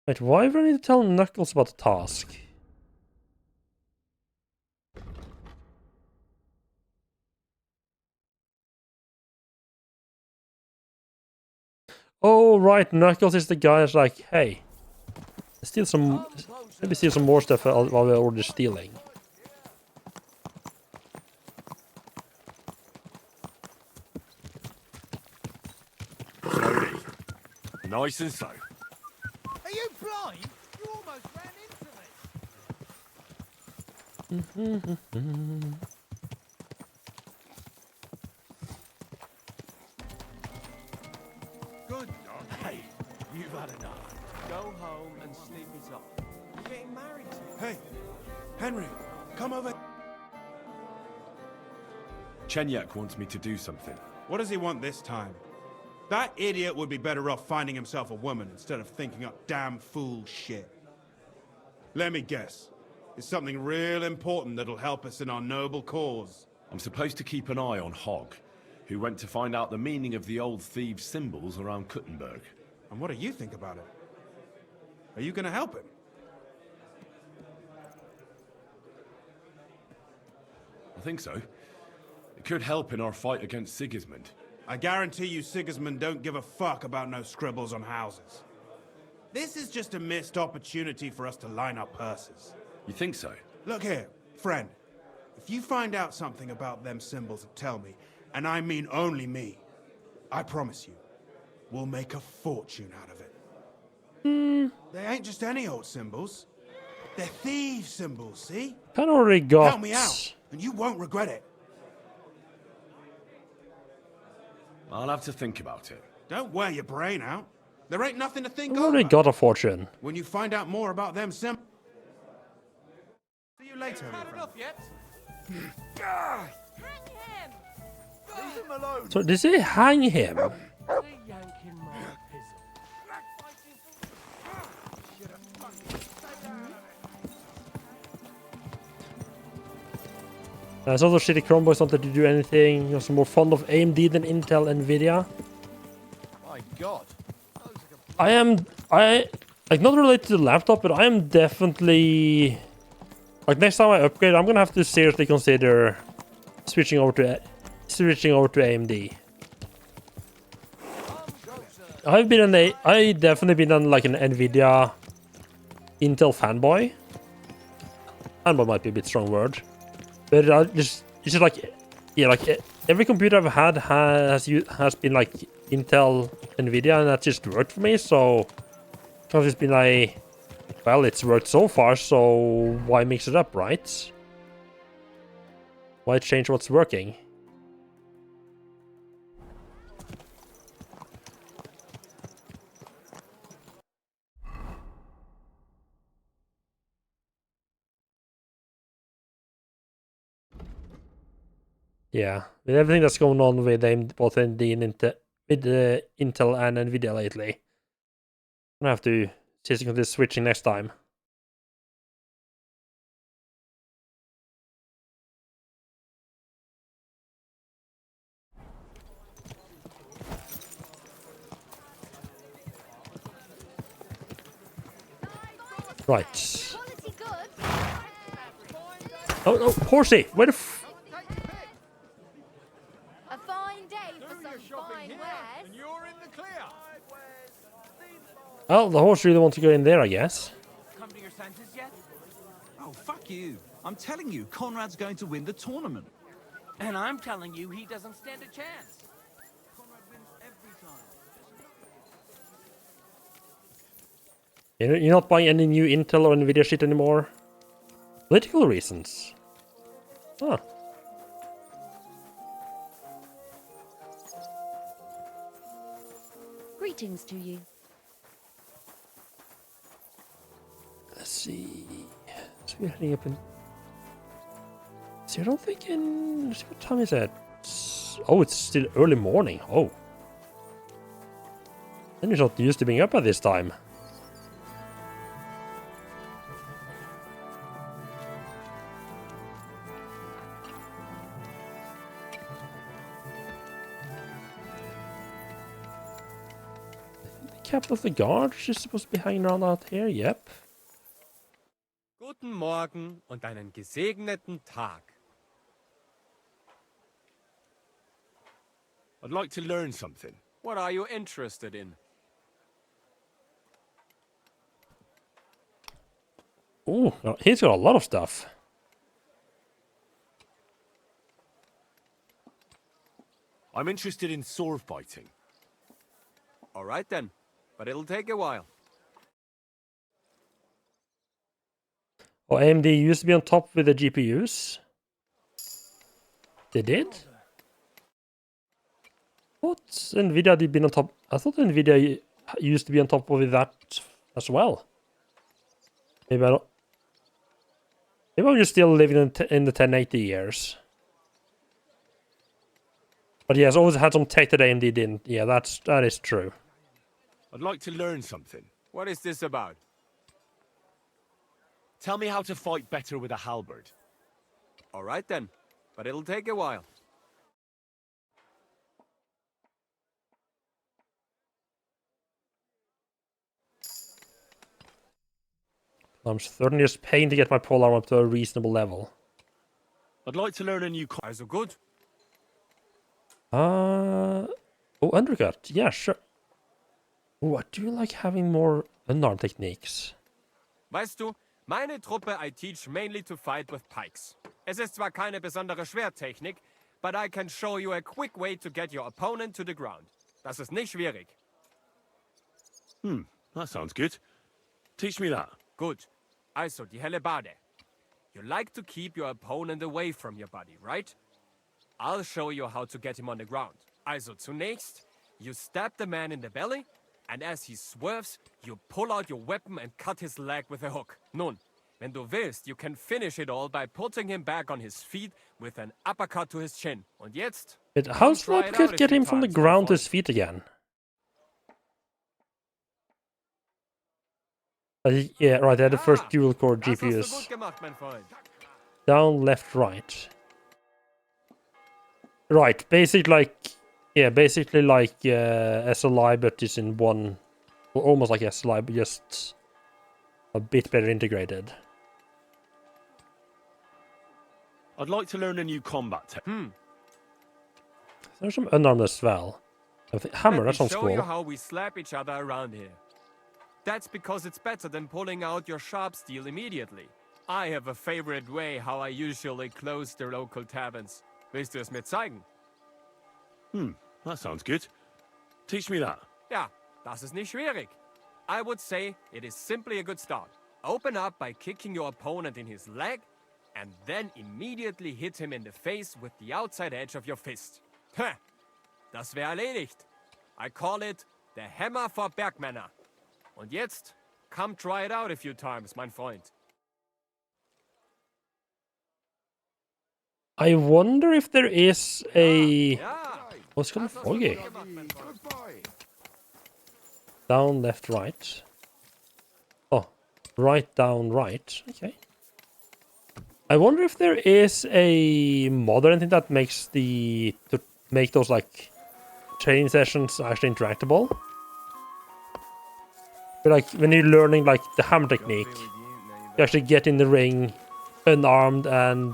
Wait, why do I need to tell Knuckles about the task? Oh, right, Knuckles is the guy that's like, hey, maybe steal some more stuff while we're already stealing.
Slowly. Nice and slow.
Are you blind? You almost ran into me.
Good.
Hey, you've had enough.
Go home and sleep it off. You're getting married to.
Hey, Henry, come over. Chenyek wants me to do something.
What does he want this time? That idiot would be better off finding himself a woman instead of thinking up damn fool shit. Let me guess. It's something real important that'll help us in our noble cause.
I'm supposed to keep an eye on Hogg, who went to find out the meaning of the old thieves' symbols around Kuttenberg.
And what do you think about it? Are you gonna help him?
I think so. It could help in our fight against Sigismund.
I guarantee you Sigismund don't give a fuck about no scribbles on houses. This is just a missed opportunity for us to line our purses.
You think so?
Look here, friend. If you find out something about them symbols, tell me. And I mean only me. I promise you, we'll make a fortune out of it. They ain't just any old symbols. They're thieves' symbols, see?
Kind of already got.
Help me out, and you won't regret it.
I'll have to think about it.
Don't wear your brain out. There ain't nothing to think
I
over.
already got a fortune.
When you find out more about them symbols. See you later, my friend.
Yet?
Hang him!
Leave him alone.
So did they hang him? So those shitty Chromebooks don't let you do anything. You're more fond of AMD than Intel and Nvidia.
My God.
I like not related to the laptop, but I am definitely like next time I upgrade, I'm gonna have to seriously consider switching over to AMD. I definitely been on like an Nvidia Intel fanboy. Fanboy might be a bit strong word, but it's just like, yeah, like every computer I've had has been like Intel, Nvidia, and that just worked for me. So I've just been like, well, it's worked so far, so why mix it up, right? Why change what's working? Yeah, with everything that's going on with both AMD and Intel and Nvidia lately, I'm gonna have to see this switching next time. Right. Oh no, Horsey! Where the f...
A fine day for some fine wares.
And you're in the clear.
Oh, the horse really wants to go in there, I guess.
Come to your senses yet?
Oh, fuck you. I'm telling you, Conrad's going to win the tournament.
And I'm telling you, he doesn't stand a chance.
Conrad wins every time.
You're not buying any new Intel or Nvidia shit anymore? Political reasons. Huh.
Greetings to you.
Let's see. So we're heading up in... See, I don't think in... Let's see, what time is it? Oh, it's still early morning. Oh. Then you're not used to being up at this time. Captain of the Guard is supposed to be hanging around out here. Yep.
Guten Morgen und einen gesegneten Tag.
I'd like to learn something.
What are you interested in?
Ooh, he's got a lot of stuff.
I'm interested in sword fighting.
All right then, but it'll take a while.
Oh, AMD used to be on top with the GPUs. They did? What? Nvidia did been on top? I thought Nvidia used to be on top with that as well. Maybe I don't... Maybe I'm just still living in the 1080 years. But yes, always had some tech that AMD didn't. Yeah, that is true.
I'd like to learn something.
What is this about?
Tell me how to fight better with a halberd.
All right then, but it'll take a while.
I'm certainly just paying to get my polearm up to a reasonable level.
I'd like to learn a new...
Also good.
Oh, undercut. Yeah, sure. Oh, I do like having more unarmed techniques.
Weißt du, meine Truppe I teach mainly to fight with pikes. Es ist zwar keine besondere Schwerttechnik, but I can show you a quick way to get your opponent to the ground. Das ist nicht schwierig.
That sounds good. Teach me that.
Gut. Also, die Hellebarde. You like to keep your opponent away from your body, right? I'll show you how to get him on the ground. Also, zunächst, you stab the man in the belly, and as he swerves, you pull out your weapon and cut his leg with a hook. Nun, wenn du willst, you can finish it all by putting him back on his feet with an uppercut to his chin. Und jetzt?
But how's the uppercut get him from the ground to his feet again? Yeah, right, they had the first dual-core GPUs. Down, left, right. Right, basically like... Yeah, basically like SLI, but just in one... Almost like SLI, but just a bit better integrated.
I'd like to learn a new combat technique.
There's some unarmed as well. I think hammer, that sounds
Let me show you
cool.
how we slap each other around here. That's because it's better than pulling out your sharp steel immediately. I have a favorite way how I usually close the local taverns. Willst du es mir zeigen?
That sounds good. Teach me that.
Ja, das ist nicht schwierig. I would say it is simply a good start. Open up by kicking your opponent in his leg, and then immediately hit him in the face with the outside edge of your fist. Heh, das wäre erledigt. I call it the Hammer for Bergmänner. Und jetzt, come try it out a few times, mein Freund.
I wonder if there is a... Oh, it's kind of foggy. Down, left, right. Oh, right, down, right. Okay. I wonder if there is a mod or anything that makes to make those like training sessions actually interactable. But, like when you're learning like the hammer technique, you actually get in the ring unarmed and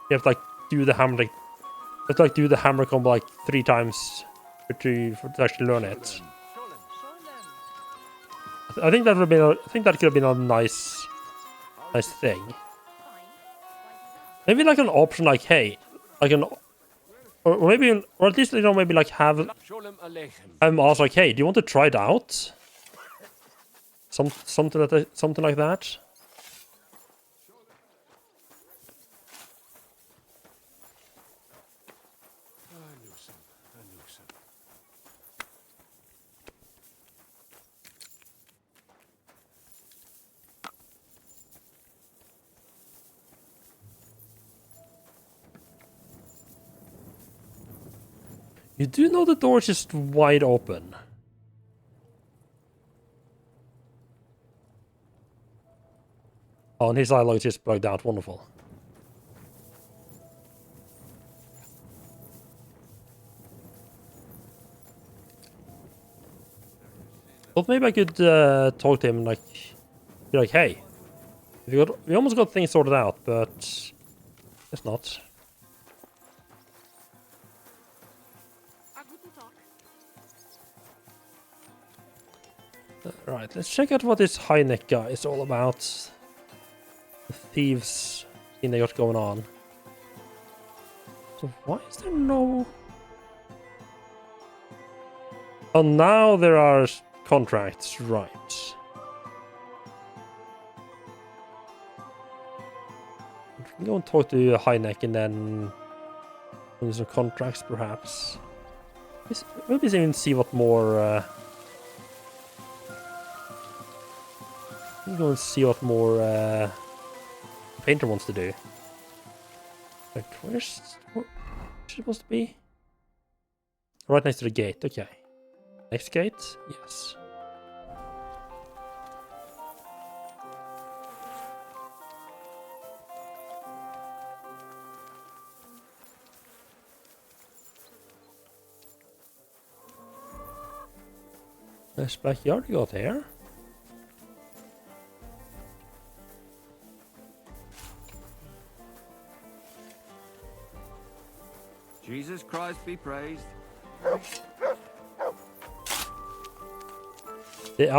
you have to like do the hammer do the hammer combo like 3 times to actually learn it. I think that would have been I think that could have been a nice thing. Maybe like an option like hey, like an or maybe or at least maybe like have I'm also like hey, do you want to try it out? Something like that. You do know the door is just wide open. Oh, and his dialogue just bugged out. Wonderful. But maybe I could talk to him and be like, hey, we almost got things sorted out, but it's not. Right, let's check out what this high neck guy is all about. The thieves thing they got going on. So why is there no... Oh, now there are contracts, right. We can go and talk to high neck and then do some contracts perhaps. Maybe even see what more... Go and see what more the painter wants to do. Wait, where's she supposed to be? Right next to the gate, okay. Next gate? Yes. There's backyard you got here.
Jesus Christ be praised.
The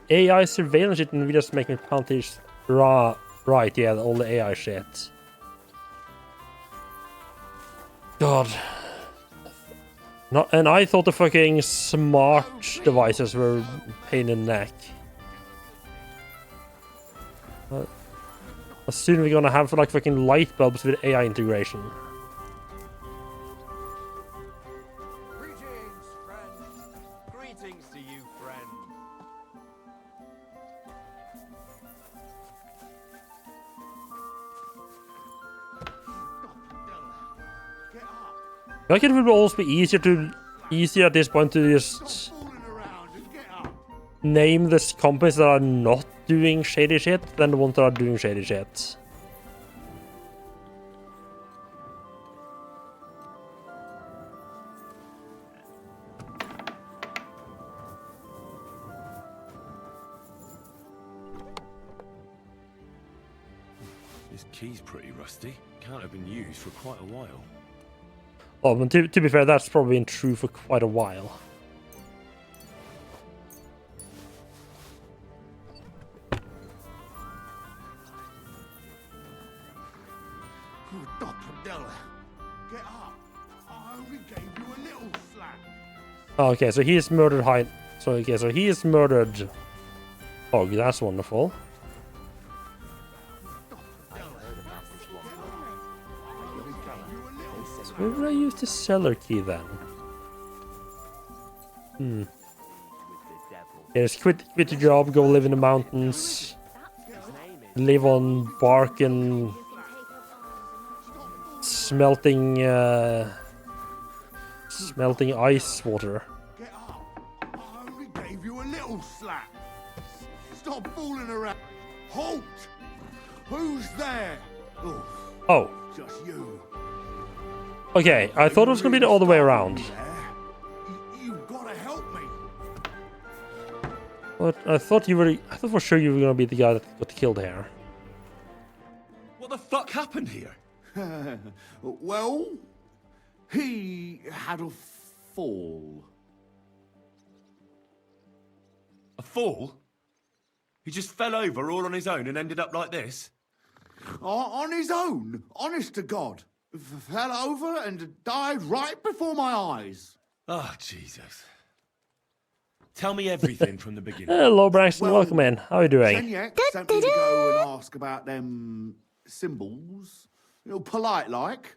AI surveillance shit in videos making panties right, yeah, all the AI shit. God. And I thought the fucking smart devices were a pain in the neck. Soon we're gonna have like fucking light bulbs with AI integration. I think it would also be easier at this point to just name the companies that are not doing shady shit than the ones that are doing shady shit.
This key's pretty rusty. Can't have been used for quite a while.
Oh, but to be fair, that's probably been true for quite a while. Oh, okay, so he is murdered high. So okay, so he is murdered. Oh, that's wonderful. So where would I use the cellar key then? Yeah, just quit your job, go live in the mountains. Live on bark and smelting ice water.
Get up. I only gave you a little slap. Stop fooling around. Halt! Who's there?
Oh.
Just you.
Okay, I thought it was gonna be the other way around.
You've got to help me.
But I thought for sure you were gonna be the guy that got killed here.
What the fuck happened here?
Well, he had a fall.
A fall? He just fell over all on his own and ended up like this?
On his own, honest to God. Fell over and died right before my eyes.
Oh, Jesus. Tell me everything from the beginning.
Hello, Braxton. Welcome in. How are you doing?
Chenyek sent me to go and ask about them symbols. You know, polite like.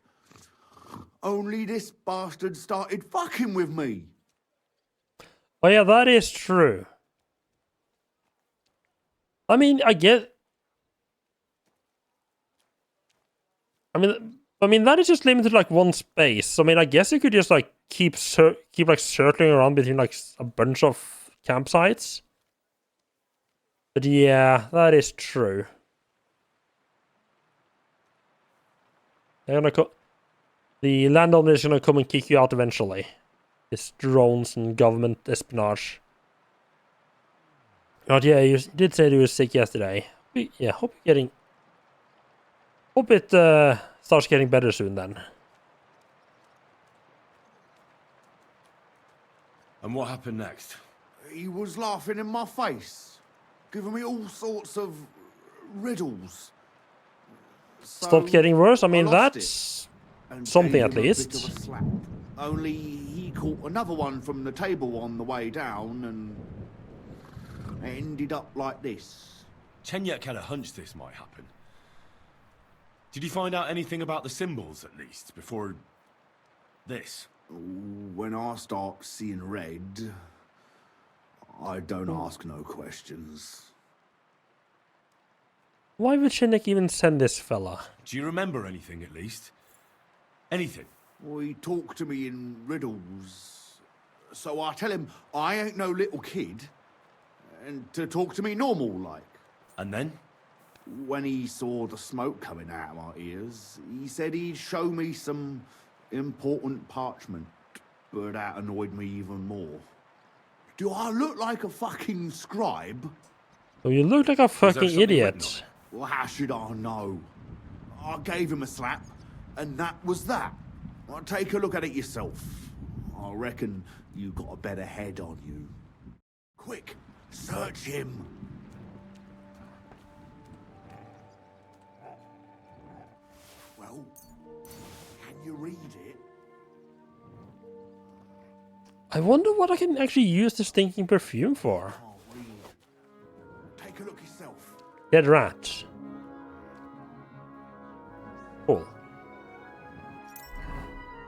Only this bastard started fucking with me.
Oh yeah, that is true. I mean, I mean that is just limited to like one space. I mean, I guess you could just like keep like circling around between like a bunch of campsites. But yeah, that is true. They're gonna the landowner is gonna come and kick you out eventually. It's drones and government espionage. Oh yeah, you did say you were sick yesterday. Yeah, hope it starts getting better soon then.
And what happened next?
He was laughing in my face, giving me all sorts of riddles.
Stop getting worse. I mean,
lost
that's
and
something
gave
at
him a bit
least.
of a slap. Only he caught another one from the table on the way down and ended up like this.
Chenyek had a hunch this might happen. Did you find out anything about the symbols, at least, before this?
When I start seeing red, I don't ask no questions.
Why would Chenyek even send this fella?
Do you remember anything, at least? Anything?
Well, he talked to me in riddles. So I tell him I ain't no little kid, and to talk to me normal like.
And then?
When he saw the smoke coming out of my ears, he said he'd show me some important parchment, but that annoyed me even more. Do I look like a fucking scribe?
So you look like a fucking idiot.
Well, how should I know? I gave him a slap, and that was that. Well, take a look at it yourself. I reckon you got a better head on you. Quick, search him. Well, can you read it?
I wonder what I can actually use this stinking perfume for.
Take a look yourself.
Dead rat. Cool.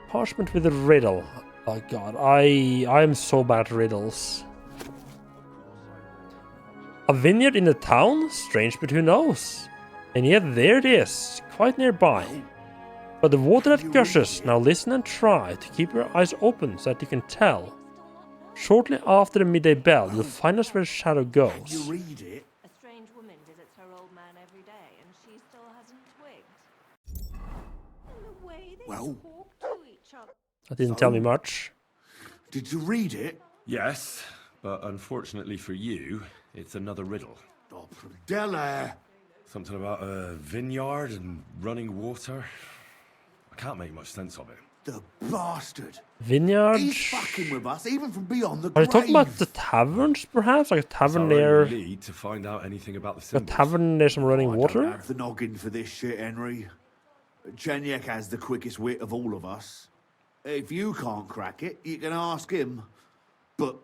Parchment with a riddle. Oh god, I'm so bad at riddles. A vineyard in the town? Strange, but who knows? And yet there it is, quite nearby. But the water that gushes, now listen and try to keep your eyes open so that you can tell. Shortly after the midday bell, you'll find us where the shadow goes.
You read it?
A strange woman visits her old man every day, and she still hasn't twigged. And the way they
Well,
talk to each other.
That didn't tell me much.
Did you read it?
Yes, but unfortunately for you, it's another riddle.
Oh, Della.
Something about a vineyard and running water. I can't make much sense of it.
The bastard.
Vineyard?
He's fucking with us, even from beyond the
Are you
grave.
talking about the taverns, perhaps? Like a tavern
That's our
near...
only lead to find out anything about the
A
symbols.
tavern near some running
I don't
water?
have the noggin for this shit, Henry. Chenyek has the quickest wit of all of us. If you can't crack it, you can ask him. But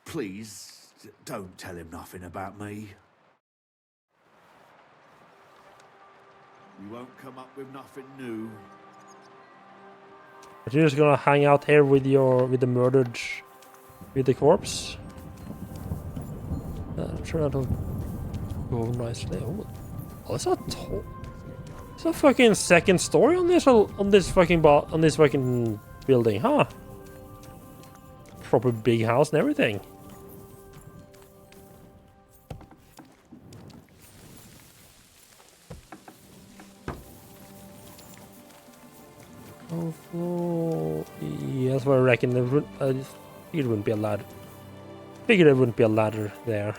please, don't tell him nothing about me. We won't come up with nothing new.
But you're just gonna hang out here with the murdered, with the corpse? I'm sure that'll go nicely. Oh, it's it's a fucking second story on this fucking building, huh? Proper big house and everything. Oh, yeah, that's what I reckon. It wouldn't be a ladder. Figured there wouldn't be a ladder there.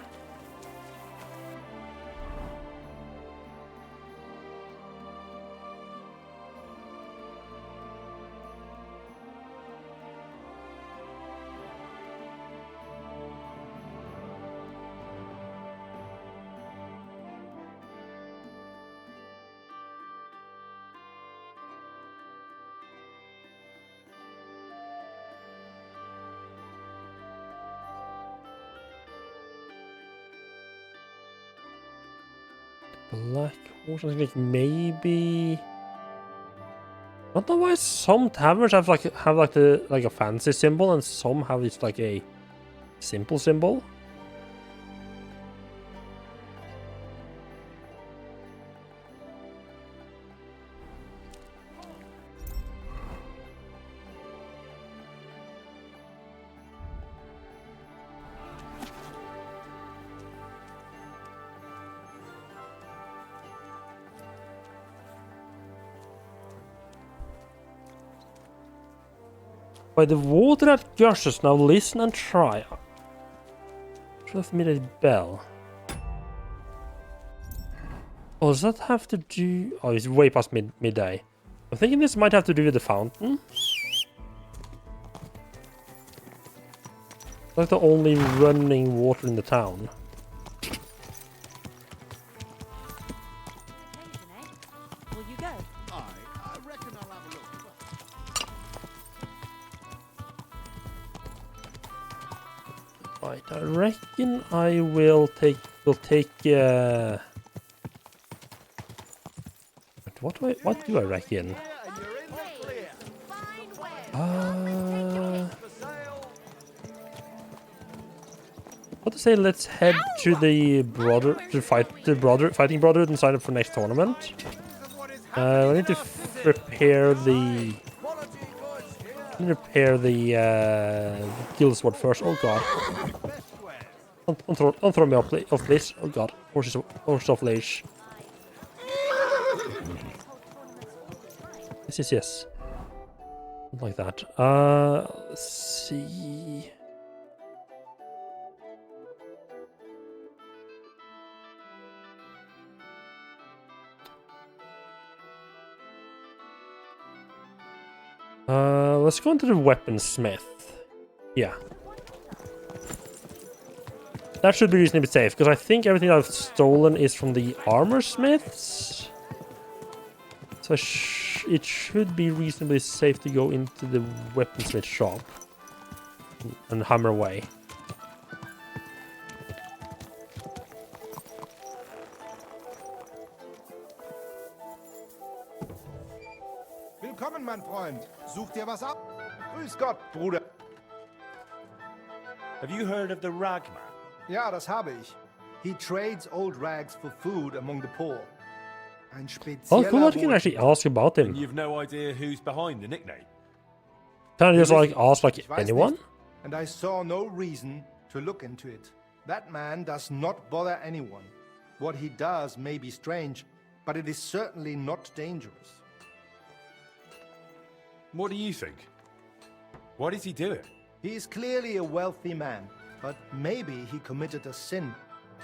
Black horse, I think maybe. I don't know why some taverns have like a fancy symbol and some have just like a simple symbol. By the water that gushes, now listen and try. Should have made a bell. Oh, does that have to do... Oh, it's way past midday. I'm thinking this might have to do with the fountain. It's like the only running water in the town.
Will you go?
I reckon I'll have a look.
Right, I reckon I will take what do I reckon? What to say? Let's head to the fighting brotherhood and sign up for next tournament. We need to prepare the guild sword first. Oh god! Don't throw me off, please. Oh god! Horses off leash. Yes. Something like that. Let's see. Let's go into the weaponsmith. Yeah. That should be reasonably safe, because I think everything I've stolen is from the armor smiths. So it should be reasonably safe to go into the weaponsmith shop and hammer away.
Willkommen, mein Freund. Such dir was ab? Grüß Gott, Bruder.
Have you heard of the Ragman?
Ja, das habe ich. He trades old rags for food among the poor. Ein
Oh, cool, I can
spezieller
actually ask about him.
And you've no idea who's behind the nickname?
Can I just like ask like
Ich weiß
anyone?
nicht, and I saw no reason to look into it. That man does not bother anyone. What he does may be strange, but it is certainly not dangerous.
What do you think? Why does he do it?
He is clearly a wealthy man, but maybe he committed a sin,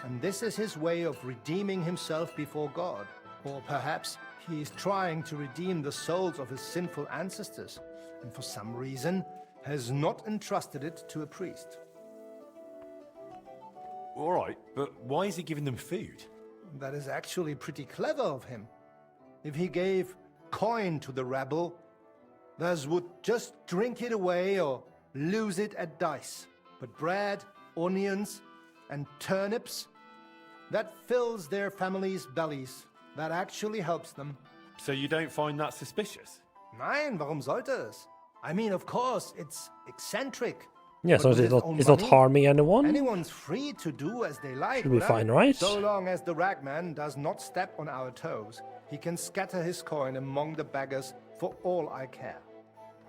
and this is his way of redeeming himself before God. Or perhaps he is trying to redeem the souls of his sinful ancestors, and for some reason has not entrusted it to a priest.
All right, but why is he giving them food?
That is actually pretty clever of him. If he gave coin to the rabble, those would just drink it away or lose it at dice. But bread, onions, and turnips, that fills their families' bellies. That actually helps them.
So you don't find that suspicious?
Nein, warum sollte es? I mean, of course, it's eccentric.
Yeah, so
but with
it's
its
not,
own
it's not
money,
harming anyone.
Anyone's free to do as they like.
Should be
well,
fine, right?
So long as the ragman does not step on our toes, he can scatter his coin among the beggars for all I care.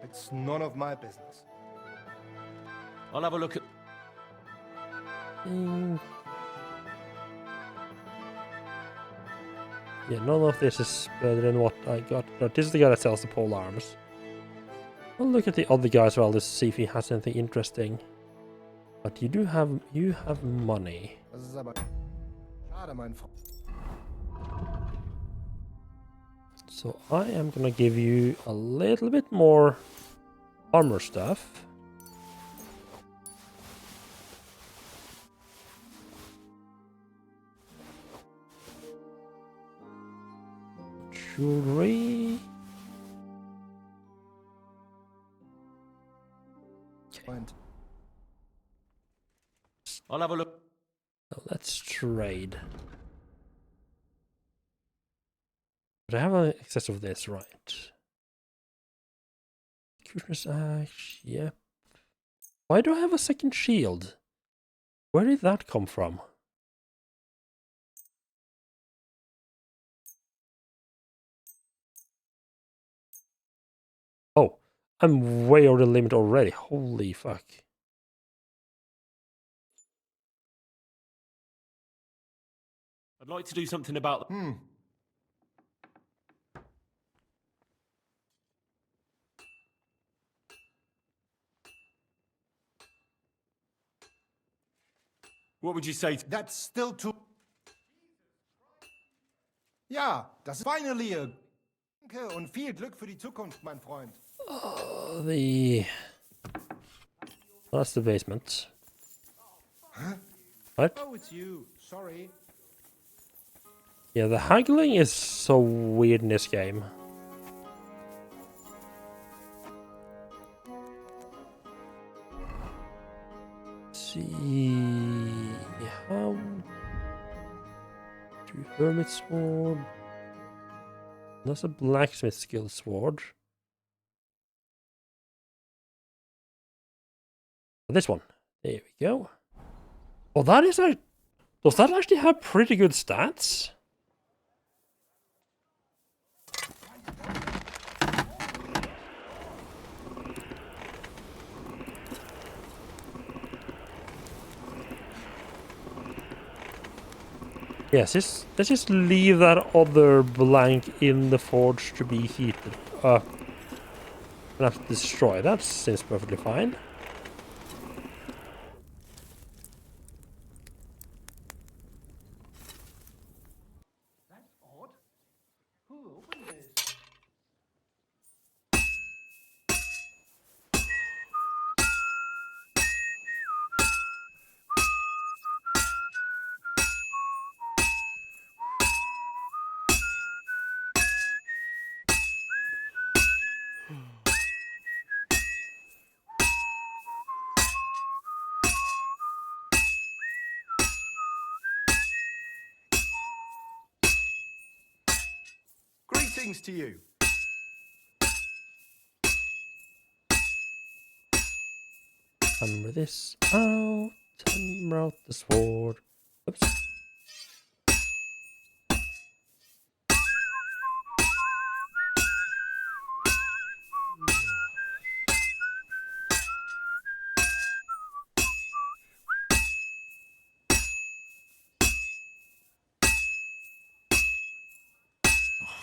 It's none of my business.
I'll have a look at...
Yeah, none of this is better than what I got. No, this is the guy that sells the pole arms. I'll look at the other guy as well to see if he has anything interesting. But you have money.
Das ist aber schade, mein Freund.
So I am gonna give you a little bit more armor stuff. Jewelry.
I'll have a look.
So let's trade. But I have an excess of this, right? Cuteness axe, yep. Why do I have a second shield? Where did that come from? Oh, I'm way over the limit already. Holy fuck.
I'd like to do something about... What would you say to...
That's still too... Ja, das ist finally a... Danke und viel Glück für die Zukunft, mein Freund.
That's the basement.
Huh?
What?
Oh, it's you. Sorry.
Yeah, the haggling is so weird in this game. See how do hermit sword. That's a blacksmith skill sword. This one. There we go. Oh, that is a... Does that actually have pretty good stats? Yes, let's just leave that other blank in the forge to be heated up. And have to destroy that. Seems perfectly fine.
That's odd. Who opened this? Greetings to you.
Hammer this out. Hammer out the sword. Oops.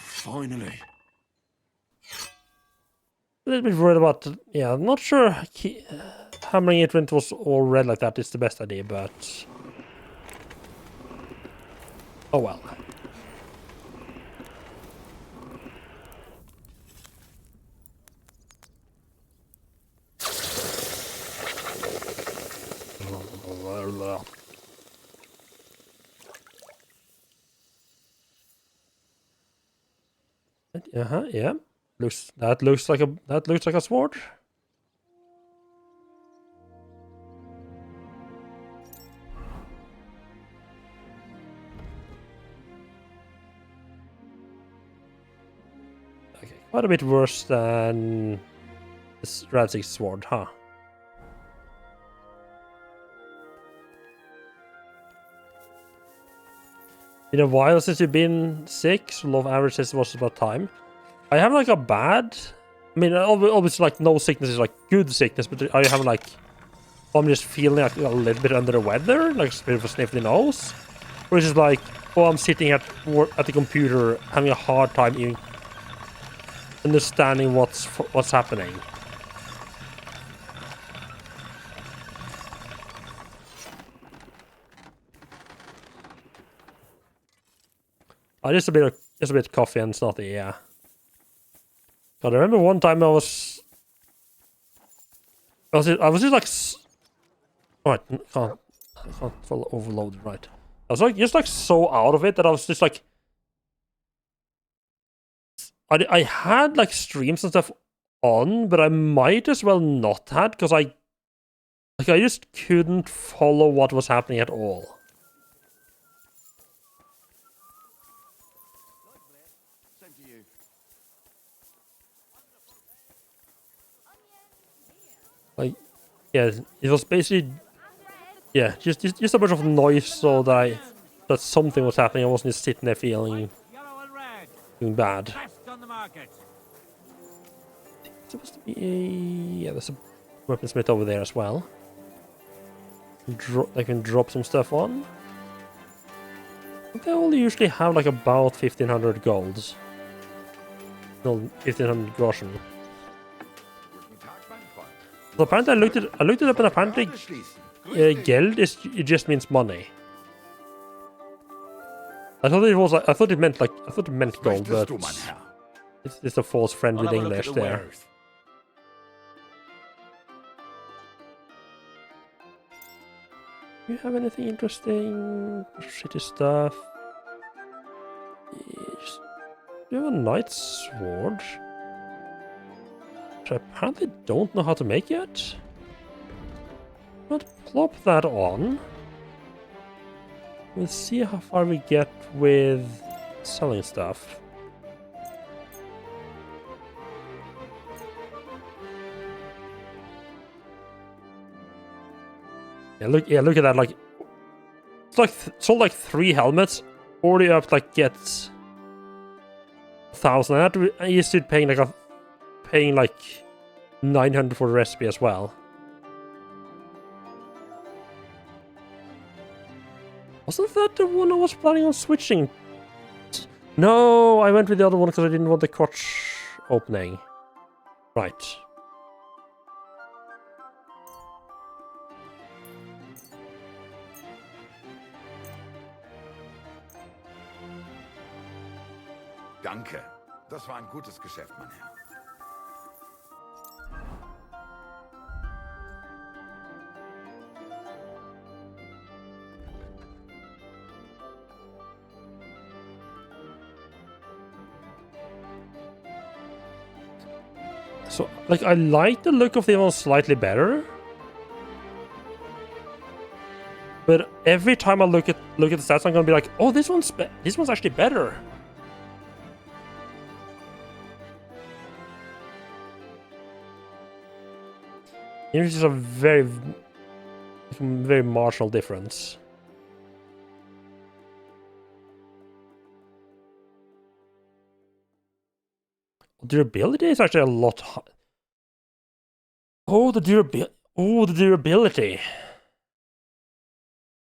Finally.
A little bit worried about... Yeah, I'm not sure hammering it when it was all red like that is the best idea, but... Oh well. Yeah. Looks like a sword. Okay. Quite a bit worse than this Radzik sword, huh? Been a while since you've been sick, so love average says it was about time. I have like a bad... I mean, obviously like no sickness is like good sickness, but I have like... I'm just feeling like a little bit under the weather, like a bit of a sniffly nose. Which is like, oh, I'm sitting at the computer having a hard time even understanding what's happening. Just a bit coffee and snotty, yeah. But I remember one time I was just like, right, can't follow overloaded, right? I was like just like so out of it that I was just like, I had like streams and stuff on, but I might as well not had because I just couldn't follow what was happening at all. Like, yeah, it was basically, yeah, just a bunch of noise so that something was happening. I wasn't just sitting there feeling bad. Supposed to be yeah, there's a weaponsmith over there as well. I can drop some stuff on. They all usually have like about 1500 golds. No, 1500 groschen. So apparently I looked it up, and apparently geld it just means money. I thought it meant gold, but it's a false friend with English there. Do you have anything interesting? Shitty stuff. Yes. Do you have a knight's sword? Which I apparently don't know how to make yet. But plop that on. We'll see how far we get with selling stuff. Yeah, look at that. Like, it's like sold like 3 helmets, already up like gets 1,000. I used to paying like 900 for the recipe as well. Wasn't that the one I was planning on switching? No, I went with the other one because I didn't want the crotch opening. Right.
Danke. Das war ein gutes Geschäft, mein Herr.
So, like, I like the look of the one slightly better. But every time I look at the stats, I'm gonna be like, oh, this one's actually better. It's just a very marginal difference. Durability is actually a lot higher. Oh, the durability.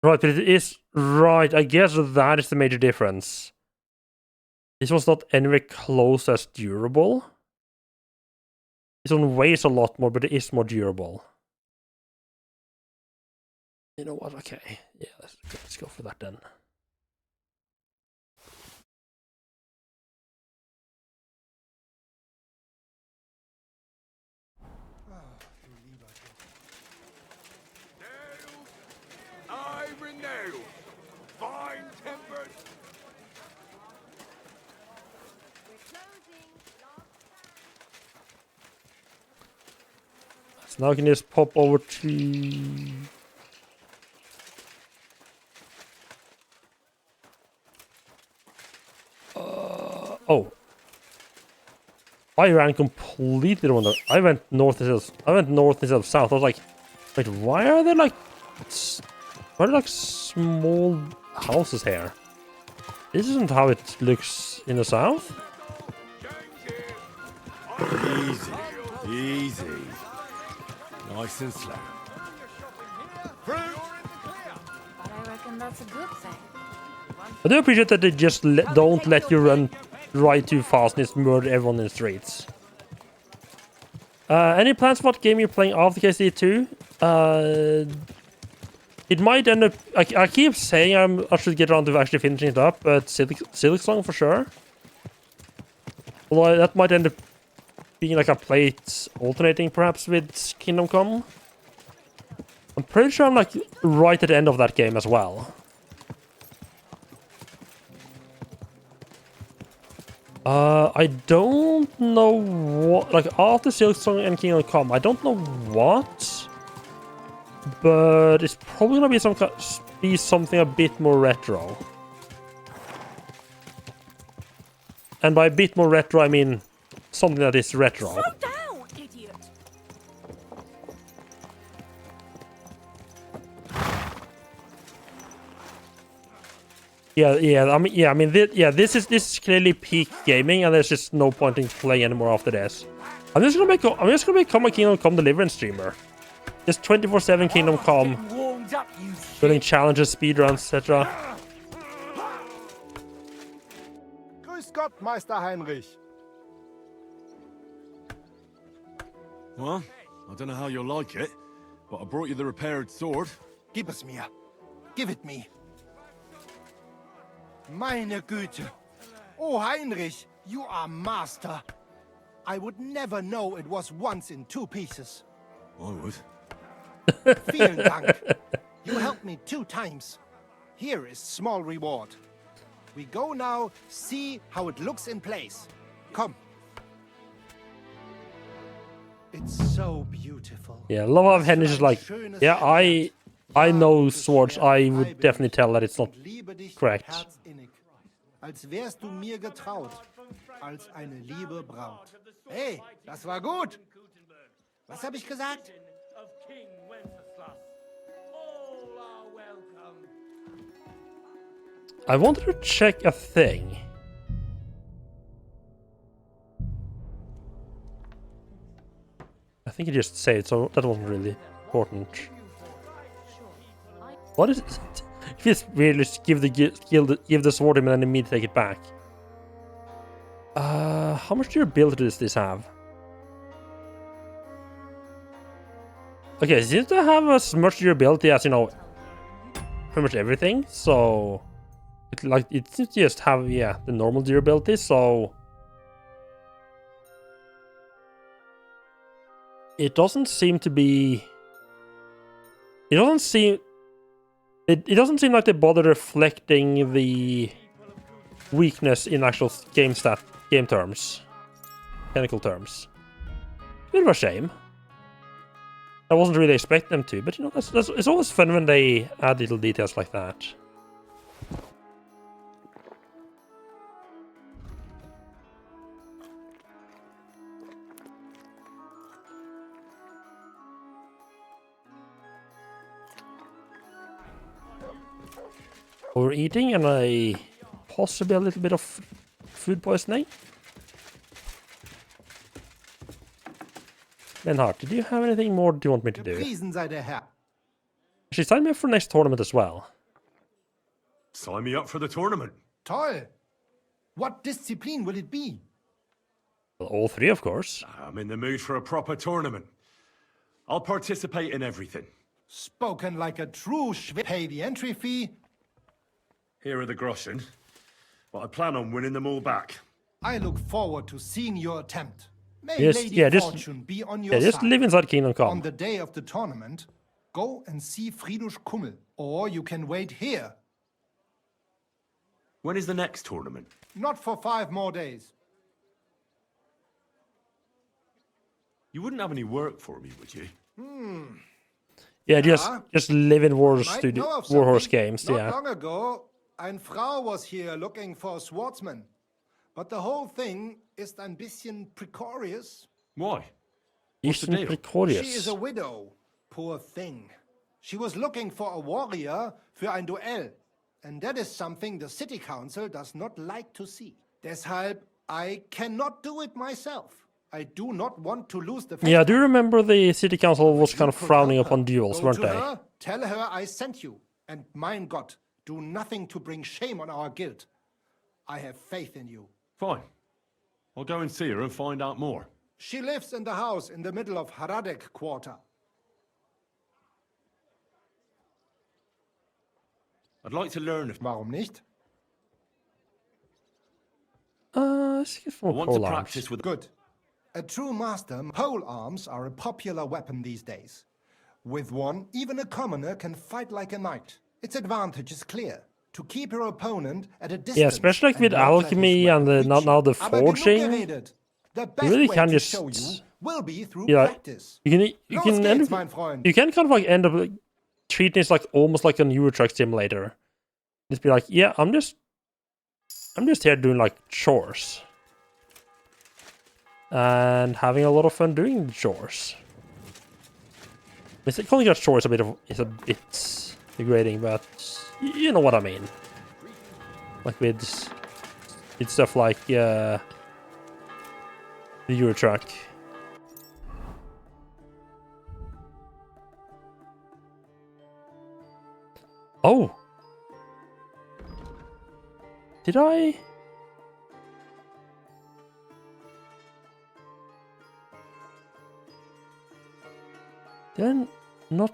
Right, but it is right. I guess that is the major difference. This one's not anywhere close as durable. This one weighs a lot more, but it is more durable. You know what? Okay, yeah, let's go for that then.
Iron nails, fine tempered.
So now I can just pop over to... oh. I ran completely the wrong. I went north instead of south. I was like, wait, why are there like small houses here? This isn't how it looks in the south.
Easy, easy. Nice and slow.
But I reckon that's a good thing.
I do appreciate that they just don't let you run right too fast and just murder everyone in the streets. Any plans for what game you're playing after KCD2? It might end up... I keep saying I should get around to actually finishing it up, but Silksong for sure. Although that might end up being like a plate alternating perhaps with Kingdom Come. I'm pretty sure I'm like right at the end of that game as well. I don't know what, like after Silksong and Kingdom Come, I don't know what, but it's probably gonna be something a bit more retro. And by a bit more retro, I mean something that is retro.
Slow down, idiot!
This is clearly peak gaming, and there's just no point in playing anymore after this. I'm just gonna become a Kingdom Come Deliverance streamer. Just 24/7 Kingdom Come, doing challenges, speedruns, etc.
Grüß Gott, Meister Heinrich.
Well, I don't know how you'll like it, but I brought you the repaired sword.
Gib es mir. Give it me. Meine Güte. Oh, Heinrich, you are master. I would never know it was once in 2 pieces.
I would.
Vielen Dank. You helped me 2 times. Here is small reward. We go now, see how it looks in place. Come. It's so beautiful.
Yeah, a lot of Henry's is like, yeah, I know swords. I would definitely tell that it's not correct.
Als wärst du mir getraut, als eine liebe Braut. Hey, das war gut. Was habe ich gesagt?
I wanted to check a thing. I think it just said, so that wasn't really important. What is it? If it's really just give the sword him and then immediately take it back. How much durability does this have? Okay, it seems to have as much durability as, you know, pretty much everything. So it seems to just have, yeah, the normal durability. So it doesn't seem to be. It doesn't seem like they bother reflecting the weakness in actual game terms, mechanical terms. Bit of a shame. I wasn't really expecting them to, but you know, it's always fun when they add little details like that. Overeating and possibly a little bit of food poisoning. Lenhart, did you have anything more do you want me to do? She signed me up for next tournament as well.
Sign me up for the tournament.
Toll. What discipline will it be?
Well, all 3, of course.
I'm in the mood for a proper tournament. I'll participate in everything.
Spoken like a true Schwede. Pay the entry fee.
Here are the groschen, but I plan on winning them all back.
I look forward to seeing your attempt. May Fortune be on your side.
Just live inside Kingdom Come.
On the day of the tournament, go and see Friedrich Kummel, or you can wait here.
When is the next tournament?
Not for 5 more days.
You wouldn't have any work for me, would you?
Yeah, just live in Warhorse games.
Not long ago, ein Frau was here looking for a swordsman.
but the whole thing is ein bisschen precarious.
Why?
What's the deal? Precarious.
She is a widow. Poor thing. She was looking for a warrior für ein Duell. And that is something the city council does not like to see. Deshalb, I cannot do it myself. I do not want to lose the
Yeah, I do remember the city council was kind of frowning upon duels, weren't they?
Her, tell her I sent you. And mein Gott, do nothing to bring shame on our guild. I have faith in you.
Fine. I'll go and see her and find out more.
She lives in the house in the middle of Haradek quarter.
I'd like to learn if...
Warum nicht?
Let's get
I
more
want to
pole arms.
practice with...
Good. A true master, pole arms are a popular weapon these days. With one, even a commoner can fight like a knight. Its advantage is clear. To keep your opponent at a distance.
Yeah, especially like with alchemy and the, now the forging. You really can just...
practice.
You can kind of like end up like, treating this like almost like a Euro Truck Simulator. Just be like, yeah, I'm just here doing like chores. And having a lot of fun doing chores. Calling it chores is a bit degrading, but you know what I mean. Like with stuff like the Euro Truck. Oh! Did I? Then not.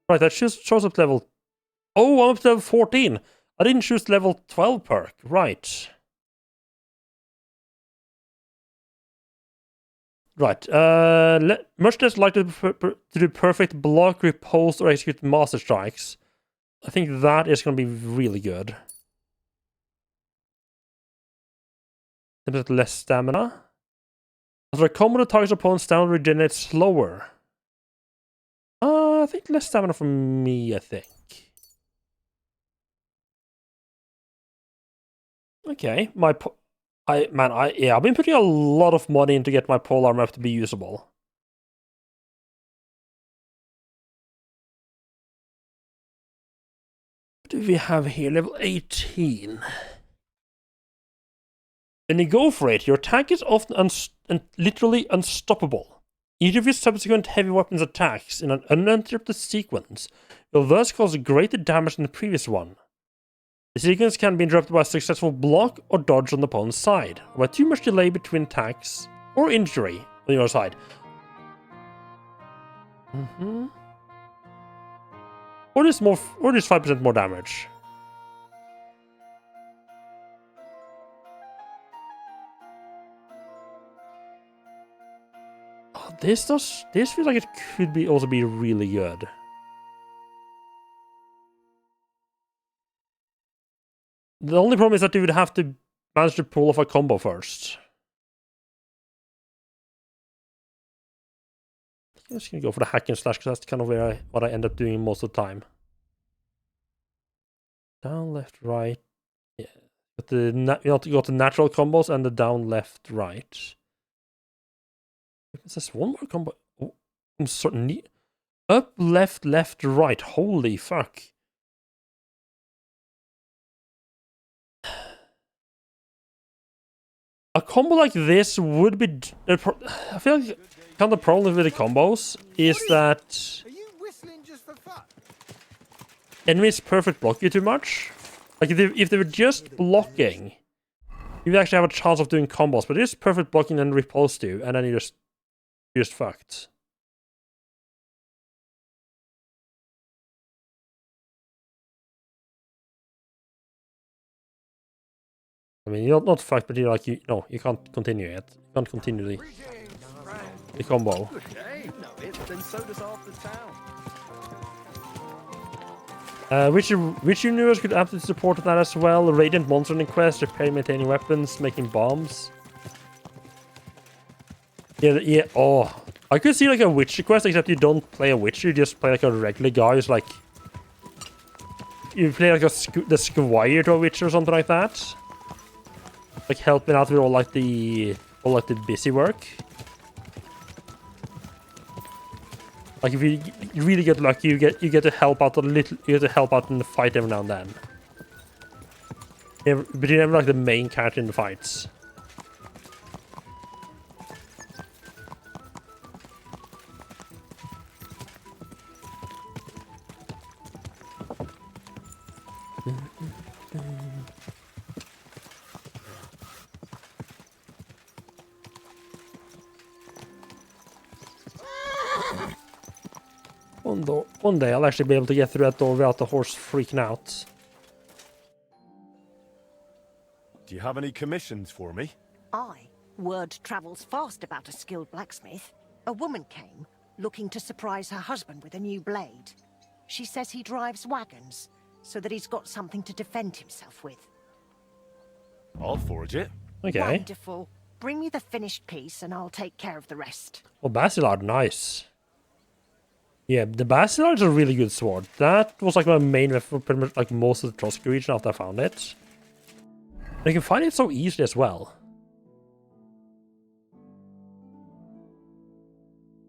Right, that shows up level. Oh, I'm up to level 14. I didn't choose level 12 perk. Right. Right. Much less likely to do perfect block, repulse, or execute master strikes. I think that is going to be really good. A bit less stamina. After a combo that targets opponents down, regenerates slower. I think less stamina for me, I think. Okay, I've been putting a lot of money in to get my pole armor up to be usable. What do we have here? Level 18. When you go for it, your attack is often literally unstoppable. Each of your subsequent heavy weapons attacks in an uninterrupted sequence will thus cause greater damage than the previous one. The sequence can be interrupted by a successful block or dodge on the opponent's side, or by too much delay between attacks, or injury on your side. Or just 5% more damage. Oh, this feels like it could also be really good. The only problem is that you would have to manage to pull off a combo first. I'm just gonna go for the hack and slash because that's kind of what I end up doing most of the time. Down, left, right. Yeah, but you got the natural combos and the down, left, right. Is this one more combo? Oh, I'm certain. Up, left, left, right. Holy fuck. A combo like this would be... I feel like kind of the problem with the combos is that enemies perfect block you too much. Like if they were just blocking, you would actually have a chance of doing combos, but it's perfect blocking and repulse you, and then you're just fucked. I mean, you're not fucked, but you're like, you can't continue it. You can't continue the combo.
Good day. No, then so does half the town.
Which universe could absolutely support that as well? Radiant Monster in Quest, repair, maintaining weapons, making bombs. Yeah. Oh, I could see like a Witcher quest, except you don't play a Witcher, you just play like a regular guy who's like you play like the squire to a witch or something like that. Like helping out with all the busy work. Like if you really get lucky, you get to help out a little. You get to help out in the fight every now and then. But you're never like the main character in the fights. One day I'll actually be able to get through that door without the horse freaking out.
Do you have any commissions for me?
Aye. Word travels fast about a skilled blacksmith. A woman came, looking to surprise her husband with a new blade. She says he drives wagons, so that he's got something to defend himself with.
I'll forge it.
Okay.
Wonderful. Bring me the finished piece and I'll take care of the rest.
Well, Basilard, nice. Yeah, the Basilard is a really good sword. That was like my main weapon for pretty much like most of the Trotsky region after I found it. And you can find it so easily as well.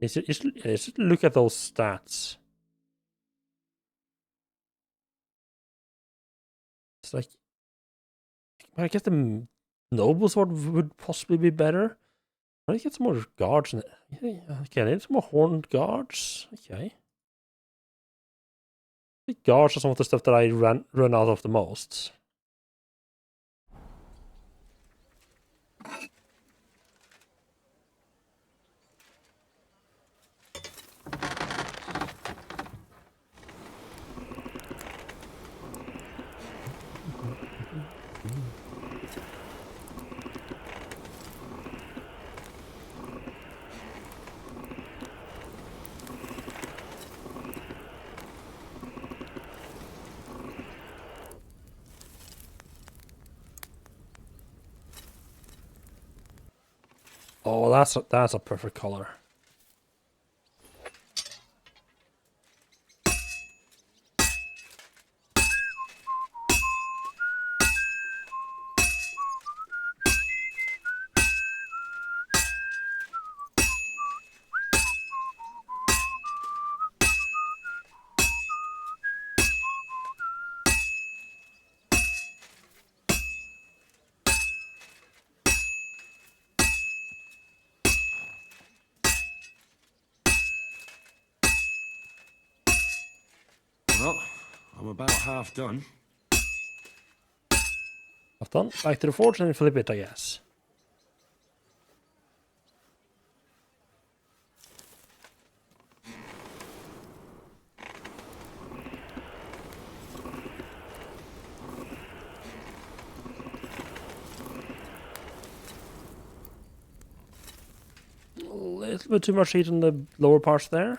Just look at those stats. It's like, I guess the noble sword would possibly be better. I need to get some more guards in it. Yeah, okay, I need some more horned guards. Okay. The guards are some of the stuff that I run out of the most. Oh, that's a perfect color.
Well, I'm about half done.
Half done. Back to the forge and flip it, I guess. A little bit too much heat in the lower parts there.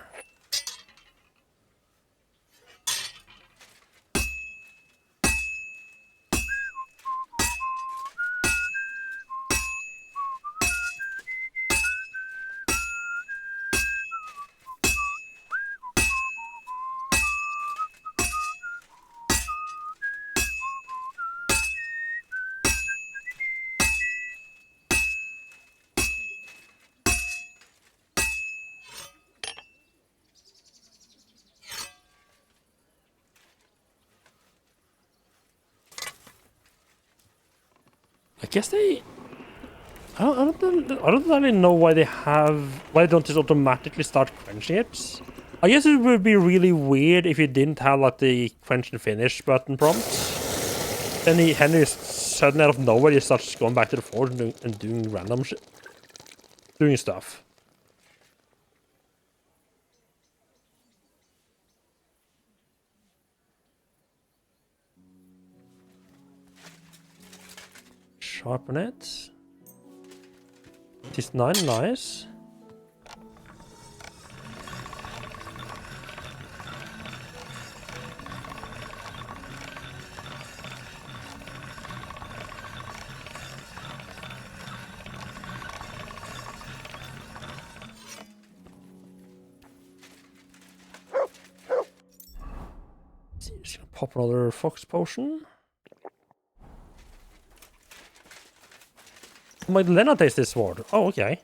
I guess they... I don't really know why they don't just automatically start quenching it. I guess it would be really weird if you didn't have like the quench and finish button prompt. Then Henry suddenly out of nowhere just starts going back to the forge and doing random shit. Doing stuff. Sharpen it. It is nice. pop another fox potion. Might Lena taste this sword? Oh, okay.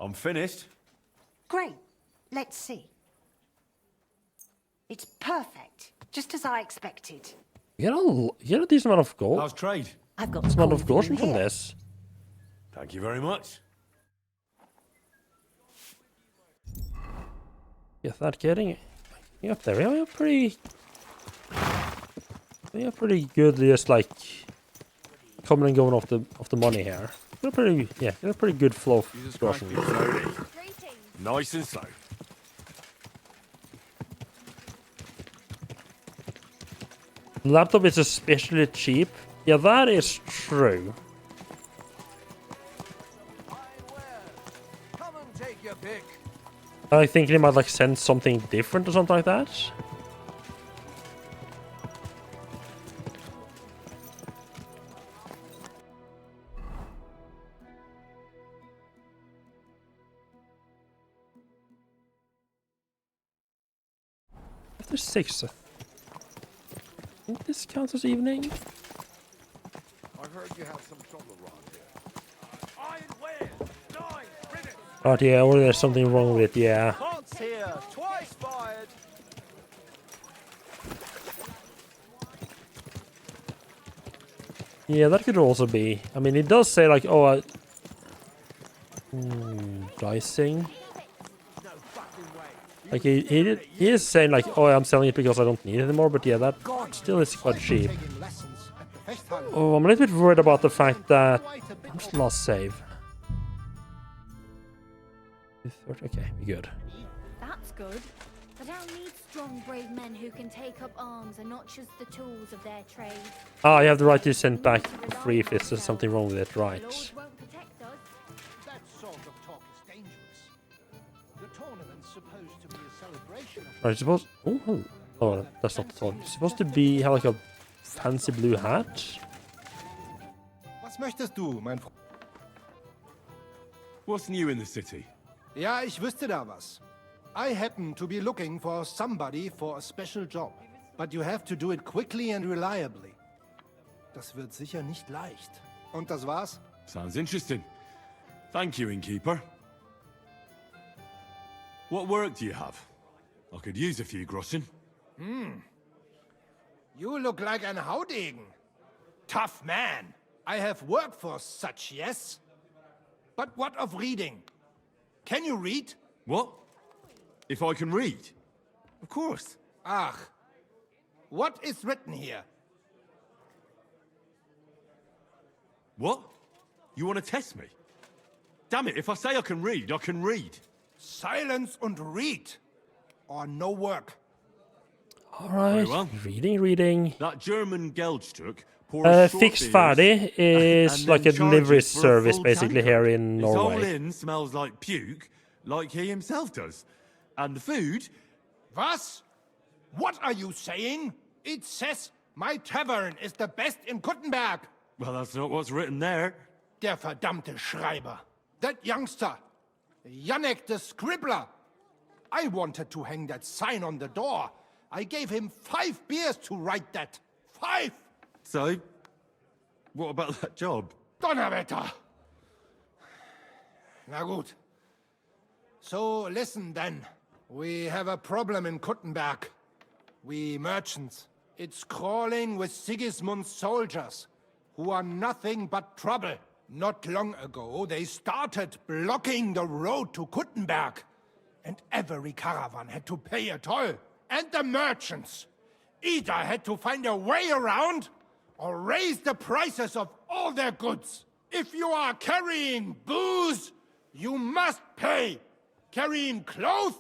I'm finished.
Great. Let's see. It's perfect, just as I expected.
You get a decent amount of gold.
How's trade?
I've got
Decent amount of
gold
gold from
here.
this.
Thank you very much.
Get that getting up there. We are pretty good. Just like coming and going off the money here. Got a pretty good flow of groceries.
Nice and slow.
Laptop is especially cheap. Yeah, that is true.
Come and take your pick.
I think they might like send something different or something like that. After 6. I think this counts as evening.
I've heard you have some trouble around here.
Oh yeah, or there's something wrong with it, yeah.
Plants here, twice fired.
Yeah, that could also be. I mean, it does say like, oh, dicing. Like he is saying like, oh, I'm selling it because I don't need it anymore. But yeah, that still is quite cheap. Oh, I'm a little bit worried about the fact that I'm just lost save. Okay, be good.
That's good. But I'll need strong, brave men who can take up arms and not just the tools of their trade.
Ah, you have the right to send back free if there's something wrong with it, right?
Lord won't protect us.
That sort of talk is dangerous. The tournament's supposed to be a celebration of...
Right, suppose. Oh, that's not the talk. It's supposed to be have like a fancy blue hat.
Was möchtest du, mein Freund?
What's new in the city?
Ja, ich wüsste da was. I happen to be looking for somebody for a special job. But you have to do it quickly and reliably. Das wird sicher nicht leicht. Und das war's?
Sounds interesting. Thank you, innkeeper. What work do you have? I could use a few groschen.
You look like an Haudegen. Tough man. I have work for such, yes? But what of reading? Can you read?
What? If I can read? Of course.
Ach. What is written here?
What? You want to test me? Damn it, if I say I can read, I can read.
Silence and read. Or no work.
Alright,
well.
reading.
That German Geldstück pours
Fix
short
Färdig is
and
like a
then
delivery
charges for a
service
full
basically
tanker.
here in
His whole
Norway.
inn smells like puke, like he himself does. And the food...
Was? What are you saying? It says my tavern is the best in Kuttenberg.
Well, that's not what's written there.
Der verdammte Schreiber. That youngster. Janek the scribbler. I wanted to hang that sign on the door. I gave him 5 beers to write that. 5!
So, what about that job?
Donnerwetter! Na gut. So, listen then. We have a problem in Kuttenberg. We merchants. It's crawling with Sigismund's soldiers, who are nothing but trouble. Not long ago, they started blocking the road to Kuttenberg. And every caravan had to pay a toll. And the merchants. Either had to find a way around, or raise the prices of all their goods. If you are carrying booze, you must pay. Carrying clothes,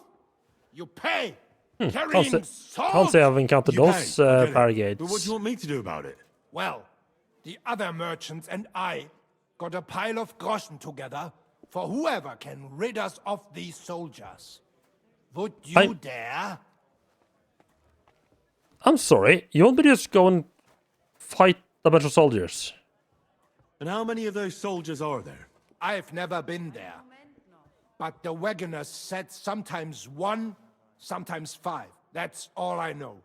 you pay. Carrying salt,
Can't say I've encountered
You
those
pay, I get it.
barricades.
But what do you want me to do about it?
Well, the other merchants and I got a pile of groschen together for whoever can rid us of these soldiers. Would you dare?
I'm sorry, you want me to just go and fight a bunch of soldiers?
And how many of those soldiers are there?
I've never been there. But the wagoners said sometimes 1, sometimes 5. That's all I know.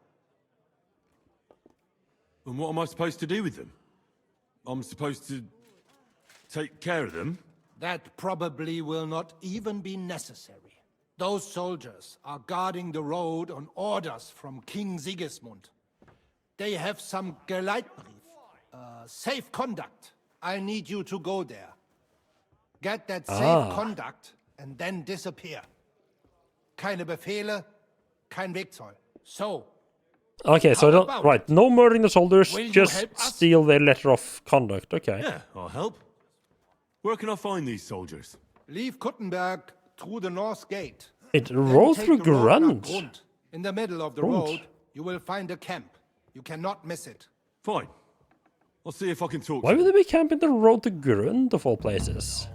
And what am I supposed to do with them? I'm supposed to take care of them?
That probably will not even be necessary. Those soldiers are guarding the road on orders from King Sigismund. They have some Geleitbrief, safe conduct. I need you to go there. Get that safe conduct and then disappear. Keine Befehle, kein Wegzoll. So.
Okay, so don't, right, no murdering the soldiers,
Will you
just
help us?
steal their letter of conduct. Okay.
Yeah, I'll help. Where can I find these soldiers?
Leave Kuttenberg through the north gate.
It
Then
rolled
take
through
the road nach
Grund.
Grund. In the middle of the
Grund.
road, you will find a camp. You cannot miss it.
Fine. I'll see if I can talk
Why
to
would they be camping the road to Grund of all places?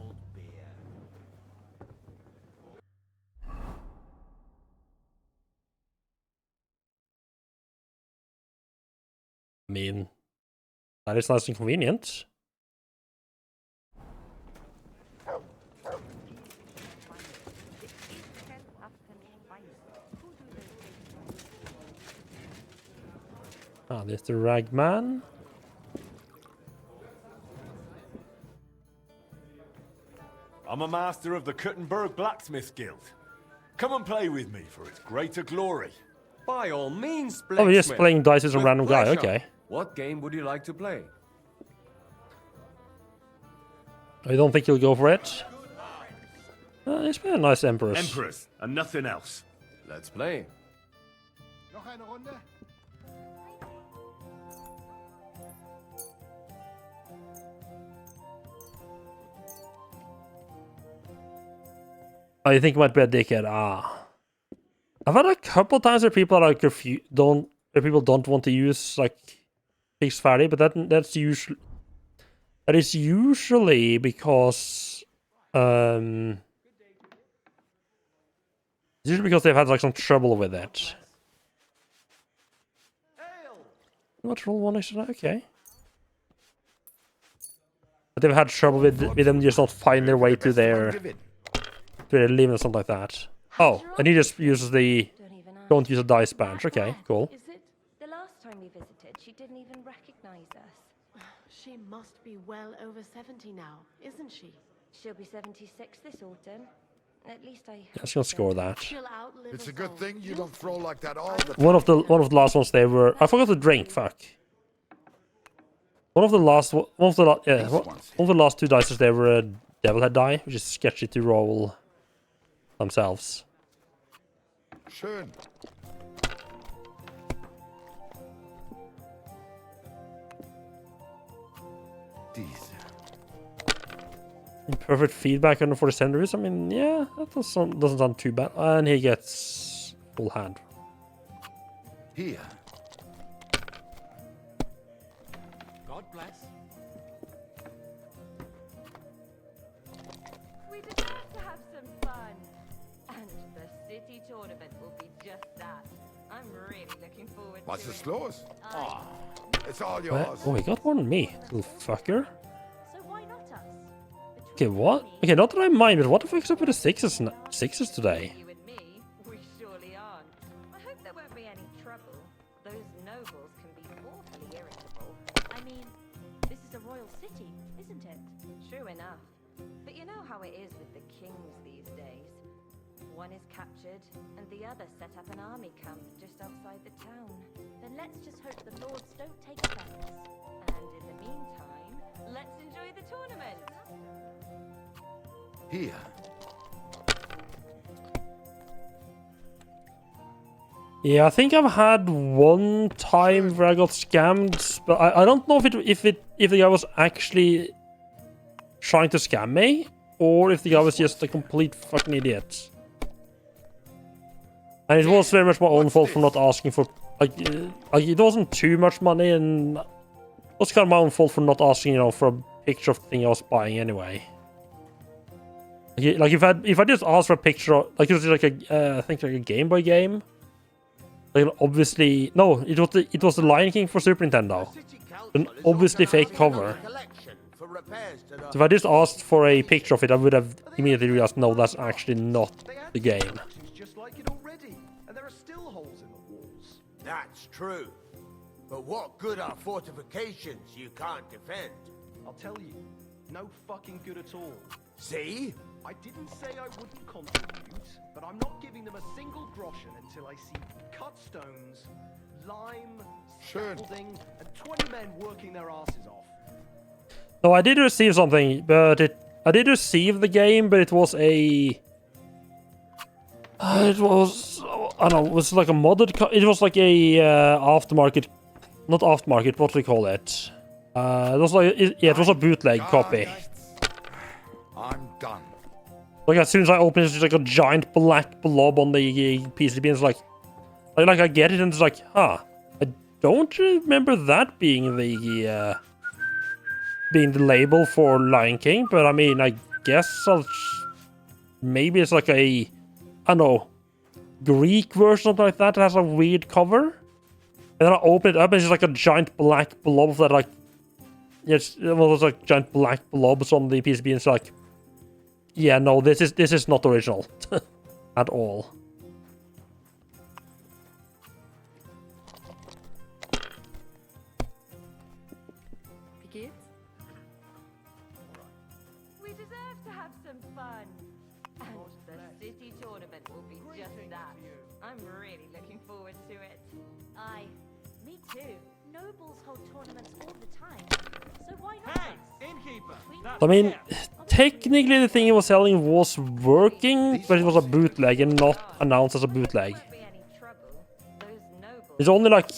I mean, that is nice and convenient. Ah, there's the ragman.
I'm a master of the Kuttenberg Blacksmith Guild. Come and play with me for its greater glory.
By all means,
Oh, we're just
Blacksmith.
playing dice with some
With
random guy,
pleasure.
okay.
What game would you like to play?
I don't think you'll go for it. It's been a nice Empress.
Emperors, and nothing else.
Let's play.
Noch eine Runde?
Oh, you think it might be a dickhead? Ah. I've had a couple times where people are like where people don't want to use like fixed fatty, but that is usually because it's usually because they've had like some trouble with it. What roll one extra? Okay. But they've had trouble with them just not find their way to their living or something like that. Oh, and he just uses the don't use a dice bench. Okay, cool.
Is it? The last time we visited, she didn't even recognize us.
She must be well over 70 now, isn't she?
She'll be 76 this autumn. At least I hope
Let's go score that.
She'll outlive
It's a
us
good
all.
thing you don't throw like that all the
One of the last ones they were. I forgot to drink. Fuck. One of the last two dices they were a devil head die, which is sketchy to roll themselves.
Schön.
Perfect feedback on the 40 centuries. I mean, yeah, that doesn't sound too bad. And he gets full hand.
Here.
God bless.
We deserve to have some fun. And the city tournament will be just that. I'm really looking forward
Was
to
ist
it.
los? Oh, it's all
What?
yours.
Oh, he got more than me, little fucker.
So why not us?
Okay, what? Okay, not that I mind, but what the fuck's up with the sixes today?
You and me, we surely aren't. I hope there won't be any trouble. Those nobles can be awfully irritable.
I mean, this is a royal city, isn't it?
True enough. But you know how it is with the kings these days. One is captured, and the other set up an army camp just outside the town.
Then let's just hope the lords don't take offense.
And in the meantime, let's enjoy the tournament.
Here.
Yeah, I think I've had one time where I got scammed, but I don't know if the guy was actually trying to scam me or if the guy was just a complete fucking idiot. And it was very much my own fault for not asking for like it wasn't too much money, and it was kind of my own fault for not asking, you know, for a picture of the thing I was buying anyway. Like if I just asked for a picture, like it was like I think like a Game Boy game. Like obviously, no, it was the Lion King for Super Nintendo. An obviously fake cover.
for repairs to the...
So if I just asked for a picture of it, I would have immediately realized, no, that's actually not the game.
It's just like it already, and there are still holes in the walls.
That's true. But what good are fortifications you can't defend?
I'll tell you, no fucking good at all.
See?
I didn't say I wouldn't contribute, but I'm not giving them a single groschen until I see cut stones, lime, scaffolding, and 20 men working their asses off.
No, I did receive something, but I did receive the game, but it was a... it was... I don't know, it was like a modded... It was like a aftermarket... Not aftermarket, what do we call it? It was like... yeah, it was a bootleg copy.
I'm done.
Like, as soon as I opened it, it's just like a giant black blob on the PCB, and it's like I get it, and it's like, huh, I don't remember that being the label for Lion King, but I mean, I guess maybe it's like a, I don't know, Greek version, something like that has a weird cover. And then I open it up, and it's just like a giant black blob that, like, yes, well, it's like giant black blobs on the PCB, and it's like, yeah, no, this is not original at all.
Kids? We deserve to have some fun. And the city tournament will be just that. I'm really looking forward to it.
Aye, me too. Nobles hold tournaments all the time, so why not?
Hey, innkeeper!
I mean, technically the thing he was selling was working, but it was a bootleg and not announced as a bootleg. It's only like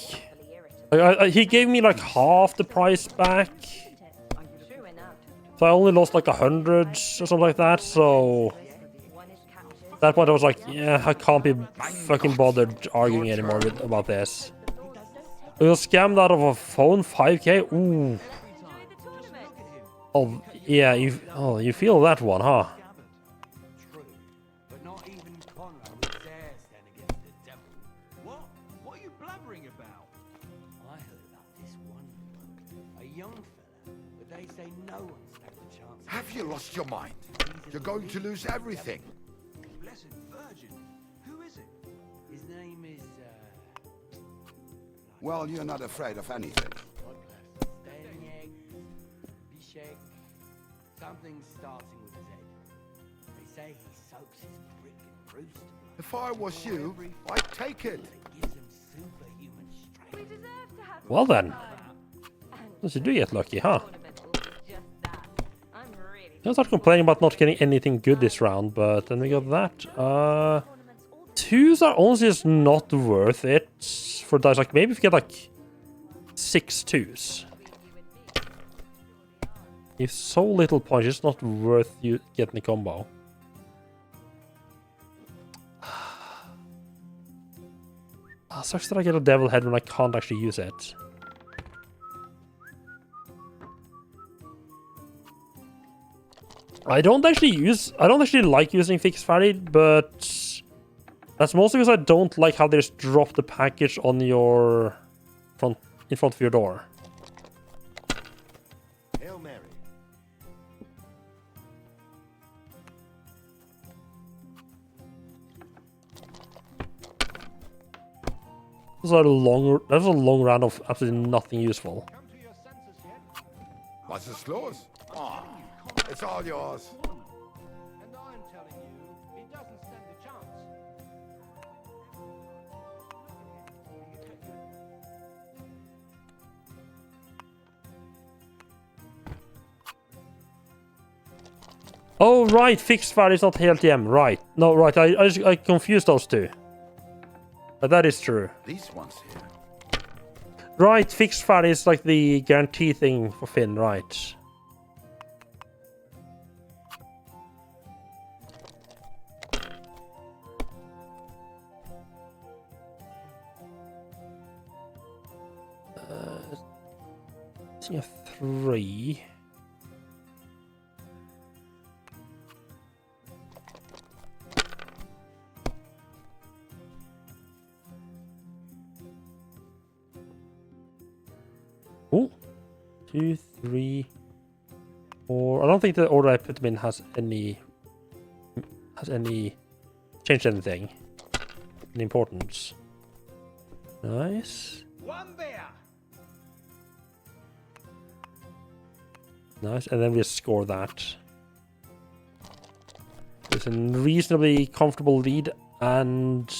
he gave me like half the price back, so I only lost like 100 or something like that. So at that point I was like, yeah, I can't be fucking bothered arguing anymore about this. I was scammed out of a phone, 5k. Ooh. Oh yeah, you feel that one, huh?
But not even Conrad would dare stand against the devil. What are you blabbering about? I heard about this one bloke, a young fella, but they say no one stands a chance.
Have you lost your mind? You're going to lose everything.
Blessed Virgin. Who is it? His name is,
Well, you're not afraid of anything.
Stanieg, Bishek, something starting with his head. They say he soaks his brick in roost.
If I was you, I'd take it.
Gives him superhuman strength.
Well then, you do get lucky, huh? I start complaining about not getting anything good this round, but then we got that. Twos are honestly just not worth it for dice. Like, maybe if you get like 6 twos. If so little points, it's not worth you getting the combo. Sucks that I get a devil head when I can't actually use it. I don't actually like using fixed value, but that's mostly because I don't like how they just drop the package on your in front of your door.
Hail Mary.
That was a long round of absolutely nothing useful.
Was es los? Oh, it's all yours.
And I'm telling you, he doesn't stand a chance.
Oh right, fixed value is not HLTM. Right, no, right. I confused those two. But that is true.
These ones here.
Right, fixed value is like the guarantee thing for Finn, right? A 3. Oh, 2, 3. Or I don't think the order I put them in has any changed anything in importance. Nice.
One beer.
Nice, and then we just score that. It's a reasonably comfortable lead and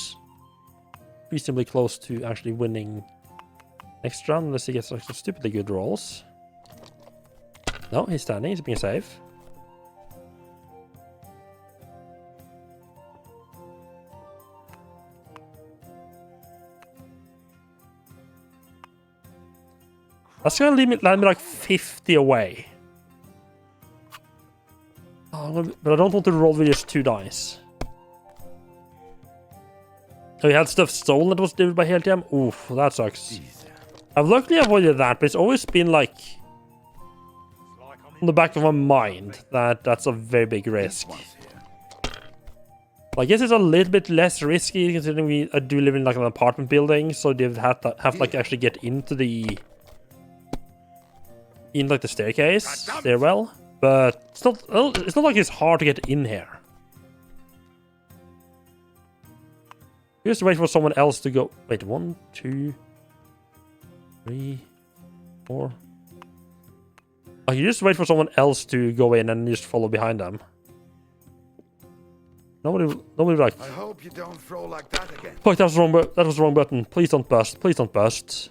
reasonably close to actually winning next round unless he gets like some stupidly good rolls. No, he's standing, he's being safe. That's gonna land me like 50 away. Oh, but I don't want to roll with just 2 dice. So he had stuff stolen that was delivered by Heltium? Oof, that sucks. I've luckily avoided that, but it's always been like on the back of my mind that that's a very big risk. Well, I guess it's a little bit less risky considering we do live in like an apartment building, so they've have to like actually get into the staircase stairwell. But it's not like it's hard to get in here. You just wait for someone else to go. Wait, 1, 2, 3, 4. Oh, you just wait for someone else to go in and just follow behind them. Nobody like.
I hope you don't throw like that again.
Fuck, that was the wrong button. Please don't bust. Please don't bust.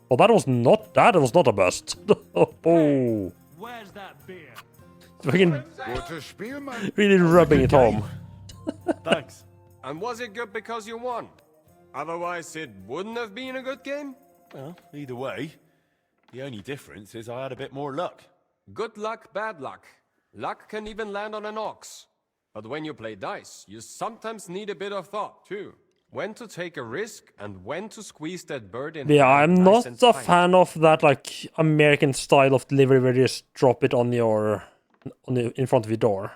Oh, that was not a bust. Oh.
Where's that beer?
Fucking
Gutes Spiel, man.
really rubbing it home.
Thanks. And was it good because you won? Otherwise, it wouldn't have been a good game?
Well, either way, the only difference is I had a bit more luck.
Good luck, bad luck. Luck can even land on an ox. But when you play dice, you sometimes need a bit of thought, too. When to take a risk and when to squeeze that bird in.
Yeah, I'm
nice
not
and
a
tight.
fan of that like American style of delivery where you just drop it in front of your door.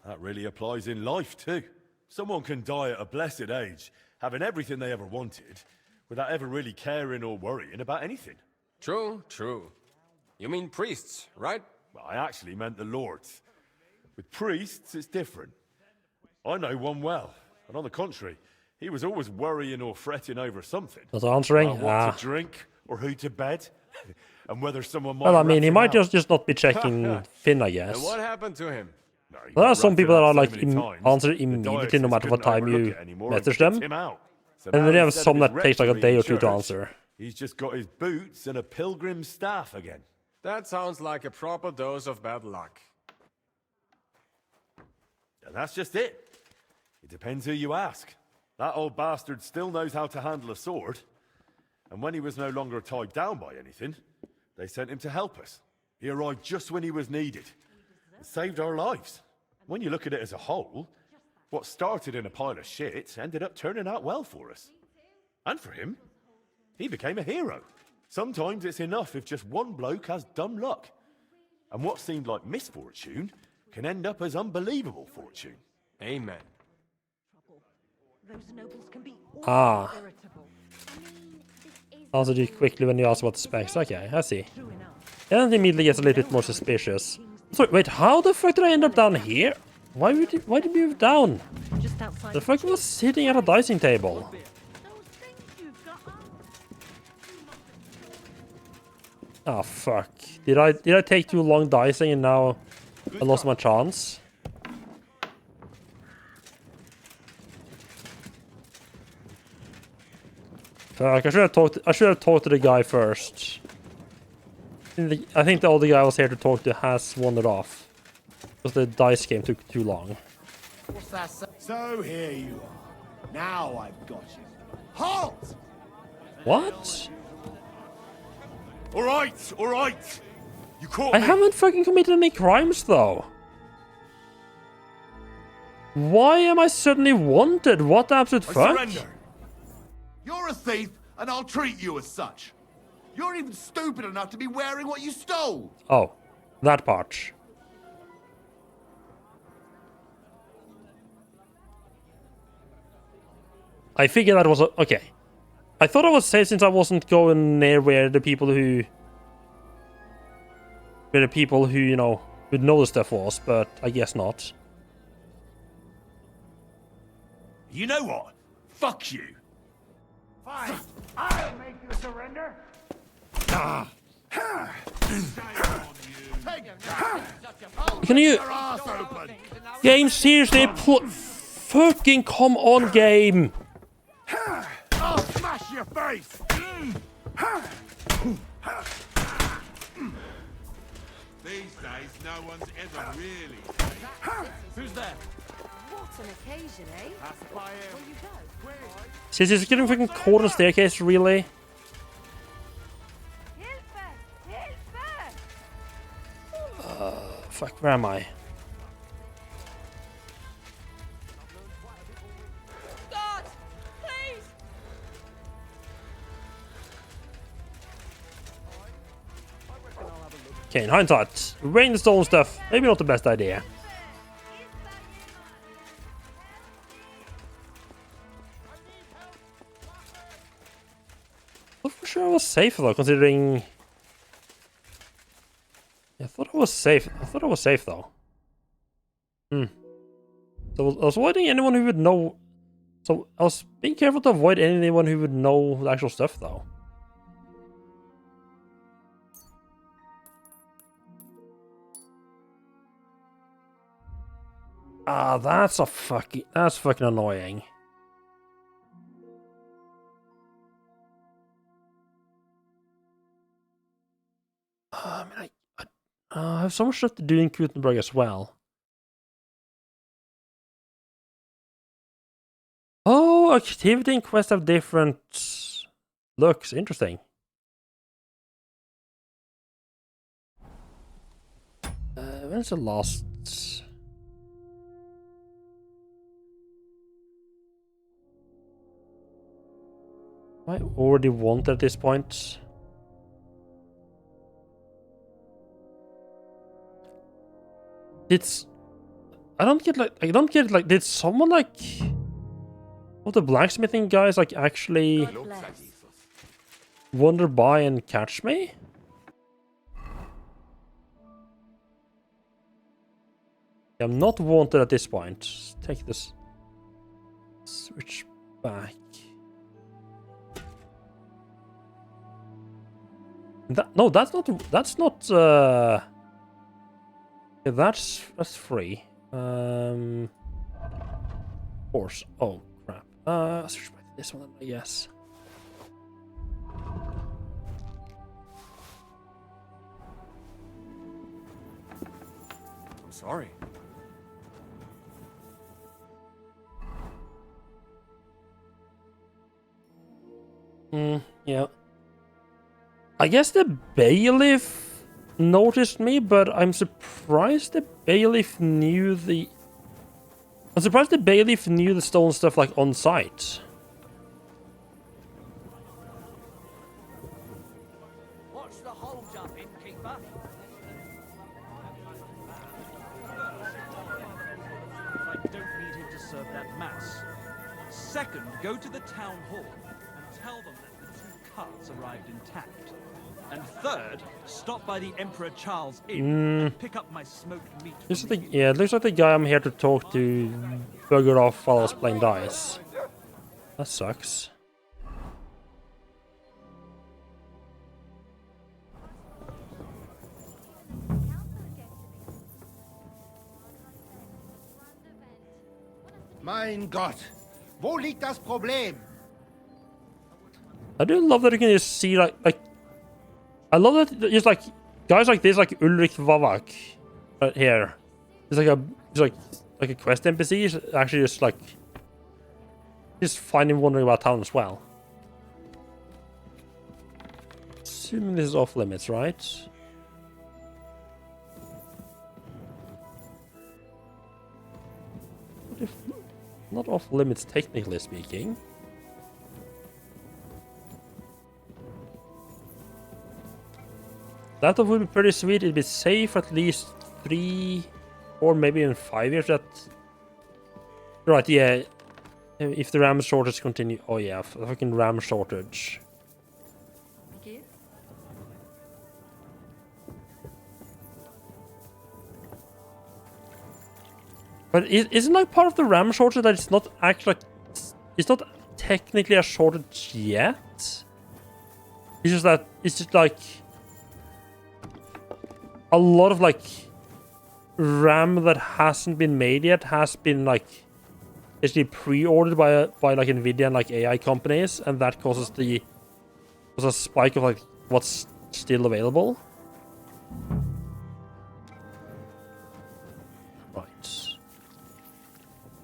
That really applies in life too. Someone can die at a blessed age, having everything they ever wanted, without ever really caring or worrying about anything.
True, true. You mean priests, right?
Well, I actually meant the lords. With priests, it's different. I know one well, and on the contrary, he was always worrying or fretting over something.
Not answering?
About what to drink, or who to bed, and whether someone might...
Well, I mean, he
rat him
might
out.
just not be checking Finn, I guess.
And what happened to him?
There are some people that are like
so many times,
answer
the
immediately no
diocese
matter what
couldn't
time
overlook
you
it anymore
message
kicked
them.
him out. So
And
now
then you have
instead
some
of
that
his
takes like a
rectory
day or
in
two to
church,
answer.
He's just got his boots and a pilgrim staff again.
That sounds like a proper dose of bad luck.
And that's just it. It depends who you ask. That old bastard still knows how to handle a sword. And when he was no longer tied down by anything, they sent him to help us. He arrived just when he was needed. It saved our lives. When you look at it as a whole, what started in a pile of shit ended up turning out well for us. And for him, he became a hero. Sometimes it's enough if just one bloke has dumb luck. And what seemed like misfortune can end up as unbelievable fortune.
Amen.
Those nobles can be
Ah.
irritable.
Answered you quickly when you asked about the specs. Okay, I see. And immediately gets a little bit more suspicious. Sorry, wait, how the fuck did I end up down here? Why did you move down?
Just outside
The fuck was sitting at a dicing table? Oh fuck. Did I take too long dicing and now I lost my chance? Fuck, I should have talked to the guy first. I think the other guy I was here to talk to has wandered off. Because the dice game took too long.
What's that?
So here you are. Now I've got you. Halt!
What?
All right. You caught
I
me.
haven't fucking committed any crimes though. Why am I suddenly wanted? What the absolute fuck?
Surrender. You're a thief, and I'll treat you as such. You're even stupid enough to be wearing what you stole.
Oh, that part. I figured that was okay. I thought I was safe since I wasn't going near where the people who, you know, would know the stuff was, but I guess not.
You know what? Fuck you.
Fine. I'll make you surrender.
Can you... Game, seriously, fucking come on, game.
I'll smash your face.
These days, no one's ever really.
Who's there?
What an occasion, eh? Will you go?
Since it's getting fucking caught on the staircase, really? Fuck, where am I?
God, please!
Okay, in hindsight, rain the stone stuff, maybe not the best idea. I'm for sure I was safe though, considering... Yeah, I thought I was safe. I thought I was safe though. So I was avoiding anyone who would know... So I was being careful to avoid anyone who would know the actual stuff though. Ah, that's fucking annoying. I mean, I have so much stuff to do in Gutenberg as well. Oh, activity and quest have different looks. Interesting. When's the last? I already want at this point. I don't get like did someone like of the blacksmithing guys like actually wander by and catch me? I'm not wanted at this point. Take this. Switch back. That's not yeah, that's free. Horse. Oh crap. Switch back to this one, I guess.
I'm sorry.
Yeah. I guess the bailiff noticed me, but I'm surprised the bailiff knew the... I'm surprised the bailiff knew the stone stuff, like, on site.
What's the hold up, innkeeper?
I don't need him to serve that mass. Second, go to the town hall and tell them that the 2 carts arrived intact. And third, stop by the Emperor Charles Inn and pick up my smoked meat.
Yeah, it looks like the guy I'm here to talk to buggered off while I was playing dice. That sucks.
Mein Gott, wo liegt das Problem?
I do love that you can just see like I love that just like guys like this, like Ulrich Vavak right here. It's like a quest NPC. He's actually just finding wondering about town as well. Assuming this is off limits, right? What if not off limits technically speaking? That would be pretty sweet. It'd be safe at least 3 or maybe even 5 years. That right? Yeah, If the RAM shortage continue... Oh yeah, fucking RAM shortage.
Thank you.
But isn't like part of the RAM shortage that it's not actually like... It's not technically a shortage yet? It's just that... It's just like... A lot of like... RAM that hasn't been made yet has been like... Actually pre-ordered by like Nvidia and like AI companies, and that causes a spike of like what's still available. Right.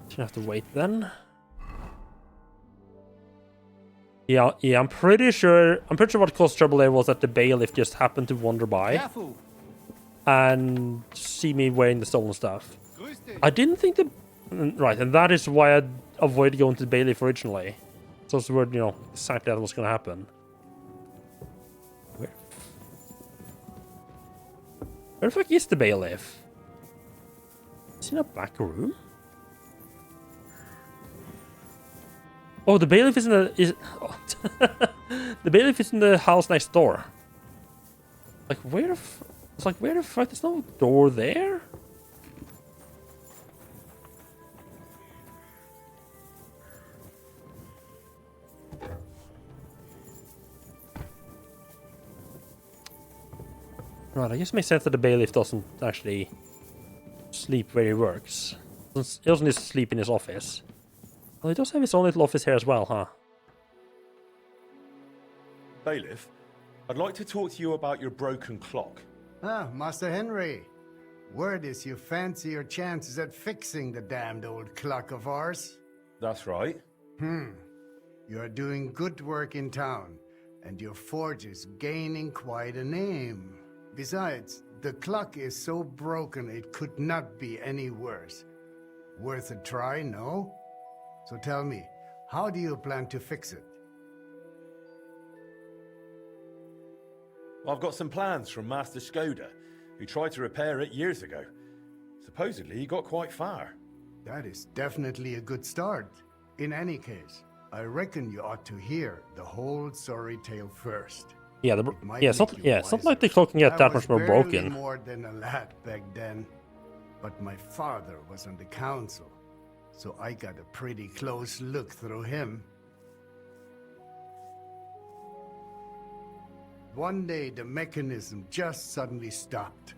You have to wait then. Yeah, I'm pretty sure what caused trouble there was that the bailiff just happened to wander by.
Careful.
And see me wearing the stolen stuff. I didn't think the... Right, and that is why I avoided going to the bailiff originally. So it's where, you know, exactly that was going to happen. Where the fuck is the bailiff? Is he in a back room? Oh, the bailiff is in the... the bailiff is in the house next door. Like, where the... It's like, where the fuck? There's no door there? Right, I guess it makes sense that the bailiff doesn't actually sleep where he works. He doesn't need to sleep in his office. Well, he does have his own little office here as well, huh?
Bailiff, I'd like to talk to you about your broken clock.
Ah, Master Henry. Word is you fancy your chances at fixing the damned old clock of ours.
That's right.
You're doing good work in town, and your forge is gaining quite a name. Besides, the clock is so broken it could not be any worse. Worth a try, no? So tell me, how do you plan to fix it?
Well, I've got some plans from Master Skoda, who tried to repair it years ago. Supposedly, he got quite far.
That is definitely a good start. In any case, I reckon you ought to hear the whole sorry tale first.
Yeah, it's not like the clock can get that much more broken.
More than a lad back then, but my father was on the council, so I got a pretty close look through him. One day the mechanism just suddenly stopped,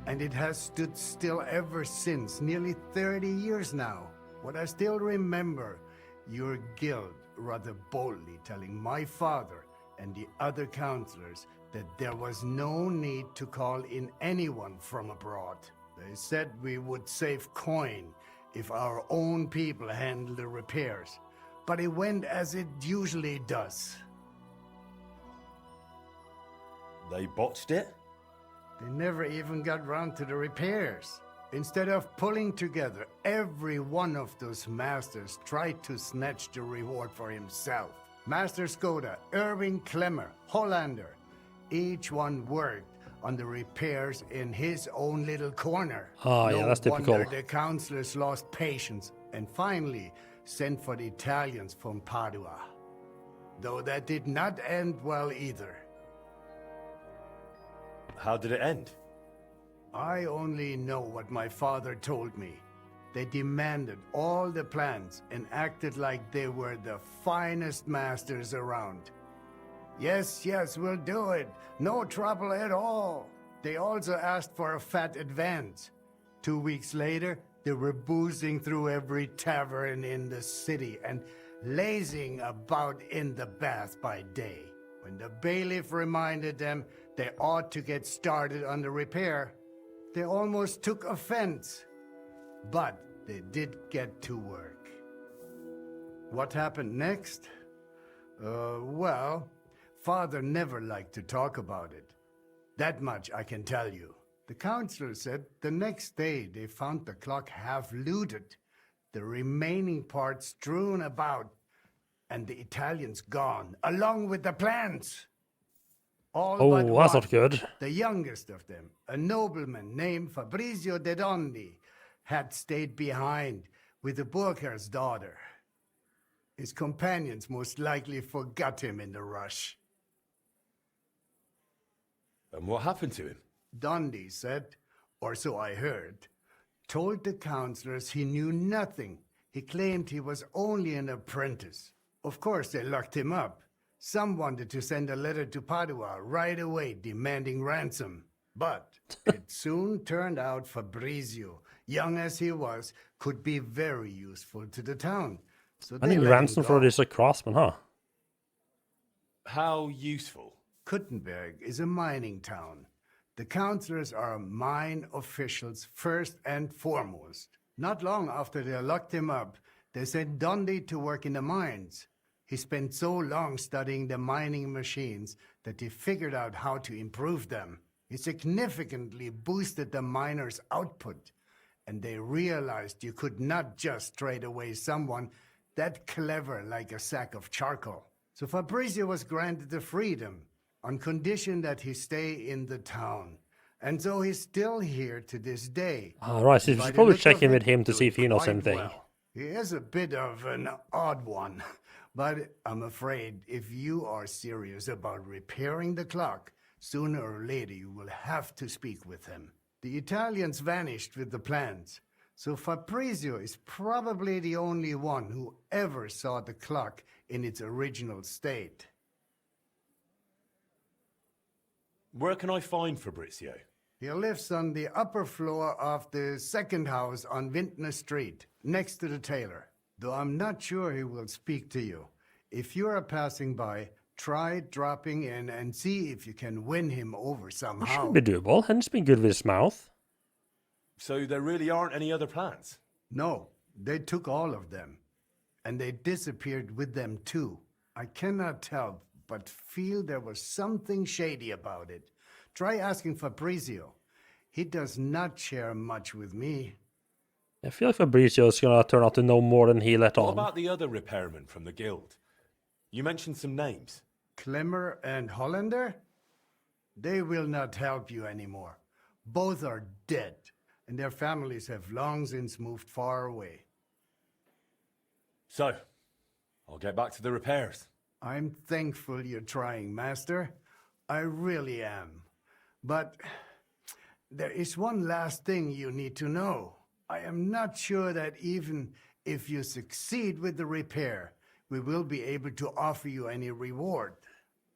and it has stood still ever since, nearly 30 years now. What I still remember, your guild rather boldly telling my father and the other councillors that there was no need to call in anyone from abroad. They said we would save coin if our own people handled the repairs, but it went as it usually does.
They botched it?
They never even got round to the repairs. Instead of pulling together, every one of those masters tried to snatch the reward for himself. Master Skoda, Irving Klemmer, Hollander, each one worked on the repairs in his own little corner.
Oh, yeah, that's typical.
No wonder the councillors lost patience and finally sent for the Italians from Padua. Though that did not end well either.
How did it end?
I only know what my father told me. They demanded all the plans and acted like they were the finest masters around. Yes, we'll do it. No trouble at all. They also asked for a fat advance. 2 weeks later, they were boozing through every tavern in the city and lazing about in the bath by day. When the bailiff reminded them they ought to get started on the repair, they almost took offense. But they did get to work. What happened next? Well, Father never liked to talk about it. That much I can tell you. The councillor said the next day they found the clock half looted, the remaining parts strewn about, and the Italians gone, along with the plans. All but
Oh, that's
one,
not good.
the youngest of them, a nobleman named Fabrizio de Dondi, had stayed behind with the Burkher's daughter. His companions most likely forgot him in the rush.
And what happened to him?
Dundee said, or so I heard, told the counselors he knew nothing. He claimed he was only an apprentice. Of course, they locked him up. Some wanted to send a letter to Padua right away demanding ransom. But it soon turned out Fabrizio, young as he was, could be very useful to the town. So
I
they
think
let him
ransom
go.
for this a craftsman, huh?
How useful?
Kuttenberg is a mining town. The counselors are mine officials first and foremost. Not long after they locked him up, they sent Dundee to work in the mines. He spent so long studying the mining machines that he figured out how to improve them. He significantly boosted the miners' output, and they realized you could not just trade away someone that clever like a sack of charcoal. So Fabrizio was granted the freedom on condition that he stay in the town. And so he's still here to this day.
Alright, so you should probably check in with him to see if he knows
quite
anything.
well. He is a bit of an odd one, but I'm afraid if you are serious about repairing the clock, sooner or later you will have to speak with him. The Italians vanished with the plans, so Fabrizio is probably the only one who ever saw the clock in its original state.
Where can I find Fabrizio?
He lives on the upper floor of the second house on Vintner Street, next to the tailor. Though I'm not sure he will speak to you. If you are passing by, try dropping in and see if you can win him over
It
somehow.
should be doable. Hen's been good with his mouth.
So there really aren't any other plans?
No, they took all of them. And they disappeared with them too. I cannot tell, but feel there was something shady about it. Try asking Fabrizio. He does not share much with me.
I feel like Fabrizio's gonna turn out to know more than he let
What
on.
about the other repairmen from the guild? You mentioned some names.
Klemmer and Hollander? They will not help you anymore. Both are dead, and their families have long since moved far away.
So, I'll get back to the repairs.
I'm thankful you're trying, Master. I really am. But there is one last thing you need to know. I am not sure that even if you succeed with the repair, we will be able to offer you any reward.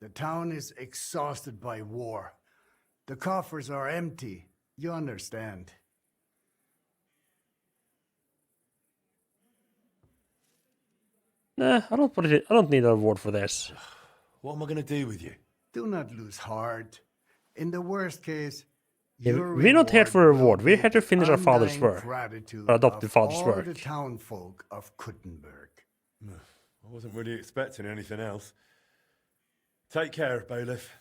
The town is exhausted by war. The coffers are empty. You understand.
Nah, I don't need a reward for this.
What am I going to do with you?
Do not lose heart. In the worst case,
Yeah,
your
we're not here
reward
for a reward.
will
We're
be
here to
the
finish our father's
undying
work.
gratitude
Our adopted
of
father's
all
work.
the townfolk of Kuttenberg.
I wasn't really expecting anything else. Take care, bailiff.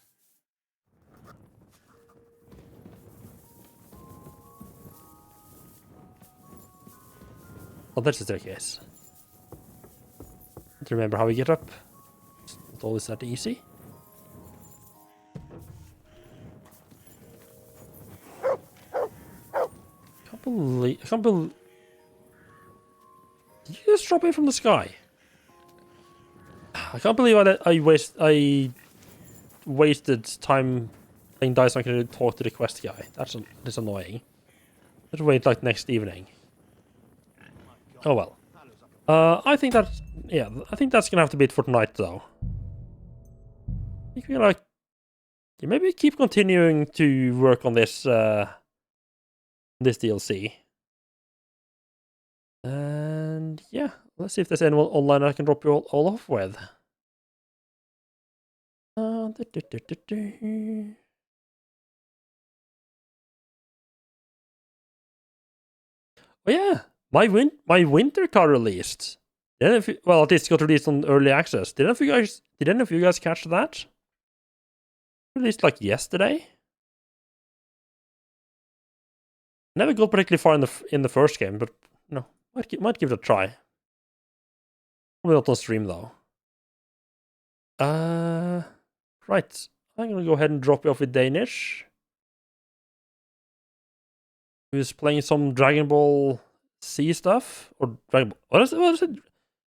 Oh, that's the staircase. Don't remember how we get up. It's not always that easy. I can't believe. Did you just drop in from the sky? I can't believe I wasted time playing dice so I could talk to the quest guy. That's annoying. Let's wait like next evening. Oh well. I think that's gonna have to be it for tonight though. I think we're maybe keep continuing to work on this this DLC. And yeah, let's see if there's anyone online I can drop you all off with. Oh yeah, my winter car released. Well, at least it got released on early access. Did any of you guys catch that? Released like yesterday. Never got particularly far in the first game, but no, might give it a try. Probably not on stream though. Right. I'm gonna go ahead and drop you off with Danish. Who's playing some Dragon Ball C stuff or Dragon Ball? What is it?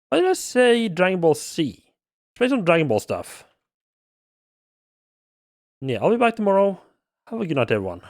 Why did I say Dragon Ball Z? Let's play some Dragon Ball stuff. Yeah, I'll be back tomorrow. Have a good night, everyone.